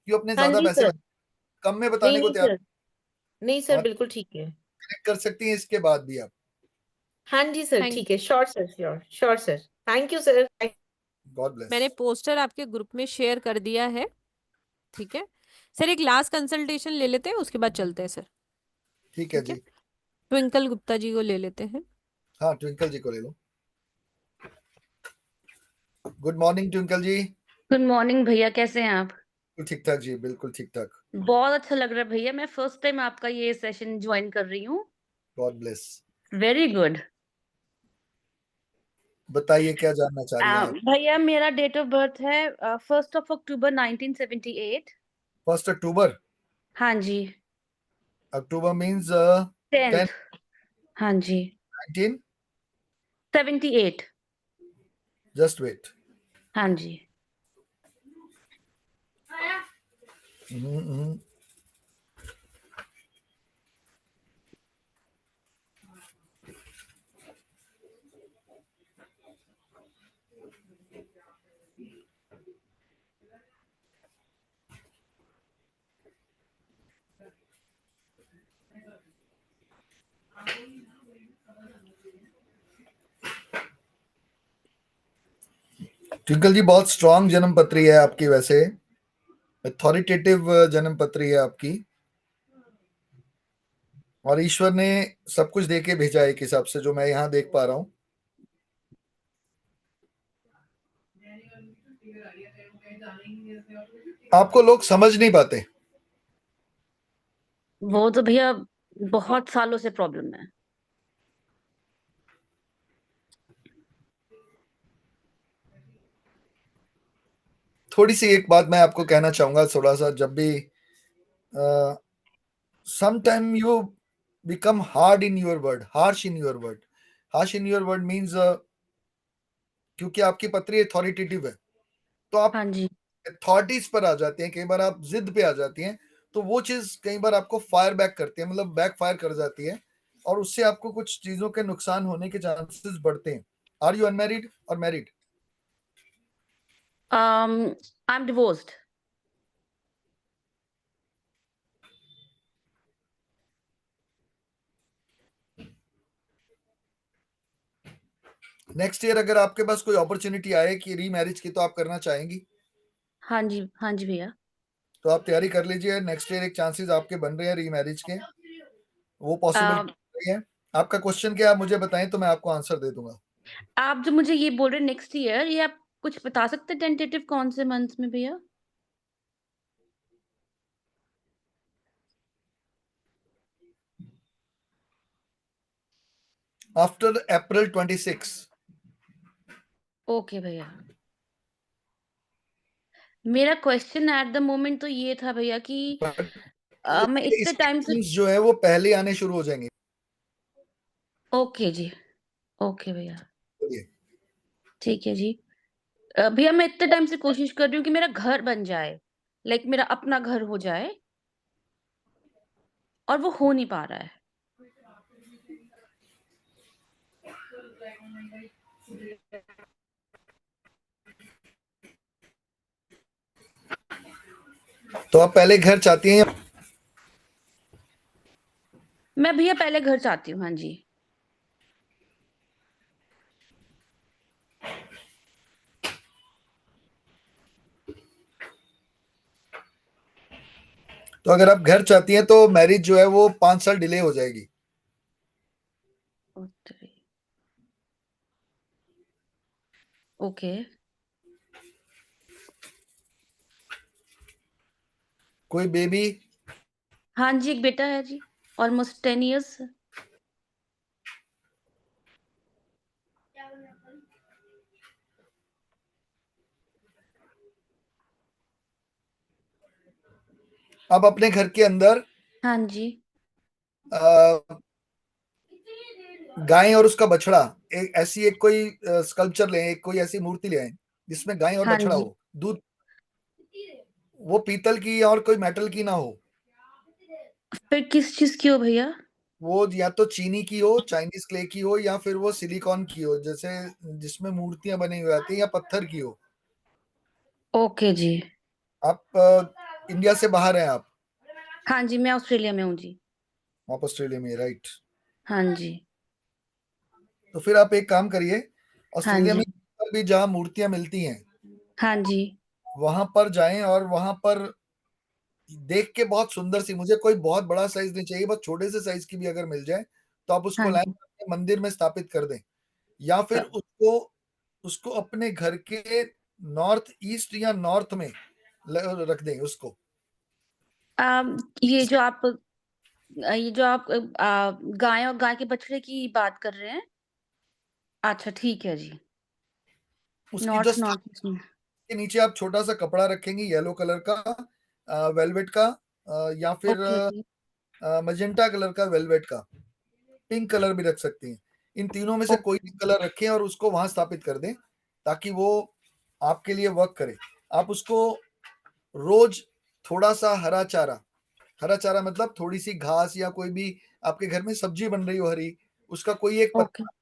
क्यों अपने हाँ ज्यादा जी पैसे सर। कम में नहीं बताने को नहीं तैयार। सर, नहीं सर, और बिल्कुल ठीक है। कनेक्ट कर सकती हैं इसके बाद भी आप। हाँ जी सर, थैंक ठीक है, sure sir, sure sure sir. Thank you sir. God bless. मैंने पोस्टर आपके ग्रुप में शेयर कर दिया है, ठीक है। सर एक लास्ट कंसल्टेशन ले लेते हैं, उसके बाद चलते हैं सर। ठीक है ठीक है, जी। ट्विंकल गुप्ता जी को ले लेते हैं। हाँ, ट्विंकल जी को ले लो। गुड मॉर्निंग ट्विंकल जी। गुड मॉर्निंग भैया, कैसे हैं आप? ठीक ठाक जी, बिल्कुल ठीक ठाक। बहुत अच्छा लग रहा है भैया, मैं फर्स्ट टाइम आपका ये सेशन ज्वाइन कर रही हूँ। God bless. Very good. बताइए क्या जानना चाह रही हैं आप? भैया मेरा डेट ऑफ बर्थ है 1 अक्टूबर 1978। 1 अक्टूबर। हाँ जी। अक्टूबर मीन्स 10th। 10 हाँ जी। 19। 78। Just wait. हाँ जी। ट्विंकल जी बहुत स्ट्रांग जन्म पत्री है आपकी, वैसे अथॉरिटेटिव जन्म पत्री है आपकी, और ईश्वर ने सब कुछ दे के भेजा है एक हिसाब से, जो मैं यहाँ देख पा रहा हूँ। आपको लोग समझ नहीं पाते। वो तो भैया बहुत सालों से प्रॉब्लम है। थोड़ी सी एक बात मैं आपको कहना चाहूंगा, थोड़ा सा जब भी sometime you become hard in your word, harsh in your word। harsh in your word means क्योंकि आपकी पत्री अथॉरिटेटिव है तो आप हाँ जी। अथॉरिटीज पर आ जाते हैं, कई बार आप जिद पे आ जाती हैं, तो वो चीज कई बार आपको फायर बैक करती है, मतलब बैक फायर कर जाती है, और उससे आपको कुछ चीजों के नुकसान होने के चांसेस बढ़ते हैं। आर यू अनमैरिड और married? I am divorced. Next year अगर आपके पास कोई अपॉर्चुनिटी आए कि रीमैरिज की, तो आप करना चाहेंगी? हाँ जी, हाँ जी भैया। तो आप तैयारी कर लीजिए, नेक्स्ट ईयर एक चांसेस आपके बन रहे हैं रीमैरिज के, वो पॉसिबिलिटी है। आपका क्वेश्चन क्या, आप मुझे बताएं तो मैं आपको आंसर दे दूंगा। आप जो मुझे ये बोल रहे हैं नेक्स्ट ईयर, ये आप कुछ बता सकते हैं टेंटेटिव कौन से मंथ में भैया? आफ्टर अप्रैल 26। ओके भैया। मेरा क्वेश्चन एट द मोमेंट तो ये था भैया कि मैं इतने टाइम से। जो है वो पहले आने शुरू हो जाएंगे। ओके जी, ओके भैया, ठीक है जी। भैया मैं इतने टाइम से कोशिश कर रही हूँ कि मेरा घर बन जाए, लाइक मेरा अपना घर हो जाए, और वो हो नहीं पा रहा है। तो आप पहले घर चाहती हैं? मैं भैया पहले घर चाहती हूँ, हाँ जी। तो अगर आप घर चाहती हैं तो मैरिज जो है वो 5 साल डिले हो जाएगी। ओके। कोई बेबी? हाँ जी, एक बेटा है जी, ऑलमोस्ट 10 इयर्स। अब अपने घर के अंदर हाँ जी। गाय और उसका बछड़ा, एक ऐसी एक कोई स्कल्पचर ले, एक कोई ऐसी मूर्ति ले आए जिसमें गाय और हाँ बछड़ा जी। हो, दूध, वो पीतल की और कोई मेटल की ना हो। फिर किस चीज की हो भैया? वो या तो चीनी की हो, चाइनीज क्ले की हो, या फिर वो सिलिकॉन की हो, जैसे जिसमें मूर्तियां बनी हुई आती हैं, या पत्थर की हो। ओके जी। आप इंडिया से बाहर हैं आप? हाँ जी, मैं ऑस्ट्रेलिया में हूँ जी। आप ऑस्ट्रेलिया में, राइट? हाँ जी। तो फिर आप एक काम करिए, हाँ ऑस्ट्रेलिया में जी। भी जहाँ मूर्तियां मिलती हैं हाँ जी। वहां पर जाएं, और वहां पर देख के बहुत सुंदर सी, मुझे कोई बहुत बड़ा साइज नहीं चाहिए, बस छोटे से साइज की भी अगर मिल जाए तो आप उसको हाँ लाएं, जी। अपने मंदिर में स्थापित कर दें, या फिर उसको उसको अपने घर के नॉर्थ ईस्ट या नॉर्थ में रख दें उसको। ये जो आप गाय और गाय के बछड़े की बात कर रहे हैं? अच्छा, ठीक है जी। उसकी नॉर्थ जस्ट नॉर्थ ईस्ट में। के नीचे आप छोटा सा कपड़ा रखेंगे येलो कलर का, वेलवेट का, या फिर ओके जी। मजेंटा कलर का वेलवेट का, पिंक कलर भी रख सकती हैं। इन तीनों में से कोई भी कलर रखें और उसको वहां स्थापित कर दें, ताकि वो आपके लिए वर्क करे। आप उसको रोज थोड़ा सा हरा चारा मतलब थोड़ी सी घास, या कोई भी आपके घर में सब्जी बन रही हो हरी, उसका कोई एक ओके, पत्ता,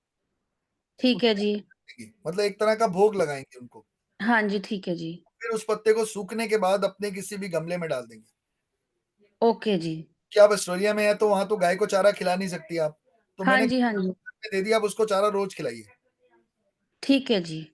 ठीक है जी। मतलब एक तरह का भोग लगाएंगे उनको। हाँ जी, ठीक है जी। फिर उस पत्ते को सूखने के बाद अपने किसी भी गमले में डाल देंगे। ओके जी। कि आप ऑस्ट्रेलिया में है तो वहां तो गाय को चारा खिला नहीं सकती आप, तो हाँ मैंने जी। हाँ जी, दे दिया, आप उसको चारा रोज खिलाइए। ठीक है जी।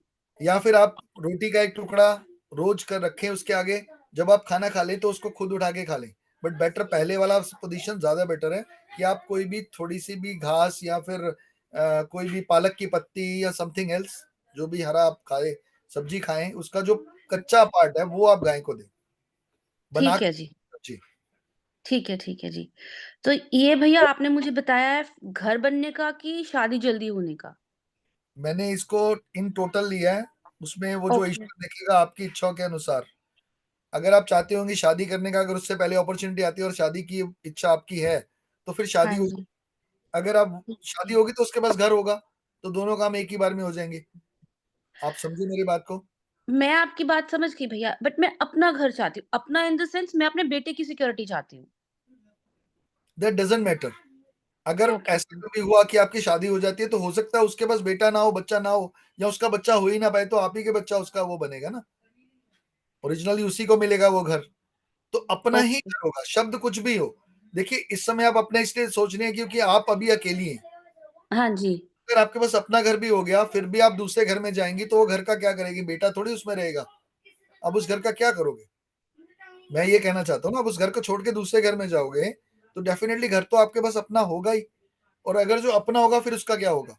या फिर आप रोटी का एक टुकड़ा रोज कर रखें उसके आगे, जब आप खाना खा लें तो उसको खुद उठा के खा लें। बट बेटर पहले वाला पोजीशन ज्यादा बेटर है, कि आप कोई भी थोड़ी सी भी घास, या फिर कोई भी पालक की पत्ती या समथिंग एल्स, जो भी हरा आप खाए, सब्जी खाएं, उसका जो कच्चा पार्ट है वो आप गाय को दें बना ठीक के है जी। सब्जी। ठीक है, ठीक है जी। तो ये भैया आपने मुझे बताया है घर बनने का कि शादी जल्दी होने का? मैंने इसको इन टोटल लिया है, उसमें वो जो ओके। ईश्वर देखेगा आपकी इच्छाओं के अनुसार। अगर आप चाहते होंगे शादी करने का, अगर उससे पहले अपॉर्चुनिटी आती है और शादी की इच्छा आपकी है, तो फिर शादी हाँ होगी। जी। अगर आप शादी होगी तो उसके पास घर होगा, तो दोनों काम एक ही बार में हो जाएंगे। आप समझे मेरी बात को? मैं आपकी बात समझ गई भैया, बट मैं अपना घर चाहती हूँ। अपना इन द सेंस मैं अपने बेटे की सिक्योरिटी चाहती हूँ। That doesn't matter. अगर ओके। ऐसा कभी हुआ कि आपकी शादी हो जाती है, तो हो सकता है उसके पास बेटा ना हो, बच्चा ना हो, या उसका बच्चा हो ही ना पाए, तो आप ही के बच्चा उसका वो बनेगा ना, ओरिजिनली उसी को मिलेगा वो घर। तो अपना ही ओके। घर होगा, शब्द कुछ भी हो। देखिए इस समय आप अपने इसलिए सोच रहे हैं क्योंकि आप अभी अकेली हैं। हाँ जी। अगर आपके पास अपना घर भी हो गया, फिर भी आप दूसरे घर में जाएंगी, तो वो घर का क्या करेगी? बेटा थोड़ी उसमें रहेगा। अब उस घर का क्या करोगे? मैं ये कहना चाहता हूँ ना, आप उस घर को छोड़ के दूसरे घर में जाओगे, तो डेफिनेटली घर तो आपके पास अपना होगा ही। और अगर जो अपना होगा फिर उसका क्या होगा?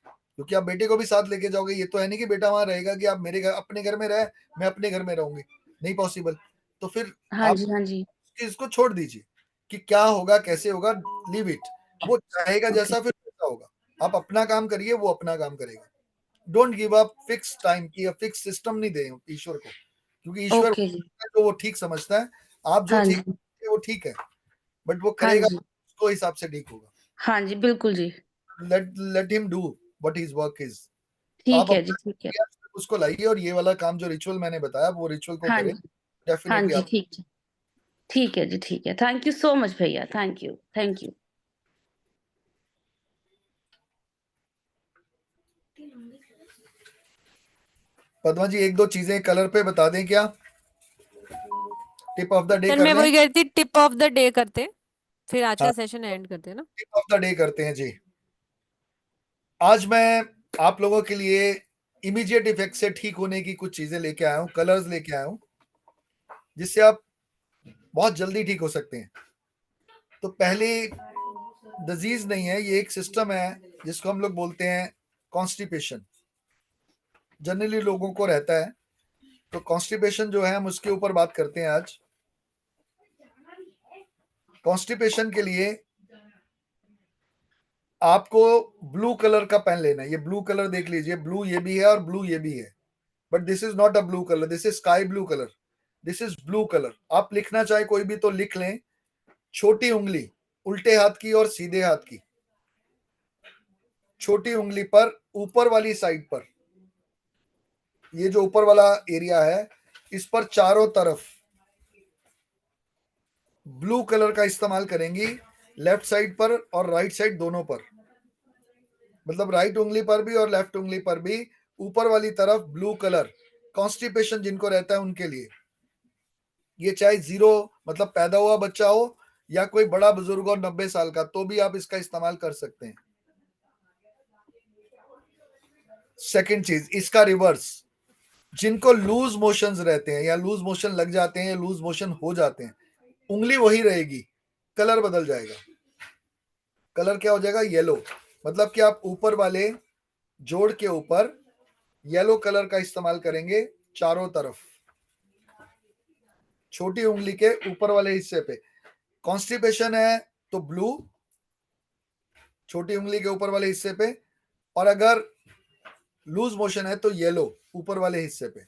क्योंकि आप बेटे को भी साथ लेके जाओगे, ये तो है नहीं कि बेटा वहां रहेगा कि आप मेरे घर अपने घर में रहे, मैं अपने घर में रहूंगी, नहीं पॉसिबल। तो फिर हाँ आप जी। हाँ जी। इसको छोड़ दीजिए कि क्या होगा कैसे होगा, लीव इट। वो चाहेगा ओके। जैसा फिर वैसा होगा। आप अपना काम करिए, वो अपना काम करेगा। Don't give up fix time की, फिक्स सिस्टम नहीं दे ईश्वर को, क्योंकि ईश्वर ओके जी। जो वो ठीक समझता है। आप जो हाँ ठीक जी। वो ठीक है, बट वो हाँ करेगा जी। उसको हिसाब से ठीक होगा। हाँ जी, बिल्कुल जी। Let him do what his work is. तो आप ठीक है जी। अपना ठीक है। उसको लाइए, और ये वाला काम जो रिचुअल मैंने बताया वो रिचुअल को हाँ करें, जी। हाँ डेफिनेटली जी, आप। ठीक है। ठीक है जी। ठीक है। थैंक यू सो मच भैया। Thank you. Thank you. Padma ji एक दो चीजें कलर पे बता दें क्या? Tip of the day sir कर मैं लें। वही कह रही थी, टिप ऑफ द डे करते, फिर आज हाँ, का सेशन एंड करते हैं ना। टिप ऑफ द डे करते हैं जी। आज मैं आप लोगों के लिए इमीडिएट इफेक्ट से ठीक होने की कुछ चीजें लेके आया हूँ, कलर्स लेके आया हूँ, जिससे आप बहुत जल्दी ठीक हो सकते हैं। तो पहली डिजीज नहीं है, ये एक सिस्टम है जिसको हम लोग बोलते हैं कॉन्स्टिपेशन। जनरली लोगों को रहता है, तो कॉन्स्टिपेशन जो है हम उसके ऊपर बात करते हैं आज। कॉन्स्टिपेशन के लिए आपको ब्लू कलर का पेन लेना है। ये ब्लू कलर देख लीजिए, ब्लू ये भी है और ब्लू ये भी है, but this is not a blue colour, this is sky blue colour, this is blue colour. आप लिखना चाहे कोई भी तो लिख लें। छोटी उंगली उल्टे हाथ की और सीधे हाथ की, छोटी उंगली पर ऊपर वाली साइड पर, ये जो ऊपर वाला एरिया है, इस पर चारों तरफ ब्लू कलर का इस्तेमाल करेंगी, लेफ्ट साइड पर और राइट साइड दोनों पर। मतलब राइट उंगली पर भी और लेफ्ट उंगली पर भी ऊपर वाली तरफ ब्लू कलर। कॉन्स्टिपेशन जिनको रहता है उनके लिए, ये चाहे 0 मतलब पैदा हुआ बच्चा हो या कोई बड़ा बुजुर्ग हो 90 साल का, तो भी आप इसका इस्तेमाल कर सकते हैं। सेकंड चीज, इसका रिवर्स, जिनको लूज मोशंस रहते हैं या लूज मोशन लग जाते हैं या लूज मोशन हो जाते हैं, उंगली वही रहेगी, कलर बदल जाएगा। कलर क्या हो जाएगा? येलो। मतलब कि आप ऊपर वाले जोड़ के ऊपर येलो कलर का इस्तेमाल करेंगे चारों तरफ, छोटी उंगली के ऊपर वाले हिस्से पे। कॉन्स्टिपेशन है तो ब्लू छोटी उंगली के ऊपर वाले हिस्से पे, और अगर लूज मोशन है तो येलो ऊपर वाले हिस्से पे।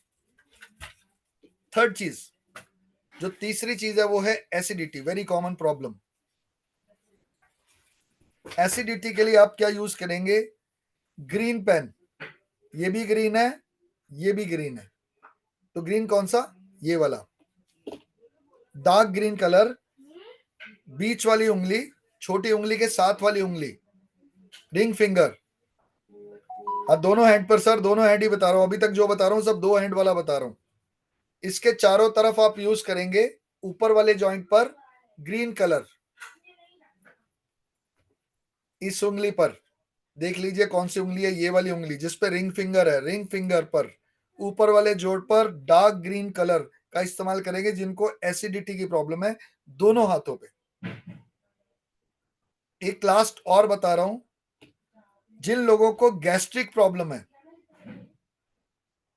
थर्ड चीज, जो तीसरी चीज है वो है acidity, very common problem. Acidity के लिए आप क्या यूज करेंगे? Green pen. ये भी ग्रीन है, ये भी ग्रीन है, तो ग्रीन कौन सा? ये वाला डार्क ग्रीन कलर। बीच वाली उंगली, छोटी उंगली के साथ वाली उंगली, रिंग फिंगर। अब दोनों हैंड पर सर, दोनों हैंड ही बता रहा हूं, अभी तक जो बता रहा हूं सब 2 हैंड वाला बता रहा हूं। इसके चारों तरफ आप यूज करेंगे ऊपर वाले जॉइंट पर ग्रीन कलर। इस उंगली पर देख लीजिए कौन सी उंगली है, ये वाली उंगली जिस पे रिंग फिंगर है, रिंग फिंगर पर ऊपर वाले जोड़ पर डार्क ग्रीन कलर का इस्तेमाल करेंगे जिनको एसिडिटी की प्रॉब्लम है, दोनों हाथों पे। एक लास्ट और बता रहा हूं, जिन लोगों को गैस्ट्रिक प्रॉब्लम है,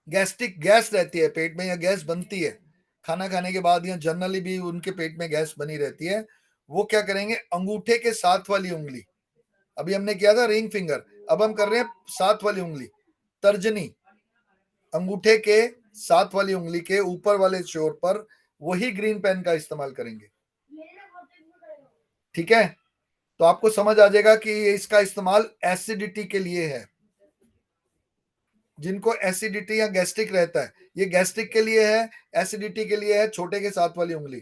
गैस्ट्रिक गैस रहती है पेट में या गैस बनती है खाना खाने के बाद या जनरली भी उनके पेट में गैस बनी रहती है, वो क्या करेंगे? अंगूठे के साथ वाली उंगली, अभी हमने किया था रिंग फिंगर, अब हम कर रहे हैं साथ वाली उंगली, तर्जनी। अंगूठे के साथ वाली उंगली के ऊपर वाले छोर पर वही ग्रीन पेन का इस्तेमाल करेंगे। ठीक है, तो आपको समझ आ जाएगा कि इसका इस्तेमाल एसिडिटी के लिए है। जिनको एसिडिटी या गैस्ट्रिक रहता है, ये गैस्ट्रिक के लिए है, एसिडिटी के लिए है, छोटे के साथ वाली उंगली।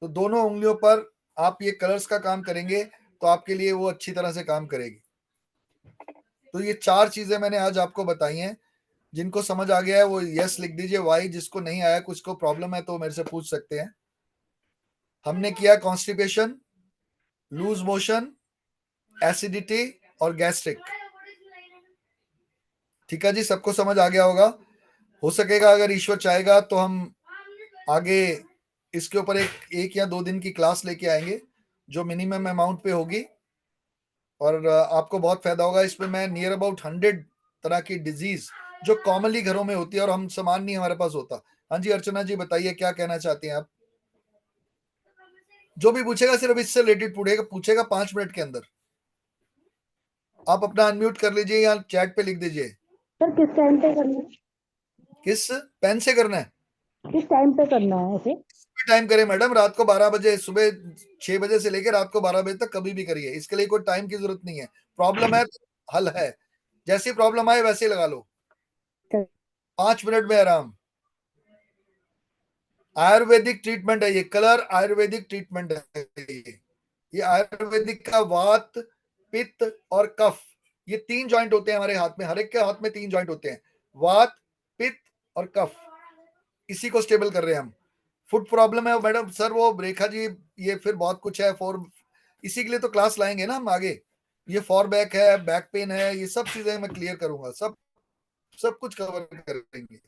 तो दोनों उंगलियों पर आप ये कलर्स का काम करेंगे तो आपके लिए वो अच्छी तरह से काम करेगी। तो ये 4 चीजें मैंने आज आपको बताई हैं। जिनको समझ आ गया है वो यस लिख दीजिए, वाई। जिसको नहीं आया, कुछ को प्रॉब्लम है तो मेरे से पूछ सकते हैं। हमने किया कॉन्स्टिपेशन, लूज मोशन, एसिडिटी और गैस्ट्रिक। ठीक है जी, सबको समझ आ गया होगा। हो सकेगा अगर ईश्वर चाहेगा तो हम आगे इसके ऊपर एक या 2 दिन की क्लास लेके आएंगे जो मिनिमम अमाउंट पे होगी, और आपको बहुत फायदा होगा। इसमें मैं नियर अबाउट 100 तरह की डिजीज जो कॉमनली घरों में होती है और हम सामान नहीं हमारे पास होता। हाँ जी अर्चना जी बताइए, क्या कहना चाहती हैं आप? जो भी पूछेगा सिर्फ इससे रिलेटेड पूछेगा 5 मिनट के अंदर। आप अपना अनम्यूट कर लीजिए या चैट पे लिख दीजिए। सर किस टाइम पे करना है? किस पेन से करना है? किस टाइम पे करना है ऐसे? टाइम करें मैडम, रात को 12 बजे, सुबह 6 बजे से लेकर रात को 12 बजे तक कभी भी करिए। इसके लिए कोई टाइम की जरूरत नहीं है। प्रॉब्लम है तो हल है, जैसी प्रॉब्लम आए वैसे ही लगा लो। 5 मिनट में आराम। आयुर्वेदिक ट्रीटमेंट है ये, कलर आयुर्वेदिक ट्रीटमेंट है ये आयुर्वेदिक का वात, पित्त और कफ, ये 3 जॉइंट होते हैं हमारे हाथ में। हर एक के हाथ में 3 जॉइंट होते हैं, वात, पित्त और कफ। इसी को स्टेबल कर रहे हैं हम। फुट प्रॉब्लम है मैडम सर, वो रेखा जी ये फिर बहुत कुछ है फॉर, इसी के लिए तो क्लास लाएंगे ना हम आगे। ये फॉर बैक है, बैक पेन है, ये सब चीजें मैं क्लियर करूंगा, सब कुछ कवर करेंगे।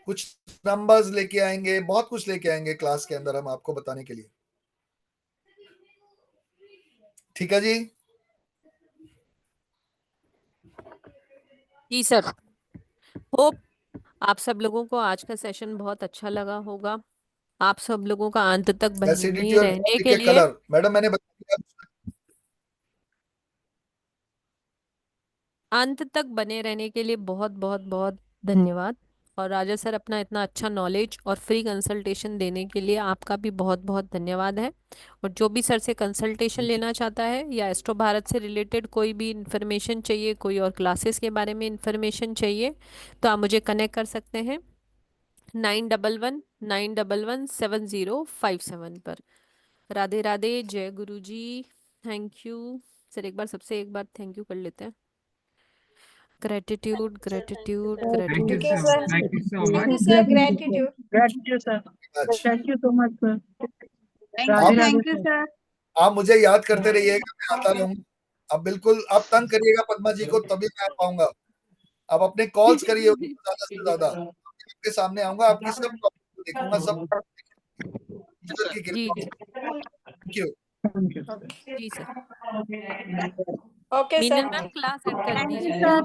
कुछ नंबर्स लेके आएंगे, बहुत कुछ लेके आएंगे क्लास के अंदर हम आपको बताने के लिए। ठीक है जी? जी सर। होप आप सब लोगों को आज का सेशन बहुत अच्छा लगा होगा। आप सब लोगों का अंत तक बने एसिडिटी और रहने बॉडी के के लिए, कलर मैडम मैंने बताया, अंत तक बने रहने के लिए बहुत बहुत बहुत धन्यवाद। और राजा सर अपना इतना अच्छा नॉलेज और फ्री कंसल्टेशन देने के लिए आपका भी बहुत बहुत धन्यवाद है। और जो भी सर से कंसल्टेशन लेना चाहता है या एस्ट्रो भारत से रिलेटेड कोई भी इंफॉर्मेशन चाहिए, कोई और क्लासेस के बारे में इंफॉर्मेशन चाहिए, तो आप मुझे कनेक्ट कर सकते हैं 9119117057 पर। राधे राधे, जय गुरु जी, थैंक यू सर। एक बार सबसे एक बार थैंक यू कर लेते हैं। Gratitude gratitude gratitude. Thank you, sir. Thank you so Thank much. you, sir. Gratitude. Gratitude, sir. Thank you so much, sir. Thank Radhe you Radhe thank you sir. Sir. आप मुझे याद करते रहिएगा, मैं आता रहूंगा। अब बिल्कुल आप तंग करिएगा पद्मा जी को, तभी मैं आ पाऊंगा। आप अपने कॉल्स करिए ज्यादा से ज्यादा, आपके सामने आऊंगा, आपकी सब प्रॉब्लम देखूंगा, सब ईश्वर की जी कृपा। Thank you. जी sir. Okay, sir. Meenal ma'am class end कर थैंक यू दीजिए। सर।